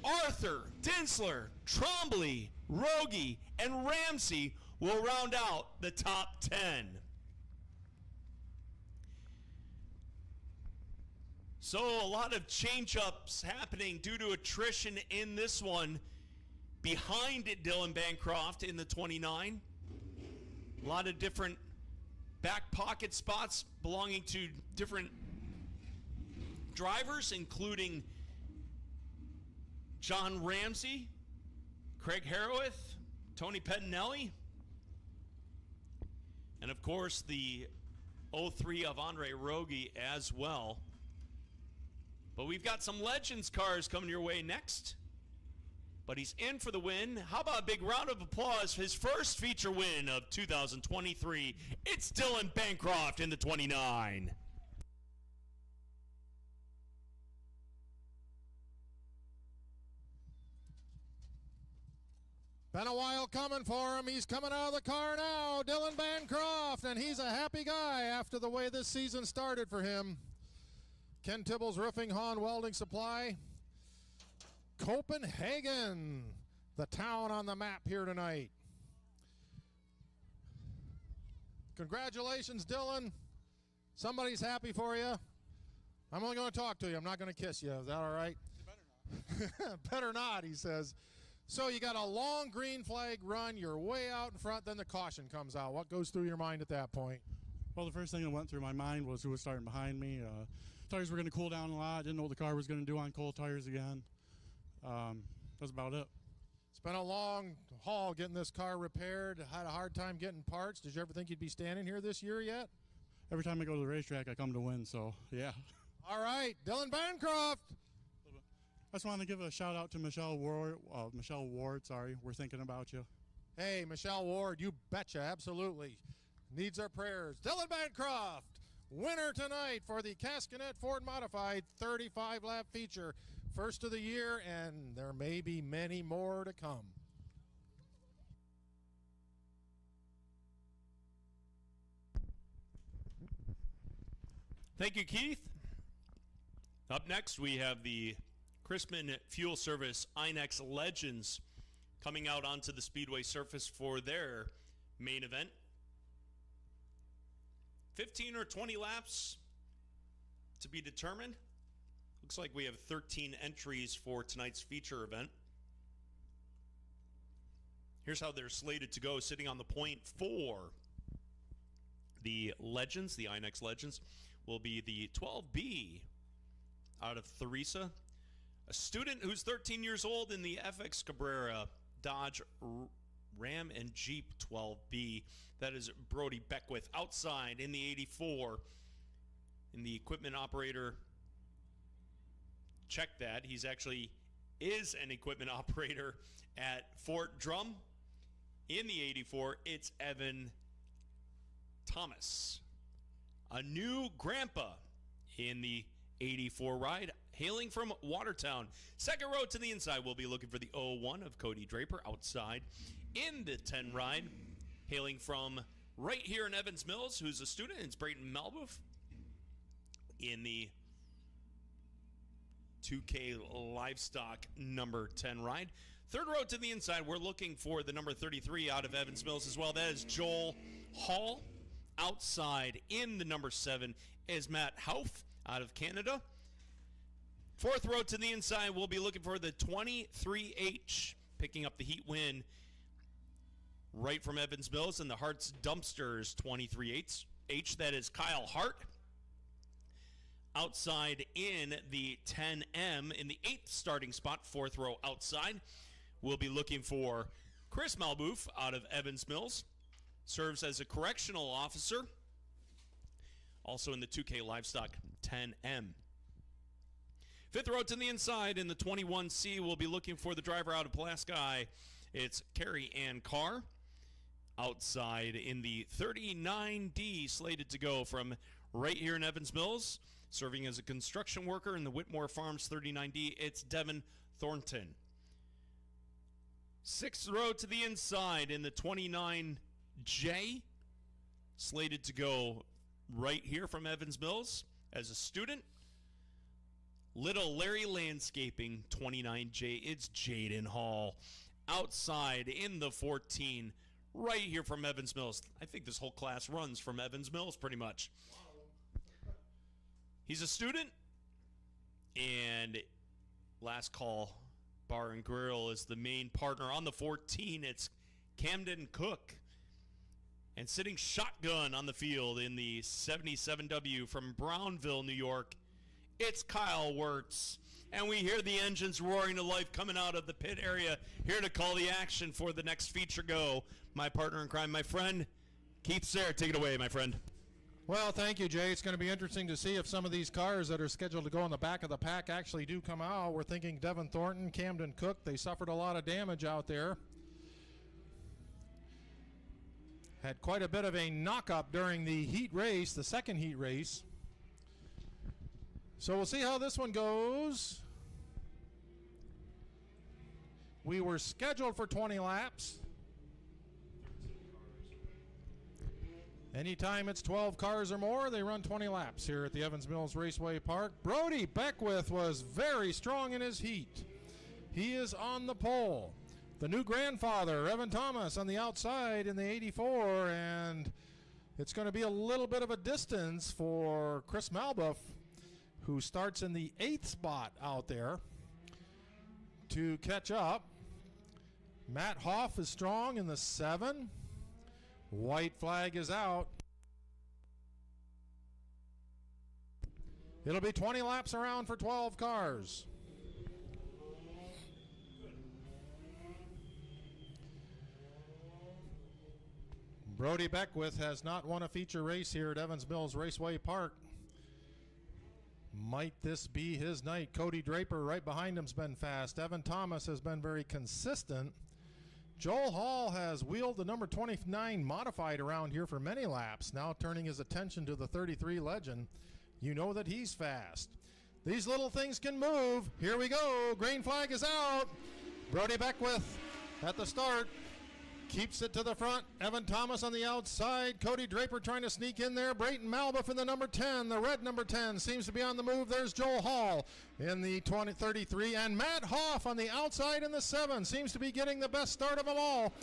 Arthur, Dinsler, Trombley, Rogie, and Ramsey will round out the top 10. So a lot of change-ups happening due to attrition in this one. Behind it, Dylan Bancroft in the 29. A lot of different back pocket spots belonging to different drivers, including John Ramsey, Craig Harrowith, Tony Pettinelli, and of course the 03 of Andre Rogie as well. But we've got some Legends cars coming your way next. But he's in for the win. How about a big round of applause for his first feature win of 2023? It's Dylan Bancroft in the 29. Been a while coming for him. He's coming out of the car now, Dylan Bancroft, and he's a happy guy after the way this season started for him. Ken Tibbles Roofing, Hahn Welding Supply. Copenhagen, the town on the map here tonight. Congratulations, Dylan. Somebody's happy for you. I'm only going to talk to you. I'm not going to kiss you. Is that all right? Better not. Better not, he says. So you got a long green flag run. You're way out in front. Then the caution comes out. What goes through your mind at that point? Well, the first thing that went through my mind was who was starting behind me. Tires were going to cool down a lot. Didn't know what the car was going to do on cold tires again. That's about it. It's been a long haul getting this car repaired. Had a hard time getting parts. Did you ever think you'd be standing here this year yet? Every time I go to the racetrack, I come to win, so yeah. All right, Dylan Bancroft. I just want to give a shout out to Michelle Ward. We're thinking about you. Hey, Michelle Ward, you betcha, absolutely. Needs our prayers. Dylan Bancroft, winner tonight for the Cascanet Ford Modified 35-lap feature. First of the year, and there may be many more to come. Thank you, Keith. Up next, we have the Chrisman Fuel Service Inex Legends coming out onto the Speedway surface for their main event. 15 or 20 laps to be determined. Looks like we have 13 entries for tonight's feature event. Here's how they're slated to go. Sitting on the point for the Legends, the Inex Legends, will be the 12B out of Theresa. A student who's 13 years old in the FX Cabrera Dodge Ram and Jeep 12B. That is Brody Beckwith. Outside in the 84, in the equipment operator. Check that. He's actually is an equipment operator at Fort Drum. In the 84, it's Evan Thomas. A new grandpa in the 84 ride, hailing from Watertown. Second row to the inside, we'll be looking for the 01 of Cody Draper. Outside in the 10 ride, hailing from right here in Evans Mills, who's a student, it's Brayton Malbouf. In the 2K Livestock number 10 ride. Third row to the inside, we're looking for the number 33 out of Evans Mills as well. That is Joel Hall. Outside in the number 7 is Matt Hauff out of Canada. Fourth row to the inside, we'll be looking for the 23H, picking up the heat win right from Evans Mills, and the Hart's Dumpsters 23H. That is Kyle Hart. Outside in the 10M in the 8th starting spot, fourth row outside, we'll be looking for Chris Malbouf out of Evans Mills. Serves as a correctional officer. Also in the 2K Livestock 10M. Fifth row to the inside in the 21C, we'll be looking for the driver out of Pulaski. It's Carrie Ann Carr. Outside in the 39D, slated to go from right here in Evans Mills. Serving as a construction worker in the Whitmore Farms 39D, it's Devin Thornton. Sixth row to the inside in the 29J, slated to go right here from Evans Mills as a student. Little Larry Landscaping 29J, it's Jaden Hall. Outside in the 14, right here from Evans Mills. I think this whole class runs from Evans Mills pretty much. He's a student, and Last Call Bar and Grill is the main partner. On the 14, it's Camden Cook. And sitting shotgun on the field in the 77W from Brownville, New York, it's Kyle Wirtz. And we hear the engines roaring to life coming out of the pit area, here to call the action for the next feature go. My partner in crime, my friend, Keith Sayre. Take it away, my friend. Well, thank you, Jay. It's going to be interesting to see if some of these cars that are scheduled to go in the back of the pack actually do come out. We're thinking Devin Thornton, Camden Cook. They suffered a lot of damage out there. Had quite a bit of a knock-up during the heat race, the second heat race. So we'll see how this one goes. We were scheduled for 20 laps. Anytime it's 12 cars or more, they run 20 laps here at the Evans Mills Raceway Park. Brody Beckwith was very strong in his heat. He is on the pole. The new grandfather, Evan Thomas, on the outside in the 84, and it's going to be a little bit of a distance for Chris Malbuff, who starts in the 8th spot out there, to catch up. Matt Hoff is strong in the 7. White flag is out. It'll be 20 laps around for 12 cars. Brody Beckwith has not won a feature race here at Evans Mills Raceway Park. Might this be his night? Cody Draper right behind him's been fast. Evan Thomas has been very consistent. Joel Hall has wheeled the number 29 modified around here for many laps, now turning his attention to the 33 legend. You know that he's fast. These little things can move. Here we go. Green flag is out. Brody Beckwith at the start. Keeps it to the front. Evan Thomas on the outside. Cody Draper trying to sneak in there. Brayton Malbuff in the number 10. The red number 10 seems to be on the move. There's Joel Hall in the 33. And Matt Hoff on the outside in the 7 seems to be getting the best start of them all,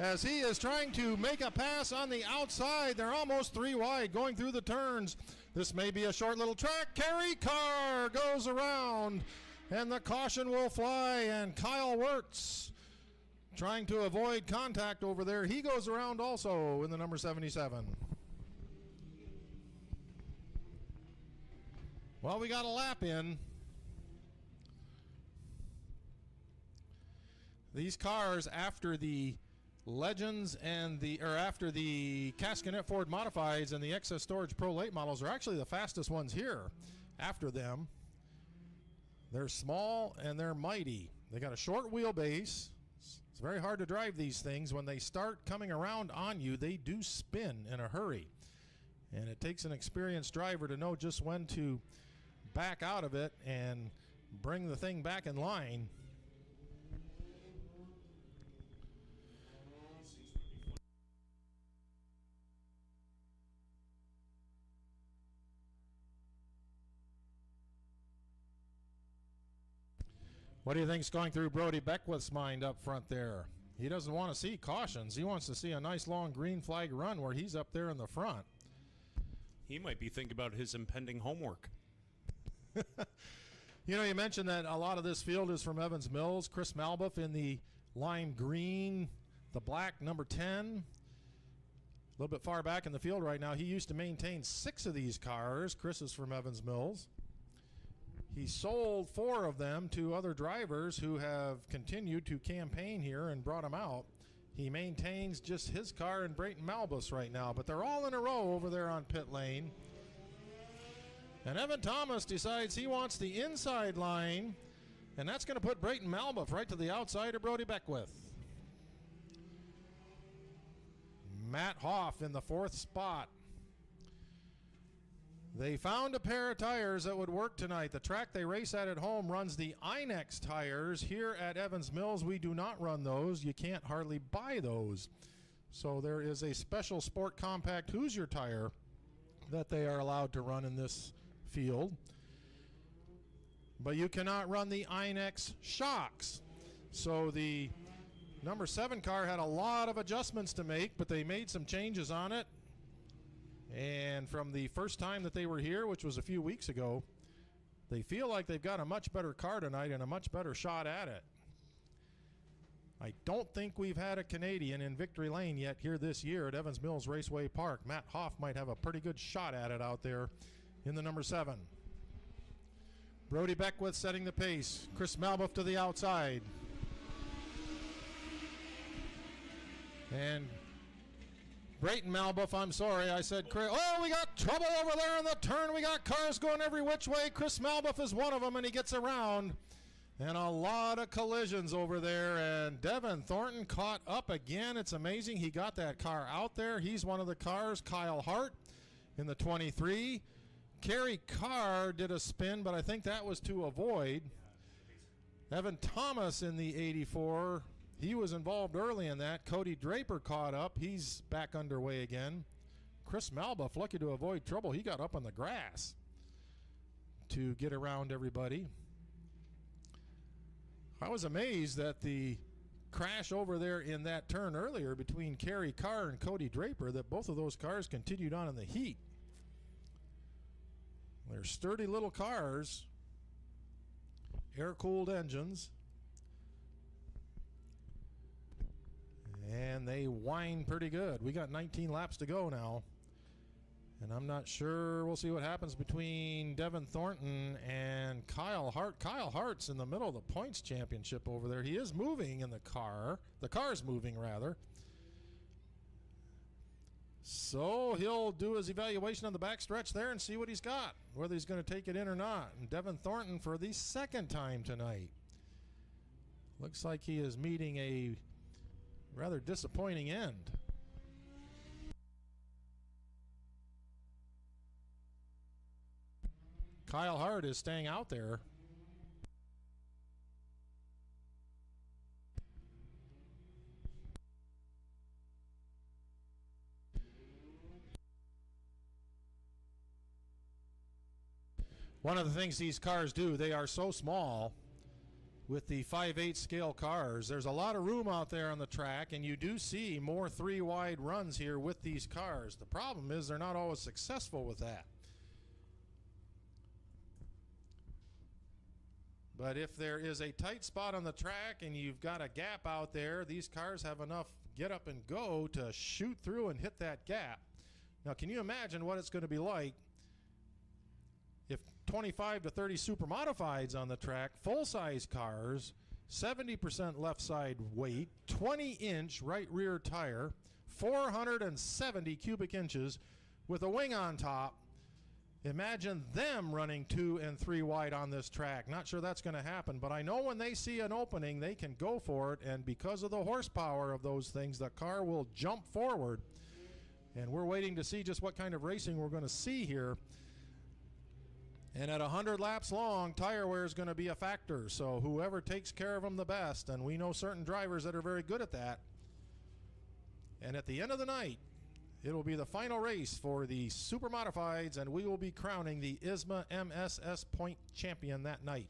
as he is trying to make a pass on the outside. They're almost 3 wide going through the turns. This may be a short little track. Kerry Carr goes around, and the caution will fly. And Kyle Wirtz trying to avoid contact over there. He goes around also in the number 77. Well, we got a lap in. These cars, after the Legends and after the Cascanet Ford Modifieds and the Excess Storage Pro Late models, are actually the fastest ones here after them. They're small and they're mighty. They got a short wheelbase. It's very hard to drive these things. When they start coming around on you, they do spin in a hurry. And it takes an experienced driver to know just when to back out of it and bring the thing back in line. What do you think's going through Brody Beckwith's mind up front there? He doesn't want to see cautions. He wants to see a nice long green flag run where he's up there in the front. He might be thinking about his impending homework. You know, you mentioned that a lot of this field is from Evans Mills. Chris Malbuff in the lime green, the black number 10. A little bit far back in the field right now. He used to maintain 6 of these cars. Chris is from Evans Mills. He sold 4 of them to other drivers who have continued to campaign here and brought them out. He maintains just his car and Brayton Malbuff's right now, but they're all in a row over there on pit lane. And Evan Thomas decides he wants the inside line, and that's going to put Brayton Malbuff right to the outside of Brody Beckwith. Matt Hoff in the 4th spot. They found a pair of tires that would work tonight. The track they race at home runs the Inex tires. Here at Evans Mills, we do not run those. You can't hardly buy those. So there is a special Sport Compact Hoosier tire that they are allowed to run in this field. But you cannot run the Inex shocks. So the number 7 car had a lot of adjustments to make, but they made some changes on it. And from the first time that they were here, which was a few weeks ago, they feel like they've got a much better car tonight and a much better shot at it. I don't think we've had a Canadian in victory lane yet here this year at Evans Mills Raceway Park. Matt Hoff might have a pretty good shot at it out there in the number 7. Brody Beckwith setting the pace. Chris Malbuff to the outside. And Brayton Malbuff, I'm sorry, I said Chris. Oh, we got trouble over there in the turn. We got cars going every which way. Chris Malbuff is one of them, and he gets around. And a lot of collisions over there. And Devin Thornton caught up again. It's amazing he got that car out there. He's one of the cars. Kyle Hart in the 23. Kerry Carr did a spin, but I think that was to avoid. Evan Thomas in the 84. He was involved early in that. Cody Draper caught up. He's back underway again. Chris Malbuff, lucky to avoid trouble. He got up on the grass to get around everybody. I was amazed at the crash over there in that turn earlier between Kerry Carr and Cody Draper, that both of those cars continued on in the heat. They're sturdy little cars, air-cooled engines, and they whine pretty good. We got 19 laps to go now, and I'm not sure. We'll see what happens between Devin Thornton and Kyle Hart. Kyle Hart's in the middle of the points championship over there. He is moving in the car. The car's moving, rather. So he'll do his evaluation on the backstretch there and see what he's got, whether he's going to take it in or not. And Devin Thornton, for the second time tonight, looks like he is meeting a rather disappointing end. Kyle Hart is staying out there. One of the things these cars do, they are so small with the 5/8 scale cars. There's a lot of room out there on the track, and you do see more 3-wide runs here with these cars. The problem is they're not always successful with that. But if there is a tight spot on the track and you've got a gap out there, these cars have enough get up and go to shoot through and hit that gap. Now, can you imagine what it's going to be like if 25 to 30 super modifieds on the track, full-size cars, 70% left side weight, 20-inch right rear tire, 470 cubic inches with a wing on top. Imagine them running 2 and 3 wide on this track. Not sure that's going to happen, but I know when they see an opening, they can go for it, and because of the horsepower of those things, the car will jump forward. And we're waiting to see just what kind of racing we're going to see here. And at 100 laps long, tire wear is going to be a factor. So whoever takes care of them the best, and we know certain drivers that are very good at that. And at the end of the night, it will be the final race for the super modifieds, and we will be crowning the ISMA MSS point champion that night,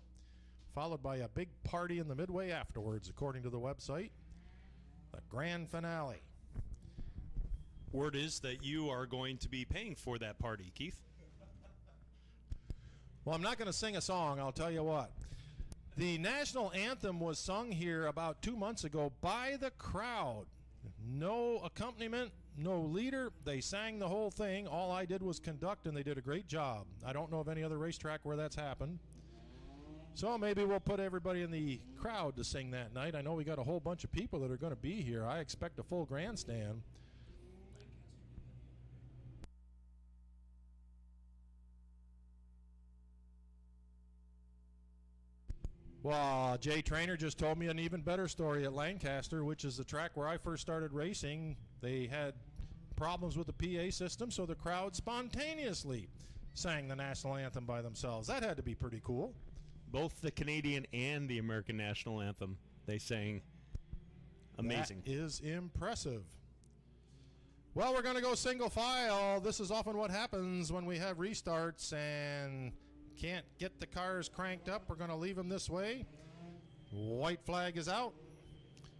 followed by a big party in the midway afterwards, according to the website. The grand finale. Word is that you are going to be paying for that party, Keith. Well, I'm not going to sing a song, I'll tell you what. The national anthem was sung here about 2 months ago by the crowd. No accompaniment, no leader. They sang the whole thing. All I did was conduct, and they did a great job. I don't know of any other racetrack where that's happened. So maybe we'll put everybody in the crowd to sing that night. I know we got a whole bunch of people that are going to be here. I expect a full grandstand. Well, Jay Trainer just told me an even better story at Lancaster, which is the track where I first started racing. They had problems with the PA system, so the crowd spontaneously sang the national anthem by themselves. That had to be pretty cool. Both the Canadian and the American national anthem, they sang. Amazing. That is impressive. Well, we're going to go single file. This is often what happens when we have restarts and can't get the cars cranked up. We're going to leave them this way. White flag is out.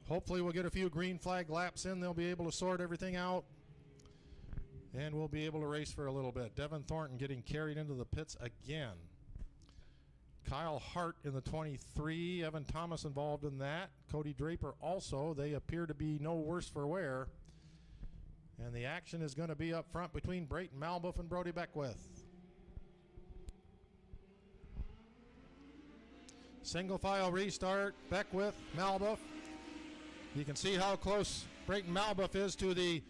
Hopefully we'll get a few green flag laps in. They'll be able to sort everything out, and we'll be able to race for a little bit. Devin Thornton getting carried into the pits again. Kyle Hart in the 23. Evan Thomas involved in that. Cody Draper also. They appear to be no worse for wear. And the action is going to be up front between Brayton Malbuff and Brody Beckwith. Single file restart, Beckwith, Malbuff. You can see how close Brayton Malbuff is to the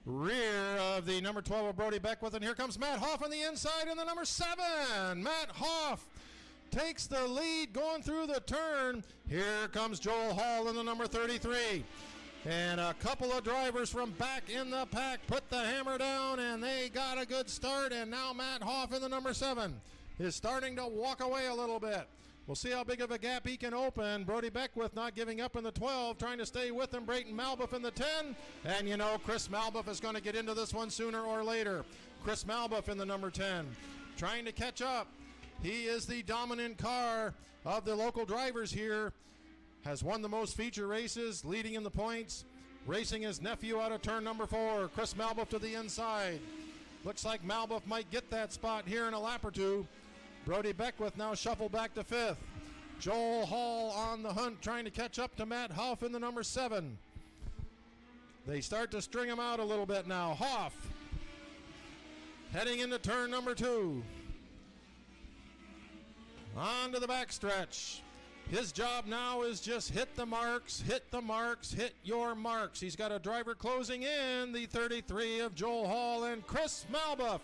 rear of the number 12 of Brody Beckwith. And here comes Matt Hoff on the inside in the number 7. Matt Hoff takes the lead going through the turn. Here comes Joel Hall in the number 33. And a couple of drivers from back in the pack put the hammer down, and they got a good start. And now Matt Hoff in the number 7 is starting to walk away a little bit. We'll see how big of a gap he can open. Brody Beckwith not giving up in the 12, trying to stay with him. Brayton Malbuff in the 10. And you know, Chris Malbuff is going to get into this one sooner or later. Chris Malbuff in the number 10, trying to catch up. He is the dominant car of the local drivers here. has won the most feature races, leading in the points, racing his nephew out of turn number 4. Chris Malbuff to the inside. Looks like Malbuff might get that spot here in a lap or two. Brody Beckwith now shuffled back to 5th. Joel Hall on the hunt, trying to catch up to Matt Hoff in the number 7. They start to string him out a little bit now. Hoff heading into turn number 2. On to the backstretch. His job now is just hit the marks, hit your marks. He's got a driver closing in, the 33 of Joel Hall, and Chris Malbuff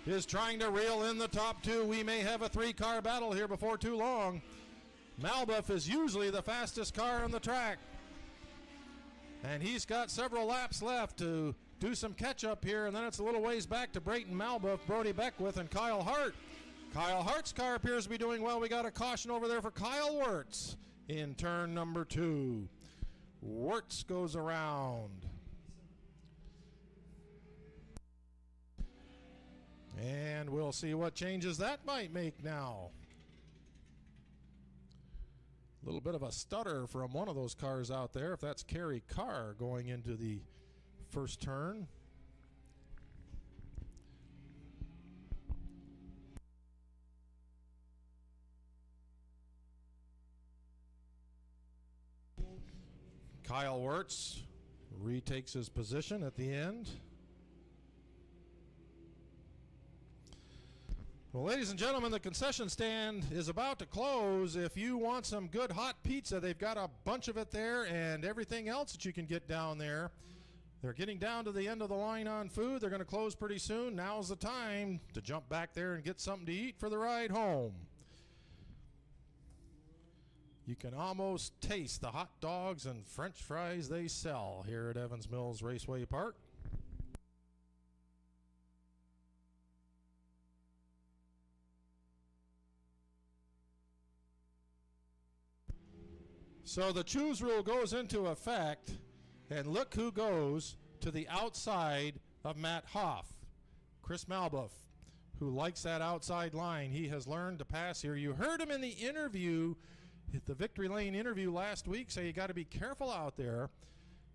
is trying to reel in the top 2. We may have a 3-car battle here before too long. Malbuff is usually the fastest car on the track, and he's got several laps left to do some catch-up here, and then it's a little ways back to Brayton Malbuff, Brody Beckwith, and Kyle Hart. Kyle Hart's car appears to be doing well. We got a caution over there for Kyle Wirtz in turn number 2. Wirtz goes around. And we'll see what changes that might make now. A little bit of a stutter from one of those cars out there, if that's Kerry Carr going into the first turn. Kyle Wirtz retakes his position at the end. Well, ladies and gentlemen, the concession stand is about to close. If you want some good hot pizza, they've got a bunch of it there, and everything else that you can get down there. They're getting down to the end of the line on food. They're going to close pretty soon. Now's the time to jump back there and get something to eat for the ride home. You can almost taste the hot dogs and French fries they sell here at Evans Mills Raceway Park. So the choose rule goes into effect, and look who goes to the outside of Matt Hoff. Chris Malbuff, who likes that outside line. He has learned to pass here. You heard him in the interview, the Victory Lane interview last week, say you got to be careful out there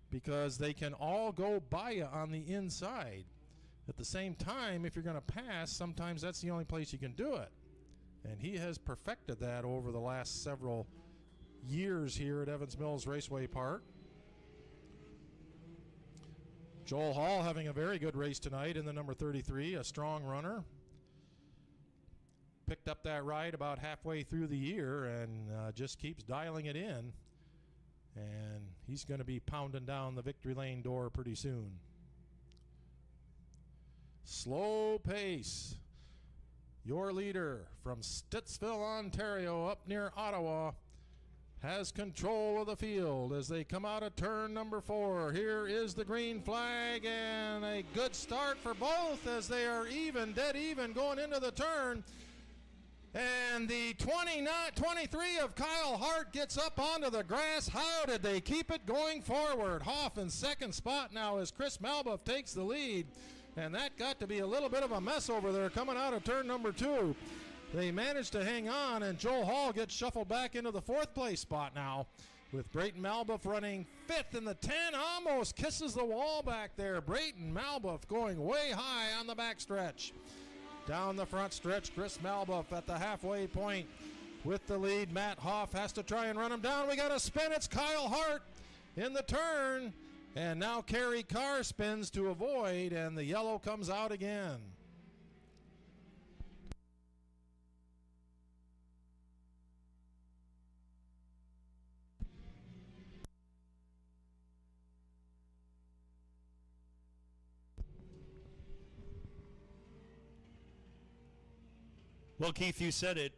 because they can all go by you on the inside. At the same time, if you're going to pass, sometimes that's the only place you can do it. And he has perfected that over the last several years here at Evans Mills Raceway Park. Joel Hall having a very good race tonight in the number 33, a strong runner. Picked up that ride about halfway through the year and just keeps dialing it in. And he's going to be pounding down the victory lane door pretty soon. Slow pace. Your leader from Stittsville, Ontario, up near Ottawa, has control of the field as they come out of turn number 4. Here is the green flag, and a good start for both as they are even, dead even, going into the turn. And the 23 of Kyle Hart gets up onto the grass. How did they keep it going forward? Hoff in second spot now as Chris Malbuff takes the lead. And that got to be a little bit of a mess over there coming out of turn number 2. They managed to hang on, and Joel Hall gets shuffled back into the 4th place spot now, with Brayton Malbuff running 5th in the 10. Almost kisses the wall back there. Brayton Malbuff going way high on the backstretch. Down the front stretch, Chris Malbuff at the halfway point with the lead. Matt Hoff has to try and run him down. We got a spin. It's Kyle Hart in the turn. And now Kerry Carr spins to avoid, and the yellow comes out again. Well, Keith, you said it.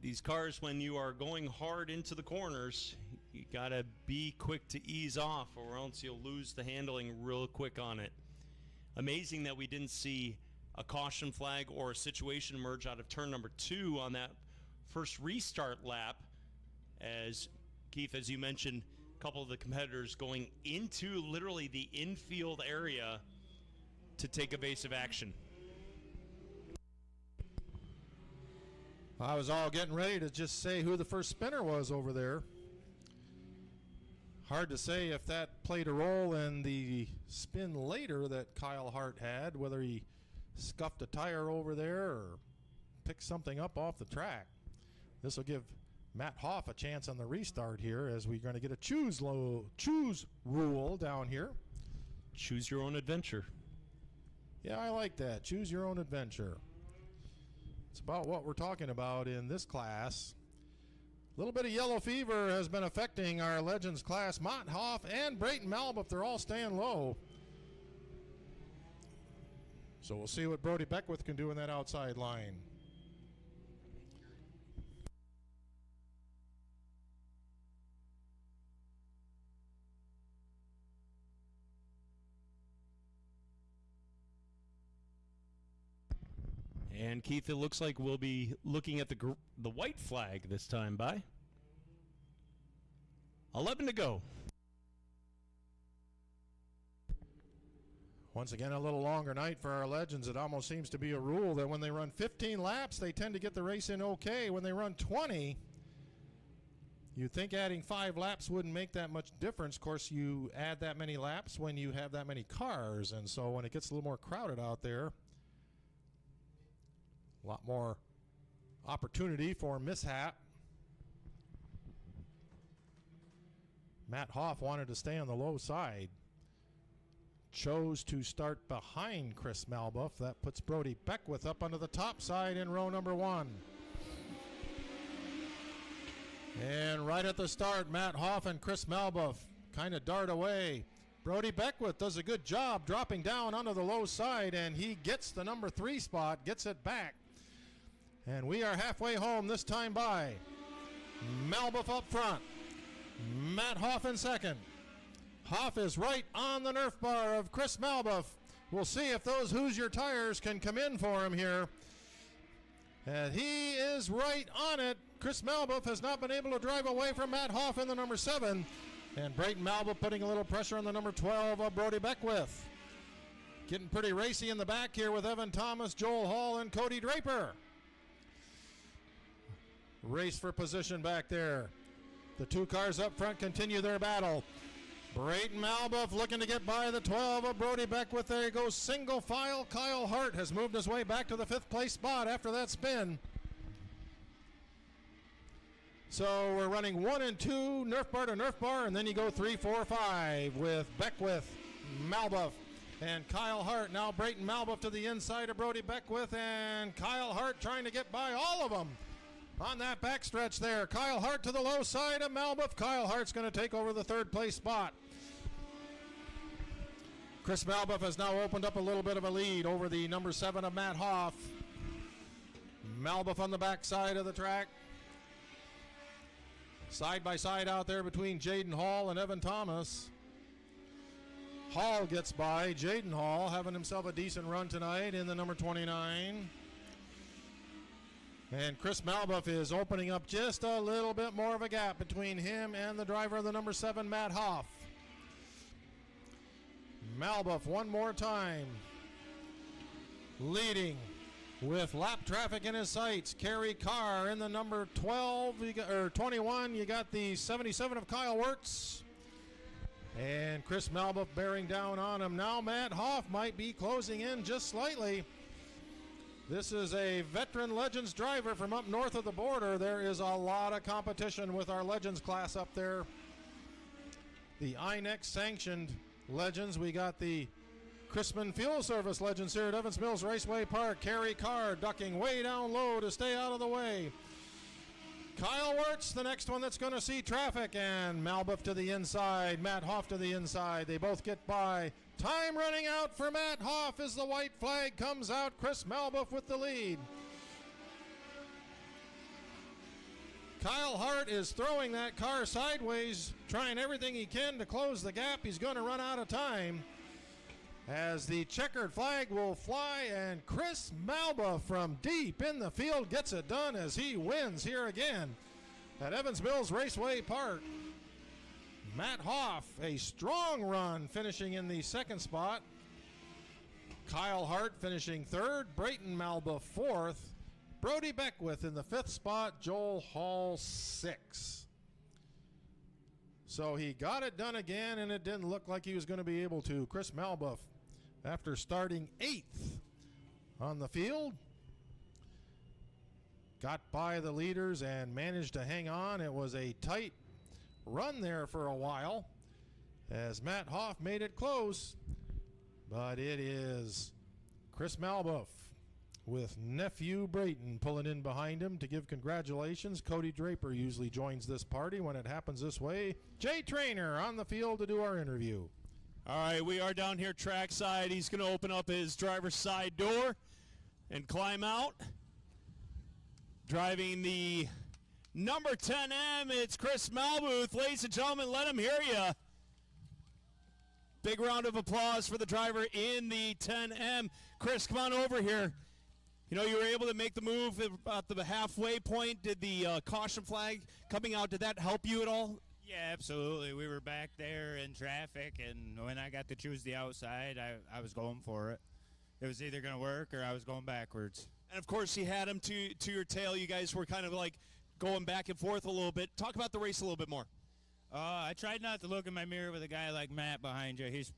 These cars, when you are going hard into the corners, you got to be quick to ease off, or else you'll lose the handling real quick on it. Amazing that we didn't see a caution flag or a situation emerge out of turn number 2 on that first restart lap. As, Keith, as you mentioned, a couple of the competitors going into literally the infield area to take evasive action. I was all getting ready to just say who the first spinner was over there. Hard to say if that played a role in the spin later that Kyle Hart had, whether he scuffed a tire over there or picked something up off the track. This will give Matt Hoff a chance on the restart here, as we're going to get a choose rule down here. Choose your own adventure. Yeah, I like that. Choose your own adventure. It's about what we're talking about in this class. A little bit of yellow fever has been affecting our Legends class. Matt Hoff and Brayton Malbuff, they're all staying low. So we'll see what Brody Beckwith can do in that outside line. And Keith, it looks like we'll be looking at the white flag this time by 11 to go. Once again, a little longer night for our Legends. It almost seems to be a rule that when they run 15 laps, they tend to get the race in okay. When they run 20, you'd think adding 5 laps wouldn't make that much difference. Of course, you add that many laps when you have that many cars, and so when it gets a little more crowded out there, a lot more opportunity for mishap. Matt Hoff wanted to stay on the low side. Chose to start behind Chris Malbuff. That puts Brody Beckwith up onto the top side in row number 1. And right at the start, Matt Hoff and Chris Malbuff kind of dart away. Brody Beckwith does a good job dropping down onto the low side, and he gets the number 3 spot, gets it back. And we are halfway home this time by. Malbuff up front. Matt Hoff in second. Hoff is right on the Nerf bar of Chris Malbuff. We'll see if those Hoosier tires can come in for him here. And he is right on it. Chris Malbuff has not been able to drive away from Matt Hoff in the number 7. And Brayton Malbuff putting a little pressure on the number 12 of Brody Beckwith. Getting pretty racy in the back here with Evan Thomas, Joel Hall, and Cody Draper. Race for position back there. The 2 cars up front continue their battle. Brayton Malbuff looking to get by the 12 of Brody Beckwith. There he goes, single file. Kyle Hart has moved his way back to the 5th place spot after that spin. So we're running 1 and 2, Nerf bar to Nerf bar, and then you go 3, 4, 5 with Beckwith, Malbuff, and Kyle Hart. Now Brayton Malbuff to the inside of Brody Beckwith, and Kyle Hart trying to get by all of them. On that backstretch there, Kyle Hart to the low side of Malbuff. Kyle Hart's going to take over the 3rd place spot. Chris Malbuff has now opened up a little bit of a lead over the number 7 of Matt Hoff. Malbuff on the backside of the track. Side by side out there between Jaden Hall and Evan Thomas. Hall gets by. Jaden Hall having himself a decent run tonight in the number 29. And Chris Malbuff is opening up just a little bit more of a gap between him and the driver of the number 7, Matt Hoff. Malbuff one more time. Leading with lap traffic in his sights. Kerry Carr in the number 12, or 21. You got the 77 of Kyle Wirtz. And Chris Malbuff bearing down on him. Now Matt Hoff might be closing in just slightly. This is a veteran Legends driver from up north of the border. There is a lot of competition with our Legends class up there. The INEX sanctioned Legends. We got the Chrisman Fuel Service Legends here at Evans Mills Raceway Park. Kerry Carr ducking way down low to stay out of the way. Kyle Wirtz, the next one that's going to see traffic, and Malbuff to the inside, Matt Hoff to the inside. They both get by. Time running out for Matt Hoff as the white flag comes out. Chris Malbuff with the lead. Kyle Hart is throwing that car sideways, trying everything he can to close the gap. He's going to run out of time as the checkered flag will fly, and Chris Malbuff from deep in the field gets it done as he wins here again at Evans Mills Raceway Park. Matt Hoff, a strong run, finishing in the 2nd spot. Kyle Hart finishing 3rd. Brayton Malbuff 4th. Brody Beckwith in the 5th spot. Joel Hall 6th. So he got it done again, and it didn't look like he was going to be able to. Chris Malbuff, after starting 8th on the field, got by the leaders and managed to hang on. It was a tight run there for a while as Matt Hoff made it close, but it is Chris Malbuff with nephew Brayton pulling in behind him to give congratulations. Cody Draper usually joins this party when it happens this way. Jay Trainer on the field to do our interview. All right, we are down here trackside. He's going to open up his driver's side door and climb out. Driving the number 10M, it's Chris Malbuth. Ladies and gentlemen, let him hear you. Big round of applause for the driver in the 10M. Chris, come on over here. You know, you were able to make the move at the halfway point. Did the caution flag coming out, did that help you at all? Yeah, absolutely. We were back there in traffic, and when I got to choose the outside, I was going for it. It was either going to work or I was going backwards. And, of course, you had him to your tail. You guys were kind of like going back and forth a little bit. Talk about the race a little bit more. I tried not to look in my mirror with a guy like Matt behind you. He's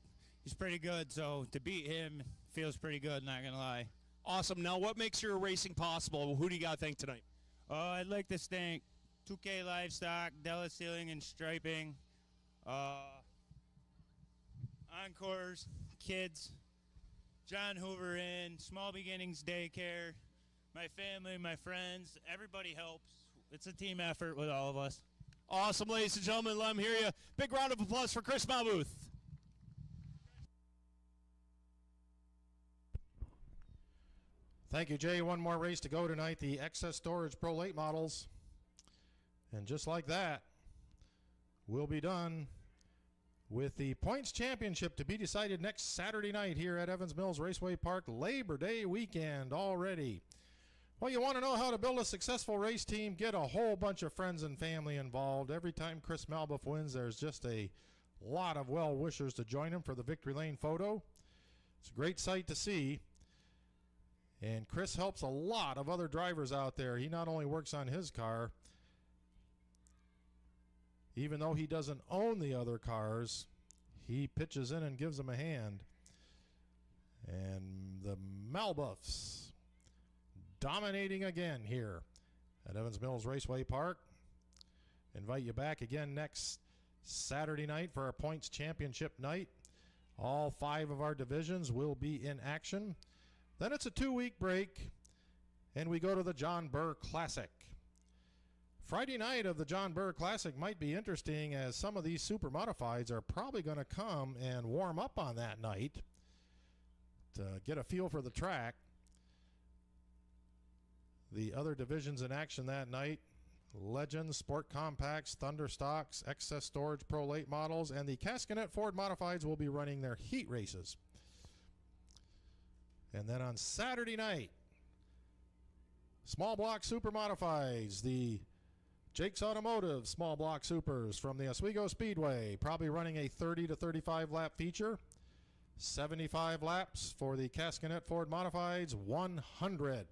pretty good, so to beat him feels pretty good, not going to lie. Awesome. Now, what makes your racing possible? Who do you got to thank tonight? I'd like to thank 2K Livestock, Della Sealing and Striping, Encores, Kids, John Hoover Inn, Small Beginnings Daycare, my family, my friends. Everybody helps. It's a team effort with all of us. Awesome, ladies and gentlemen. Let them hear you. Big round of applause for Chris Malbuth. Thank you, Jay. One more race to go tonight, the Excess Storage Pro Late Models. And just like that, we'll be done with the Points Championship to be decided next Saturday night here at Evans Mills Raceway Park. Labor Day weekend already. Well, you want to know how to build a successful race team? Get a whole bunch of friends and family involved. Every time Chris Malbuff wins, there's just a lot of well-wishers to join him for the Victory Lane photo. It's a great sight to see. And Chris helps a lot of other drivers out there. He not only works on his car, even though he doesn't own the other cars, he pitches in and gives them a hand. And the Malbuffs dominating again here at Evans Mills Raceway Park. Invite you back again next Saturday night for our Points Championship night. All 5 of our divisions will be in action. Then it's a 2-week break, and we go to the John Burr Classic. Friday night of the John Burr Classic might be interesting, as some of these super modifieds are probably going to come and warm up on that night to get a feel for the track. The other divisions in action that night: Legends, Sport Compacts, Thunder Stocks, Excess Storage Pro Late Models, and the Cascanet Ford Modifieds will be running their heat races. And then on Saturday night, small block super modifieds, the Jake's Automotive small block supers from the Oswego Speedway, probably running a 30 to 35 lap feature. 75 laps for the Cascanet Ford Modifieds, 100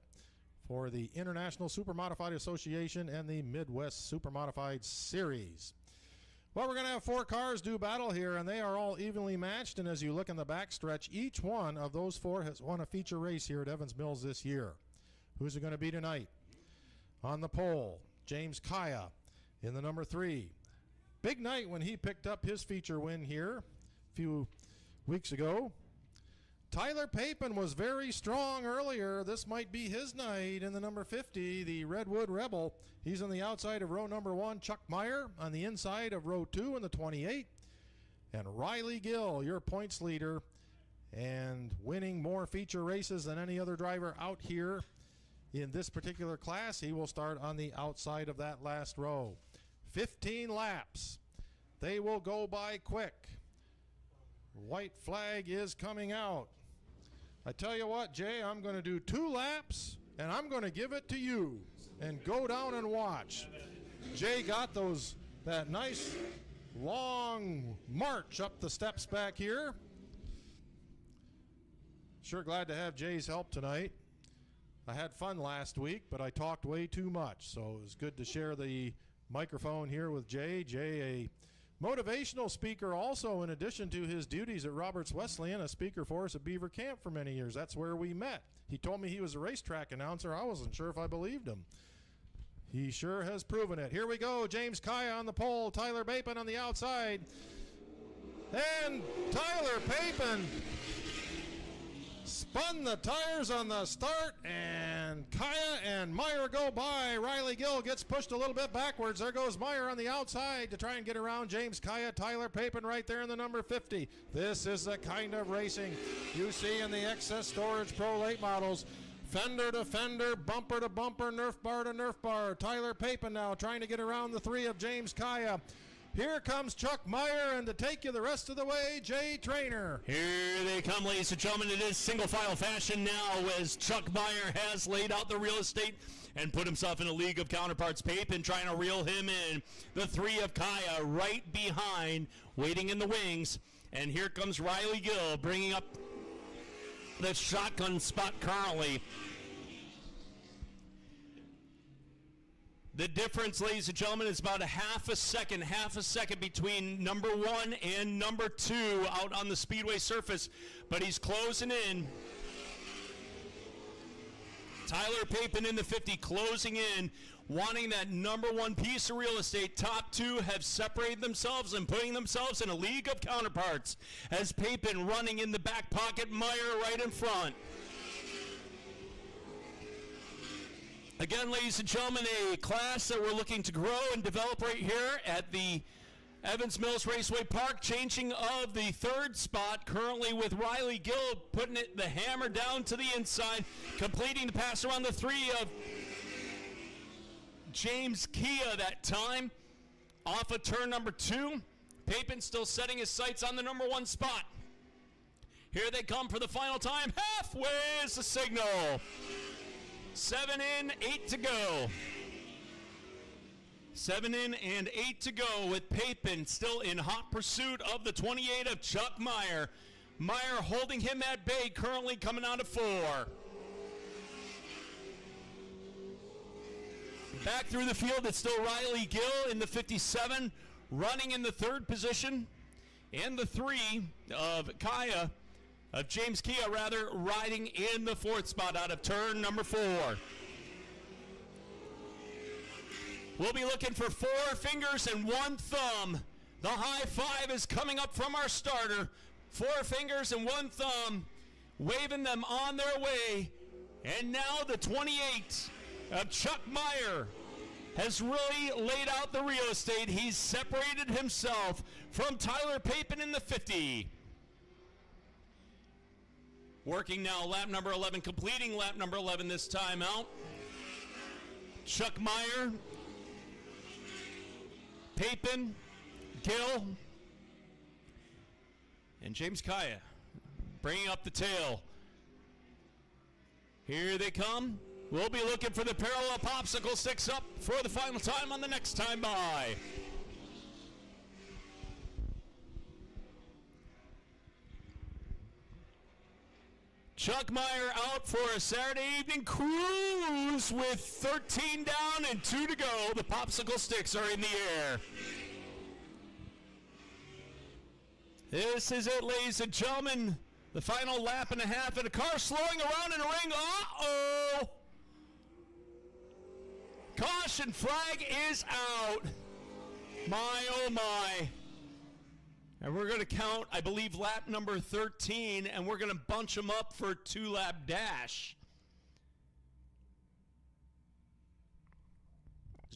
for the International Super Modified Association and the Midwest Super Modified Series. Well, we're going to have 4 cars do battle here, and they are all evenly matched. And as you look in the backstretch, each one of those 4 has won a feature race here at Evans Mills this year. Who's it going to be tonight? On the pole, James Kaya in the number 3. Big night when he picked up his feature win here a few weeks ago. Tyler Papin was very strong earlier. This might be his night in the number 50, the Redwood Rebel. He's on the outside of row number 1. Chuck Meyer on the inside of row 2 in the 28. And Riley Gill, your points leader, and winning more feature races than any other driver out here in this particular class. He will start on the outside of that last row. 15 laps. They will go by quick. White flag is coming out. I tell you what, Jay, I'm going to do 2 laps, and I'm going to give it to you. And go down and watch. Jay got that nice long march up the steps back here. Sure glad to have Jay's help tonight. I had fun last week, but I talked way too much, so it was good to share the microphone here with Jay. Jay, a Motivational speaker also, in addition to his duties at Roberts Wesleyan, a speaker for us at Beaver Camp for many years. That's where we met. He told me he was a racetrack announcer. I wasn't sure if I believed him. He sure has proven it. Here we go. James Kaya on the pole. Tyler Bapin on the outside. And Tyler Bapin spun the tires on the start, and Kaya and Meyer go by. Riley Gill gets pushed a little bit backwards. There goes Meyer on the outside to try and get around James Kaya. Tyler Bapin right there in the number 50. This is the kind of racing you see in the Excess Storage Pro late models. Fender to fender, bumper to bumper, Nerf bar to Nerf bar. Tyler Bapin now trying to get around the 3 of James Kaya. Here comes Chuck Meyer, and to take you the rest of the way, Jay Trainer. Here they come, ladies and gentlemen. It is single file fashion now as Chuck Meyer has laid out the real estate and put himself in a league of counterparts. Bapin trying to reel him in. The 3 of Kaya right behind, waiting in the wings. And here comes Riley Gill bringing up the shotgun spot currently. The difference, ladies and gentlemen, is about half a second between number 1 and number 2 out on the speedway surface, but he's closing in. Tyler Bapin in the 50 closing in, wanting that number 1 piece of real estate. Top 2 have separated themselves and putting themselves in a league of counterparts as Bapin running in the back pocket, Meyer right in front. Again, ladies and gentlemen, a class that we're looking to grow and develop right here at the Evans Mills Raceway Park. Changing of the 3rd spot currently with Riley Gill putting the hammer down to the inside, completing the pass around the 3 of James Kia that time. Off of turn number 2. Bapin still setting his sights on the number 1 spot. Here they come for the final time. Halfway is the signal. 7 in, 8 to go. 7 in and 8 to go with Bapin still in hot pursuit of the 28 of Chuck Meyer. Meyer holding him at bay, currently coming out of 4. Back through the field, it's still Riley Gill in the 57, running in the 3rd position. And the 3 of Kaya, of James Kia rather, riding in the 4th spot out of turn number 4. We'll be looking for 4 fingers and 1 thumb. The high 5 is coming up from our starter. 4 fingers and 1 thumb, waving them on their way. And now the 28 of Chuck Meyer has really laid out the real estate. He's separated himself from Tyler Bapin in the 50. Working now lap number 11, completing lap number 11 this time out. Chuck Meyer, Bapin, Gill, and James Kaya bringing up the tail. Here they come. We'll be looking for the parallel popsicle sticks up for the final time on the next time by. Chuck Meyer out for a Saturday evening cruise with 13 down and 2 to go. The popsicle sticks are in the air. This is it, ladies and gentlemen. The final lap and a half, and a car slowing around in a ring. Uh-oh! Caution flag is out. My, oh my. And we're going to count, I believe, lap number 13, and we're going to bunch them up for a 2-lap dash.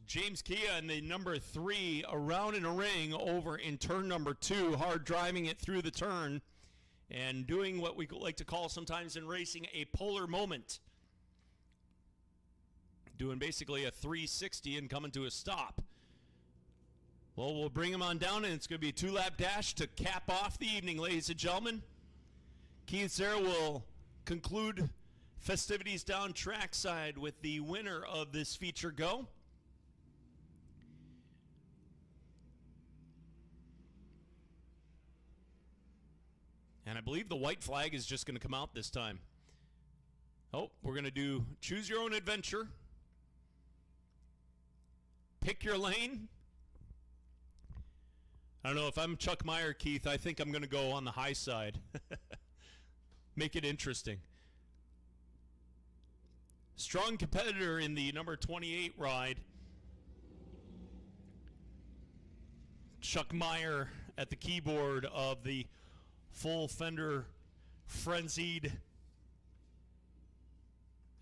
James Kia in the number 3 around in a ring over in turn number 2, hard driving it through the turn and doing what we like to call sometimes in racing a polar moment. Doing basically a 360 and coming to a stop. Well, we'll bring him on down, and it's going to be a 2-lap dash to cap off the evening, ladies and gentlemen. Keith Zera will conclude festivities down trackside with the winner of this feature go. And I believe the white flag is just going to come out this time. Oh, we're going to do choose your own adventure. Pick your lane. I don't know if I'm Chuck Meyer, Keith. I think I'm going to go on the high side. Make it interesting. Strong competitor in the number 28 ride. Chuck Meyer at the keyboard of the full fender frenzied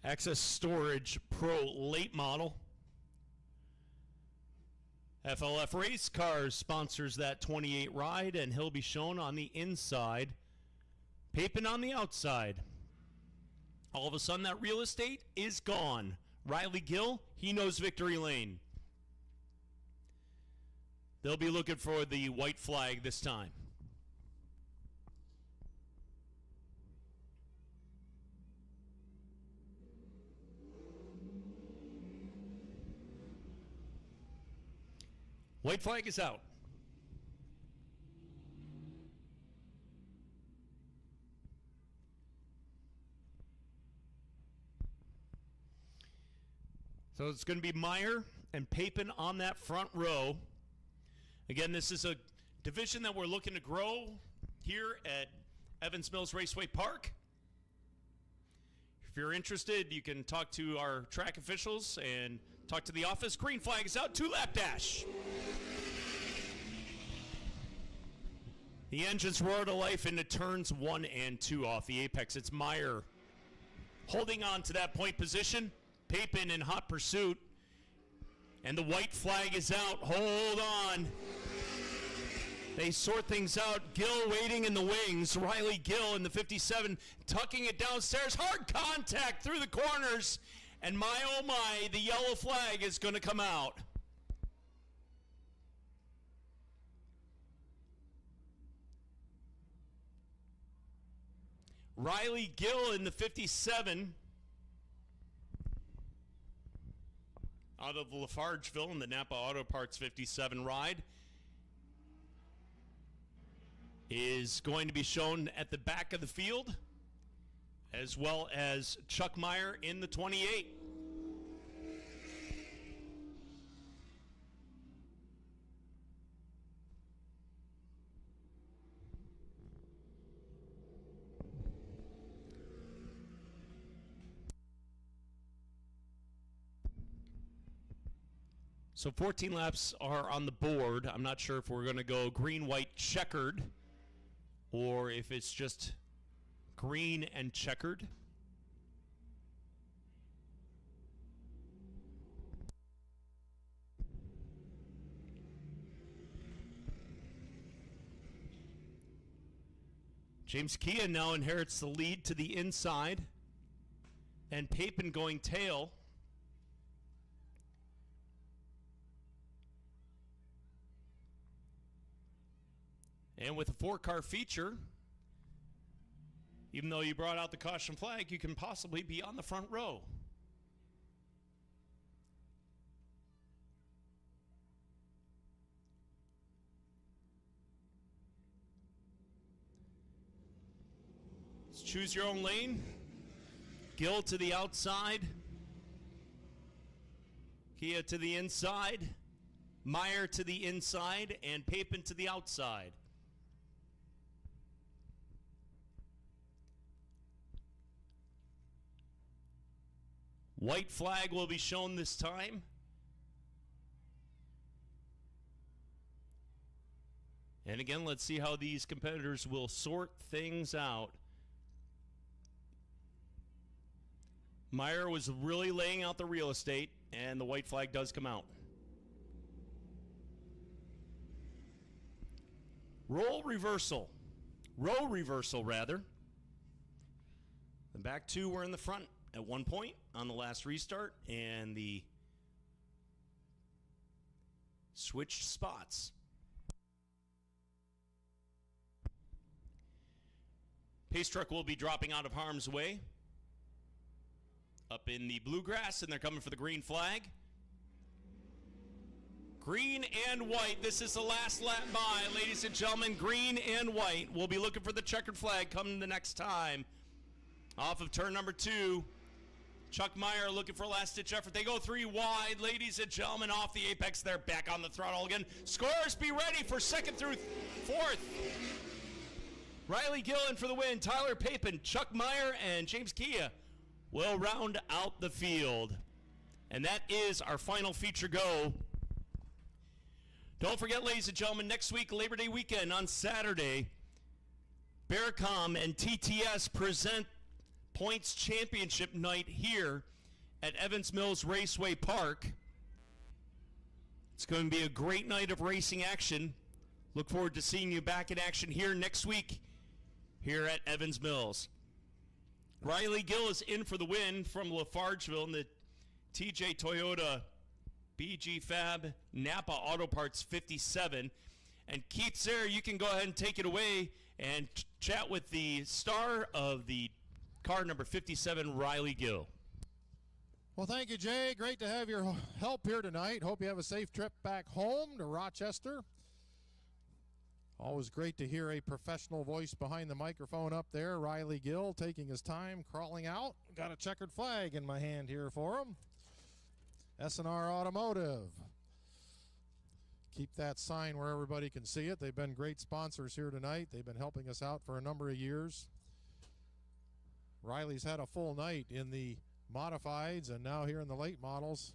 Access Storage Pro late model. FLF Race Cars sponsors that 28 ride, and he'll be shown on the inside. Papin on the outside. All of a sudden, that real estate is gone. Riley Gill, he knows victory lane. They'll be looking for the white flag this time. White flag is out. So it's going to be Meyer and Papin on that front row. Again, this is a division that we're looking to grow here at Evans Mills Raceway Park. If you're interested, you can talk to our track officials and talk to the office. Green flag is out, 2-lap dash. The engines roar to life into turns 1 and 2 off the apex. It's Meyer holding on to that point position. Papin in hot pursuit. And the white flag is out. Hold on. They sort things out. Gill waiting in the wings. Riley Gill in the 57 tucking it downstairs. Hard contact through the corners. And my oh my, the yellow flag is going to come out. Riley Gill in the 57 out of Lafargeville in the Napa Auto Parts 57 ride is going to be shown at the back of the field, as well as Chuck Meyer in the 28. So 14 laps are on the board. I'm not sure if we're going to go green, white, checkered, or if it's just green and checkered. James Kia now inherits the lead to the inside, and Papin going tail. And with a 4-car feature, even though you brought out the caution flag, you can possibly be on the front row. Let's choose your own lane. Gill to the outside. Kia to the inside. Meyer to the inside, and Papin to the outside. White flag will be shown this time. And again, let's see how these competitors will sort things out. Meyer was really laying out the real estate, and the white flag does come out. Row reversal, rather. The back two were in the front at one point on the last restart, and the switched spots. Pace truck will be dropping out of harm's way up in the bluegrass, and they're coming for the green flag. Green and white. This is the last lap by, ladies and gentlemen. Green and white. We'll be looking for the checkered flag coming the next time. Off of turn number 2. Chuck Meyer looking for a last-ditch effort. They go 3 wide. Ladies and gentlemen, off the apex. They're back on the throttle again. Scorers, be ready for second through fourth. Riley Gill in for the win. Tyler Papin, Chuck Meyer, and James Kia will round out the field. And that is our final feature go. Don't forget, ladies and gentlemen, next week, Labor Day weekend on Saturday, Bearcom and TTS present Points Championship night here at Evans Mills Raceway Park. It's going to be a great night of racing action. Look forward to seeing you back in action here next week here at Evans Mills. Riley Gill is in for the win from Lafargeville in the TJ Toyota BG Fab Napa Auto Parts 57. And Keith Sayre, you can go ahead and take it away and chat with the star of the car number 57, Riley Gill. Well, thank you, Jay. Great to have your help here tonight. Hope you have a safe trip back home to Rochester. Always great to hear a professional voice behind the microphone up there. Riley Gill taking his time, crawling out. Got a checkered flag in my hand here for him. S&R Automotive. Keep that sign where everybody can see it. They've been great sponsors here tonight. They've been helping us out for a number of years. Riley's had a full night in the modifieds and now here in the late models.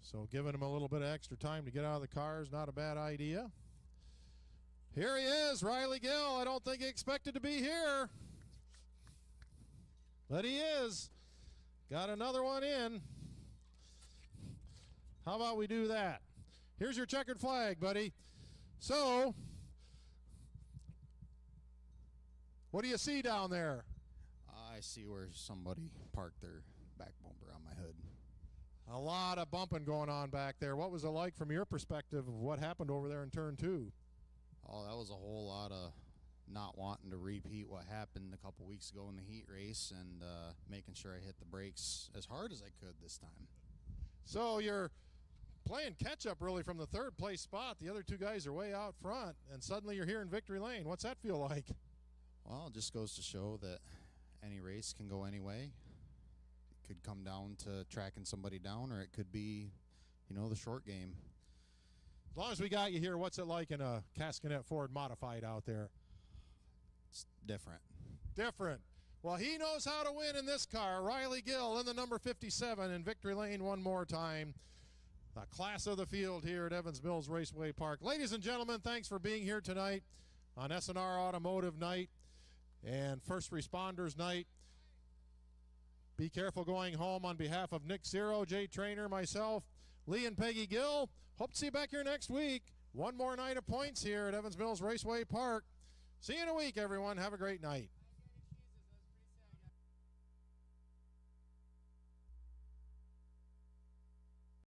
So giving him a little bit of extra time to get out of the car is not a bad idea. Here he is, Riley Gill. I don't think he expected to be here, but he is. Got another one in. How about we do that? Here's your checkered flag, buddy. So, what do you see down there? I see where somebody parked their back bumper on my hood. A lot of bumping going on back there. What was it like from your perspective of what happened over there in turn 2? Oh, that was a whole lot of not wanting to repeat what happened a couple weeks ago in the heat race and making sure I hit the brakes as hard as I could this time. So you're playing catch-up really from the third place spot. The other two guys are way out front, and suddenly you're here in victory lane. What's that feel like? Well, it just goes to show that any race can go any way. It could come down to tracking somebody down, or it could be, the short game. As long as we got you here, what's it like in a Cascanet Ford modified out there? It's different. Different. Well, he knows how to win in this car. Riley Gill in the number 57 in victory lane one more time. The class of the field here at Evans Mills Raceway Park. Ladies and gentlemen, thanks for being here tonight on S&R Automotive Night and First Responders Night. Be careful going home. On behalf of Nick Zero, Jay Trainer, myself, Lee and Peggy Gill, hope to see you back here next week. One more night of points here at Evans Mills Raceway Park. See you in a week, everyone. Have a great night.